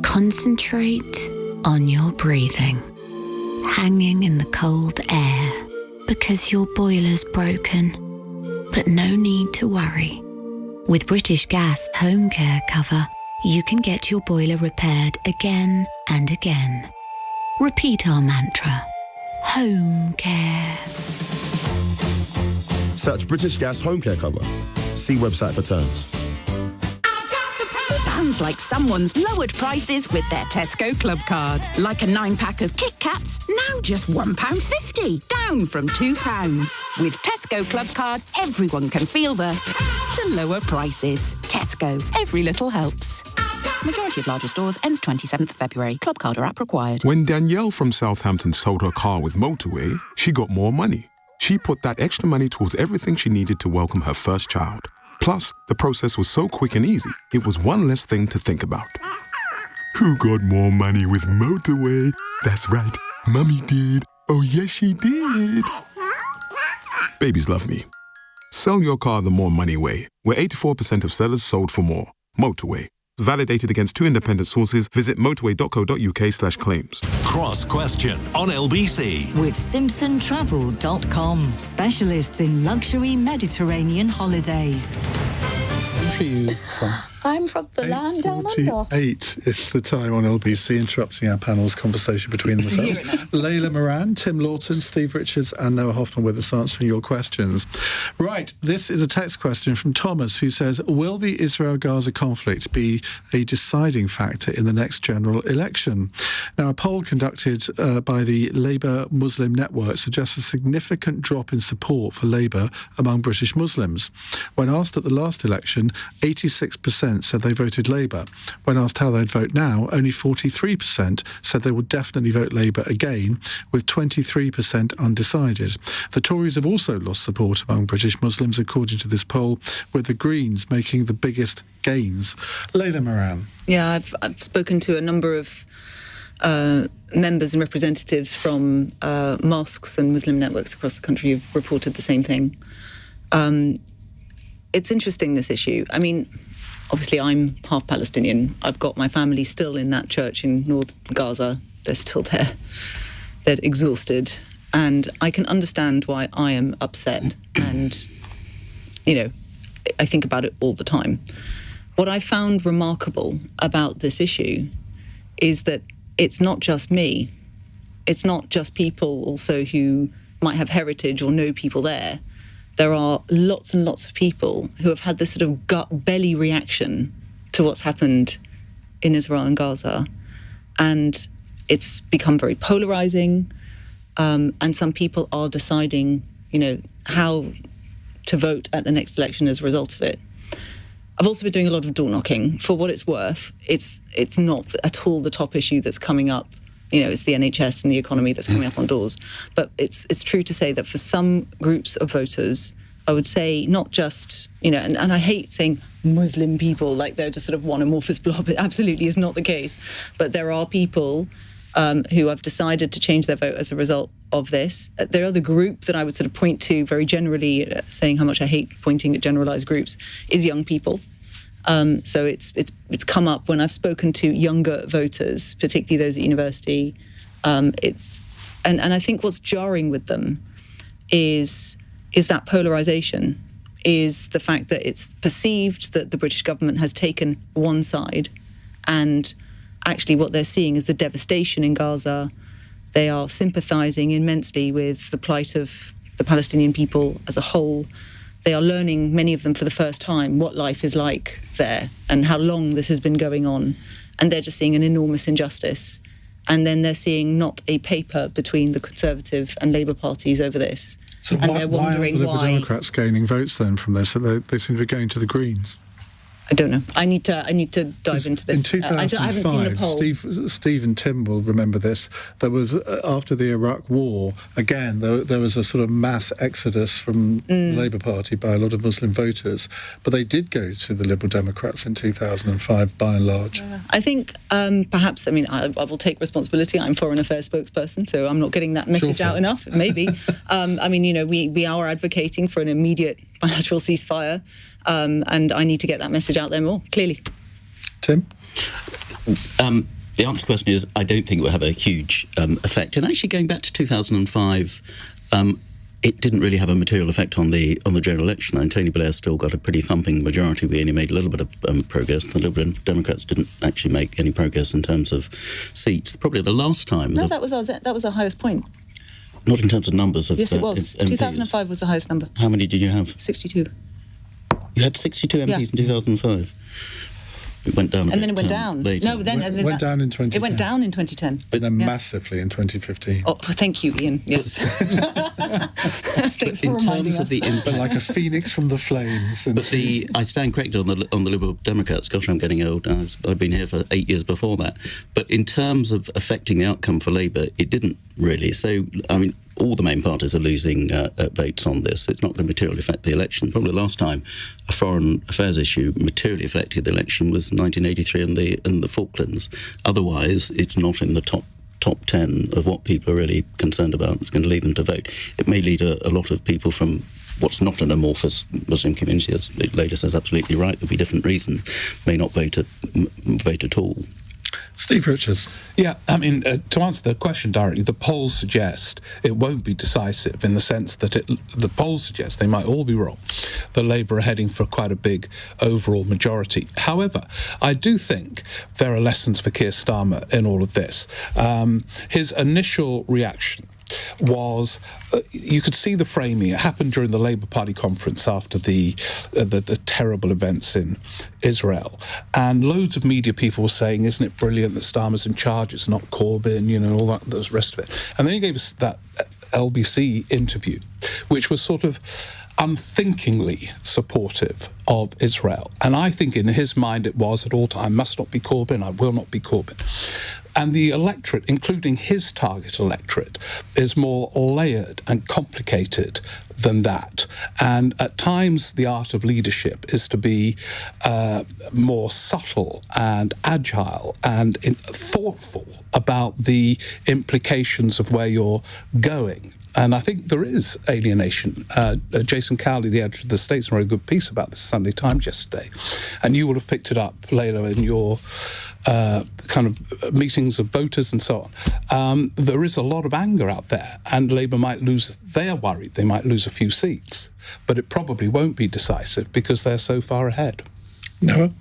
S3: Concentrate on your breathing. Hanging in the cold air because your boiler's broken. But no need to worry. With British Gas Home Care Cover, you can get your boiler repaired again and again. Repeat our mantra. Home care.
S4: Search British Gas Home Care Cover. See website for terms.
S7: Sounds like someone's lowered prices with their Tesco Club Card. Like a 9-pack of Kit Kats, now just £1.50, down from £2. With Tesco Club Card, everyone can feel the to lower prices. Tesco, every little helps. Majority of larger stores ends 27th of February. Club Card or app required.
S15: When Danielle from Southampton sold her car with Motorway, she got more money. She put that extra money towards everything she needed to welcome her first child. Plus, the process was so quick and easy, it was one less thing to think about. Who got more money with Motorway? That's right, Mummy did. Oh yes, she did. Babies love me. Sell your car the more money way, where 84% of sellers sold for more. Motorway. Validated against 2 independent sources. Visit motorway.co.uk/claims.
S2: Cross Question on LBC.
S11: With SimpsonTravel.com. Specialists in luxury Mediterranean holidays.
S1: Where are you from?
S8: I'm from the land down under.
S1: 8 is the time on LBC, interrupting our panel's conversation between themselves. Layla Moran, Tim Loughton, Steve Richards and Noah Hofman with us answering your questions. Right, this is a text question from Thomas who says, will the Israel-Gaza conflict be a deciding factor in the next general election? Now, a poll conducted by the Labour Muslim Network suggests a significant drop in support for Labour among British Muslims. When asked at the last election, 86% said they voted Labour. When asked how they'd vote now, only 43% said they would definitely vote Labour again, with 23% undecided. The Tories have also lost support among British Muslims, according to this poll, with the Greens making the biggest gains. Layla Moran.
S29: Yeah, I've spoken to a number of members and representatives from mosques and Muslim networks across the country who've reported the same thing. It's interesting, this issue. I mean, obviously, I'm half Palestinian. I've got my family still in that church in North Gaza. They're still there. They're exhausted. And I can understand why I am upset. And, you know, I think about it all the time. What I found remarkable about this issue is that it's not just me. It's not just people also who might have heritage or know people there. There are lots and lots of people who have had this sort of gut belly reaction to what's happened in Israel and Gaza. And it's become very polarizing. And some people are deciding, you know, how to vote at the next election as a result of it. I've also been doing a lot of door knocking. For what it's worth, it's not at all the top issue that's coming up. You know, it's the NHS and the economy that's coming up on doors. But it's true to say that for some groups of voters, I would say not just, you know, and I hate saying Muslim people, like they're just sort of one amorphous blob. It absolutely is not the case. But there are people who have decided to change their vote as a result of this. The other group that I would sort of point to very generally, saying how much I hate pointing at generalised groups, is young people. So it's come up when I've spoken to younger voters, particularly those at university. And I think what's jarring with them is that polarisation, is the fact that it's perceived that the British government has taken one side, and actually what they're seeing is the devastation in Gaza. They are sympathising immensely with the plight of the Palestinian people as a whole. They are learning, many of them for the first time, what life is like there and how long this has been going on. And they're just seeing an enormous injustice. And then they're seeing not a paper between the Conservative and Labour parties over this.
S1: So
S29: and they're wondering
S1: why are the Liberal Democrats gaining votes then from this? So they seem to be going to the Greens.
S29: I don't know. I need to dive into this.
S1: In 2005,
S29: I haven't seen the poll.
S1: Steve and Tim will remember this. There was, after the Iraq War, again, there was a sort of mass exodus from the Labour Party by a lot of Muslim voters, but they did go to the Liberal Democrats in 2005, by and large.
S29: I think perhaps, I will take responsibility. I'm Foreign Affairs spokesperson, so I'm not getting that message out enough, maybe. We are advocating for an immediate bilateral ceasefire, and I need to get that message out there more clearly.
S1: Tim?
S5: The answer to the question is I don't think it will have a huge effect. And actually, going back to 2005, it didn't really have a material effect on the general election. And Tony Blair still got a pretty thumping majority. We only made a little bit of progress. The Liberal Democrats didn't actually make any progress in terms of seats. Probably the last time.
S29: No, that was our highest point.
S5: Not in terms of numbers of
S29: Yes, it was.
S5: MPs.
S29: 2005 was the highest number.
S5: How many did you have?
S29: 62.
S5: You had 62 MPs in 2005. It went down
S29: and then it went down.
S5: Later.
S29: No, then
S1: it went down in 2010.
S29: It went down in 2010.
S1: But then massively in 2015.
S29: Oh, thank you, Iain. Yes. Thanks for reminding us.
S1: But like a phoenix from the flames.
S5: I stand corrected on the Liberal Democrats. Gosh, I'm getting old. I've been here for 8 years before that. But in terms of affecting the outcome for Labour, it didn't really. So, all the main parties are losing votes on this. It's not going to materially affect the election. Probably the last time a foreign affairs issue materially affected the election was 1983 and the Falklands. Otherwise, it's not in the top 10 of what people are really concerned about. It's going to lead them to vote. It may lead a lot of people from what's not an amorphous Muslim community, as Layla says, absolutely right. There'll be different reasons, may not vote at all.
S1: Steve Richards.
S12: Yeah, to answer the question directly, the polls suggest it won't be decisive in the sense that the polls suggest, they might all be wrong, that Labour are heading for quite a big overall majority. However, I do think there are lessons for Keir Starmer in all of this. His initial reaction was, you could see the framing. It happened during the Labour Party conference after the terrible events in Israel, and loads of media people were saying, "Isn't it brilliant that Starmer's in charge? It's not Corbyn," all that, the rest of it. And then he gave us that LBC interview, which was sort of unthinkingly supportive of Israel. And I think in his mind it was at all times, I must not be Corbyn, I will not be Corbyn. And the electorate, including his target electorate, is more layered and complicated than that. And at times, the art of leadership is to be more subtle and agile and thoughtful about the implications of where you're going. And I think there is alienation. Jason Cowley, the editor of The Statesman, wrote a good piece about this Sunday Times yesterday. And you will have picked it up, Layla, in your kind of meetings of voters and so on. There is a lot of anger out there, and Labour might lose, they are worried they might lose a few seats, but it probably won't be decisive because they're so far ahead.
S1: Noah?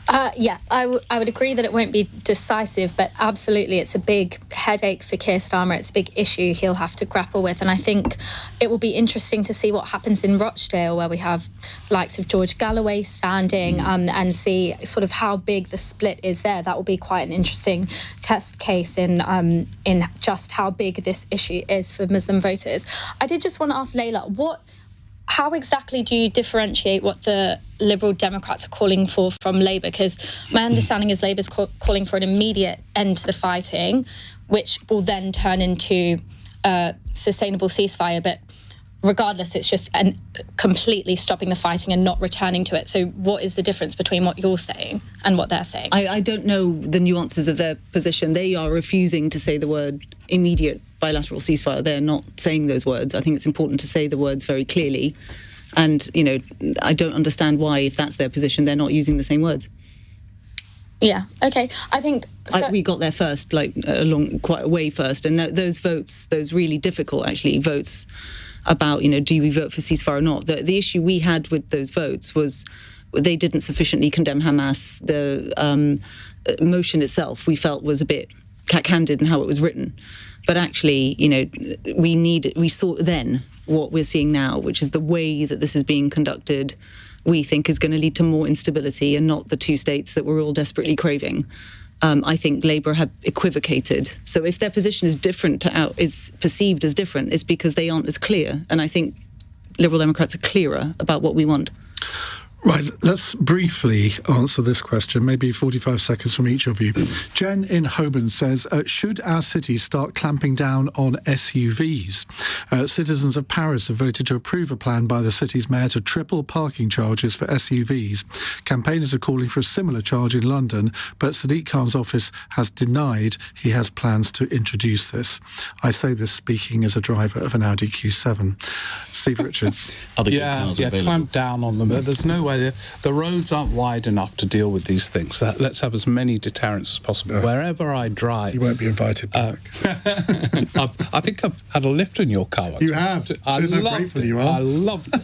S8: I would agree that it won't be decisive, but absolutely it's a big headache for Keir Starmer. It's a big issue he'll have to grapple with, and I think it will be interesting to see what happens in Rochdale, where we have the likes of George Galloway standing, and see sort of how big the split is there. That will be quite an interesting test case in just how big this issue is for Muslim voters. I did just want to ask Layla, how exactly do you differentiate what the Liberal Democrats are calling for from Labour? Because my understanding is Labour's calling for an immediate end to the fighting, which will then turn into a sustainable ceasefire. But regardless, it's just completely stopping the fighting and not returning to it. So what is the difference between what you're saying and what they're saying?
S29: I don't know the nuances of their position. They are refusing to say the word immediate bilateral ceasefire. They're not saying those words. I think it's important to say the words very clearly. And, I don't understand why, if that's their position, they're not using the same words.
S8: Yeah, OK. I think...
S29: we got there first, along quite a way first. And those votes, those really difficult, actually, votes about, do we vote for ceasefire or not? The issue we had with those votes was they didn't sufficiently condemn Hamas. The motion itself, we felt, was a bit cack-handed in how it was written. But actually, we saw then what we're seeing now, which is the way that this is being conducted, we think is going to lead to more instability and not the two states that we're all desperately craving. I think Labour have equivocated. So if their position is is perceived as different, it's because they aren't as clear. And I think Liberal Democrats are clearer about what we want.
S1: Right, let's briefly answer this question, maybe 45 seconds from each of you. Jen in Hofman says, should our city start clamping down on SUVs? Citizens of Paris have voted to approve a plan by the city's mayor to triple parking charges for SUVs. Campaigners are calling for a similar charge in London, but Sadiq Khan's office has denied he has plans to introduce this. I say this speaking as a driver of an Audi Q7. Steve Richards.
S12: Clamp down on them. There's no way. The roads aren't wide enough to deal with these things. Let's have as many deterrents as possible. Wherever I drive...
S1: You won't be invited back.
S12: I think I've had a lift in your car once.
S1: You have.
S12: I
S1: Shows how
S12: loved
S1: grateful
S12: it.
S1: you are.
S12: I loved it.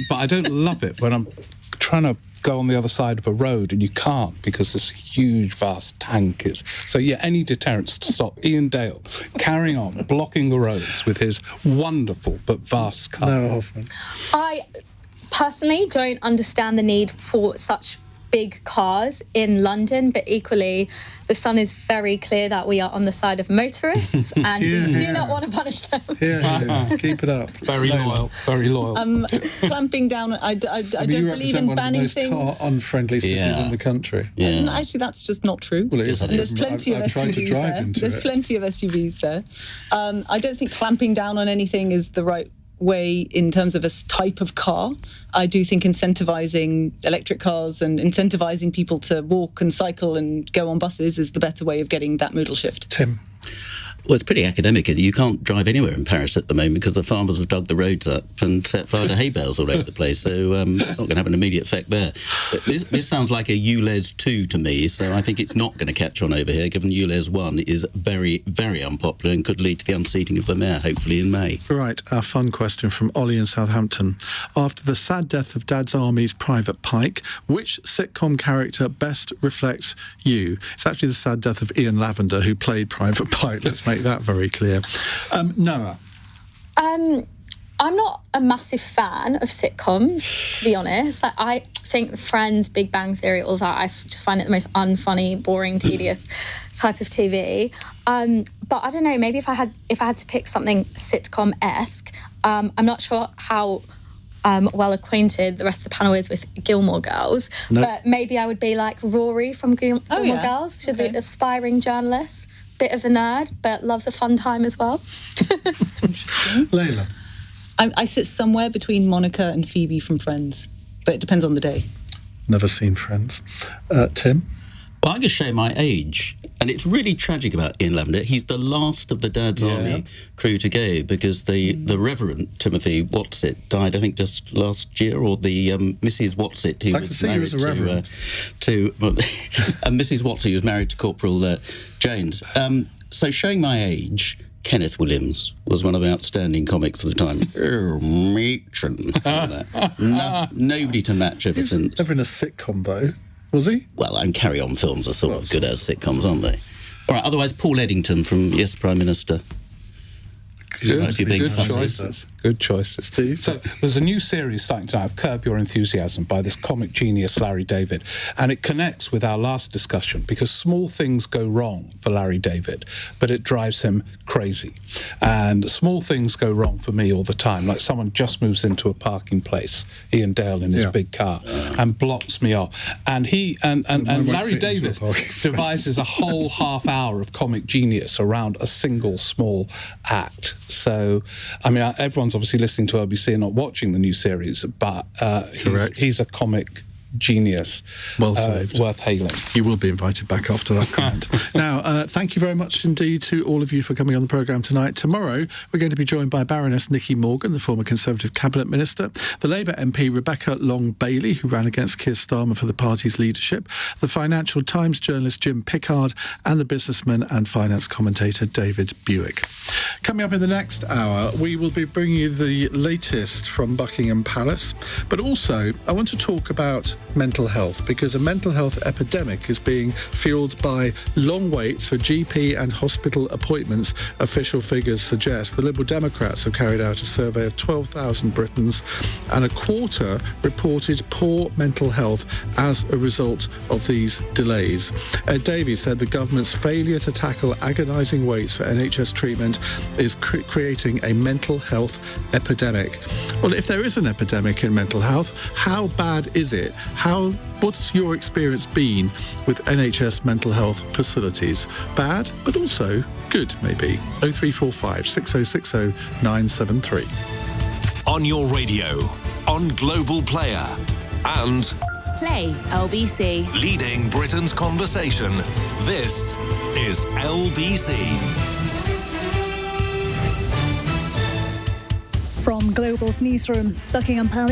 S12: But I don't love it when I'm trying to go on the other side of a road and you can't because this huge, vast tank is... So, any deterrents to stop Iain Dale carrying on, blocking the roads with his wonderful but vast car.
S1: No, Hofman.
S8: I personally don't understand the need for such big cars in London, but equally the Sun is very clear that we are on the side of motorists and we do not want to punish them.
S1: Keep it up.
S12: Very loyal.
S29: Clamping down, I don't believe in banning things.
S1: Car unfriendly cities in the country.
S29: Actually, that's just not true.
S1: Well, it is.
S29: And there's plenty of SUVs there. There's plenty of SUVs there. I don't think clamping down on anything is the right way in terms of a type of car. I do think incentivising electric cars and incentivising people to walk and cycle and go on buses is the better way of getting that modal shift.
S1: Tim.
S5: Well, it's pretty academic. You can't drive anywhere in Paris at the moment because the farmers have dug the roads up and set fire to hay bales all over the place. So it's not going to have an immediate effect there. But this sounds like a ULEZ 2 to me, so I think it's not going to catch on over here, given ULEZ 1 is very, very unpopular and could lead to the unseating of the mayor, hopefully in May.
S1: Right, our fun question from Ollie in Southampton. After the sad death of Dad's Army's Private Pike, which sitcom character best reflects you? It's actually the sad death of Ian Lavender, who played Private Pike. Let's make that very clear. Noah.
S8: I'm not a massive fan of sitcoms, to be honest. I think Friends, Big Bang Theory, all that, I just find it the most unfunny, boring, tenious type of TV. But I don't know, maybe if I had to pick something sitcom-esque, I'm not sure how well acquainted the rest of the panel is with Gilmore Girls, but maybe I would be like Rory from Gilmore Girls, to the aspiring journalist. Bit of a nerd, but loves a fun time as well.
S29: Interesting.
S1: Layla.
S29: I sit somewhere between Monica and Phoebe from Friends, but it depends on the day.
S1: Never seen Friends. Tim?
S5: Well, I can show my age, and it's really tragic about Ian Lavender. He's the last of the Dad's Army crew to go because the Reverend Timothy Watsit died, I think, just last year, or the Mrs. Watsit, who was married to Mrs. Watsit, who was married to Corporal Jones. So, showing my age, Kenneth Williams was one of the outstanding comics of the time. Nobody to match ever since.
S1: Never in a sitcom, though. Was he?
S5: Well, and Carry On films are sort of good as sitcoms, aren't they? All right, otherwise, Paul Eddington from Yes, Prime Minister.
S12: Good choices.
S1: Steve?
S12: So there's a new series starting tonight of Curb Your Enthusiasm by this comic genius Larry David, and it connects with our last discussion because small things go wrong for Larry David, but it drives him crazy. And small things go wrong for me all the time, like someone just moves into a parking place, Iain Dale in his big car, and blocks me off. And Larry David devises a whole half hour of comic genius around a single small act. So, I mean, everyone's obviously listening to LBC and not watching the new series, but he's a comic genius.
S1: Well saved.
S12: Worth hailing.
S1: You will be invited back after that comment. Now, thank you very much indeed to all of you for coming on the programme tonight. Tomorrow, we're going to be joined by Baroness Nicky Morgan, the former Conservative Cabinet Minister, the Labour MP Rebecca Long-Bailey, who ran against Keir Starmer for the party's leadership, the Financial Times journalist Jim Pickard, and the businessman and finance commentator David Buick. Coming up in the next hour, we will be bringing you the latest from Buckingham Palace, but also I want to talk about mental health, because a mental health epidemic is being fueled by long waits for GP and hospital appointments, official figures suggest. The Liberal Democrats have carried out a survey of 12,000 Britons, and a quarter reported poor mental health as a result of these delays. Ed Davies said the government's failure to tackle agonising waits for NHS treatment is creating a mental health epidemic. Well, if there is an epidemic in mental health, how bad is it? What's your experience been with NHS mental health facilities? Bad, but also good, maybe. 0345 6060 973.
S2: On your radio, on Global Player, and
S9: Play LBC.
S2: leading Britain's conversation. This is LBC.
S16: From Global's newsroom, Buckingham Palace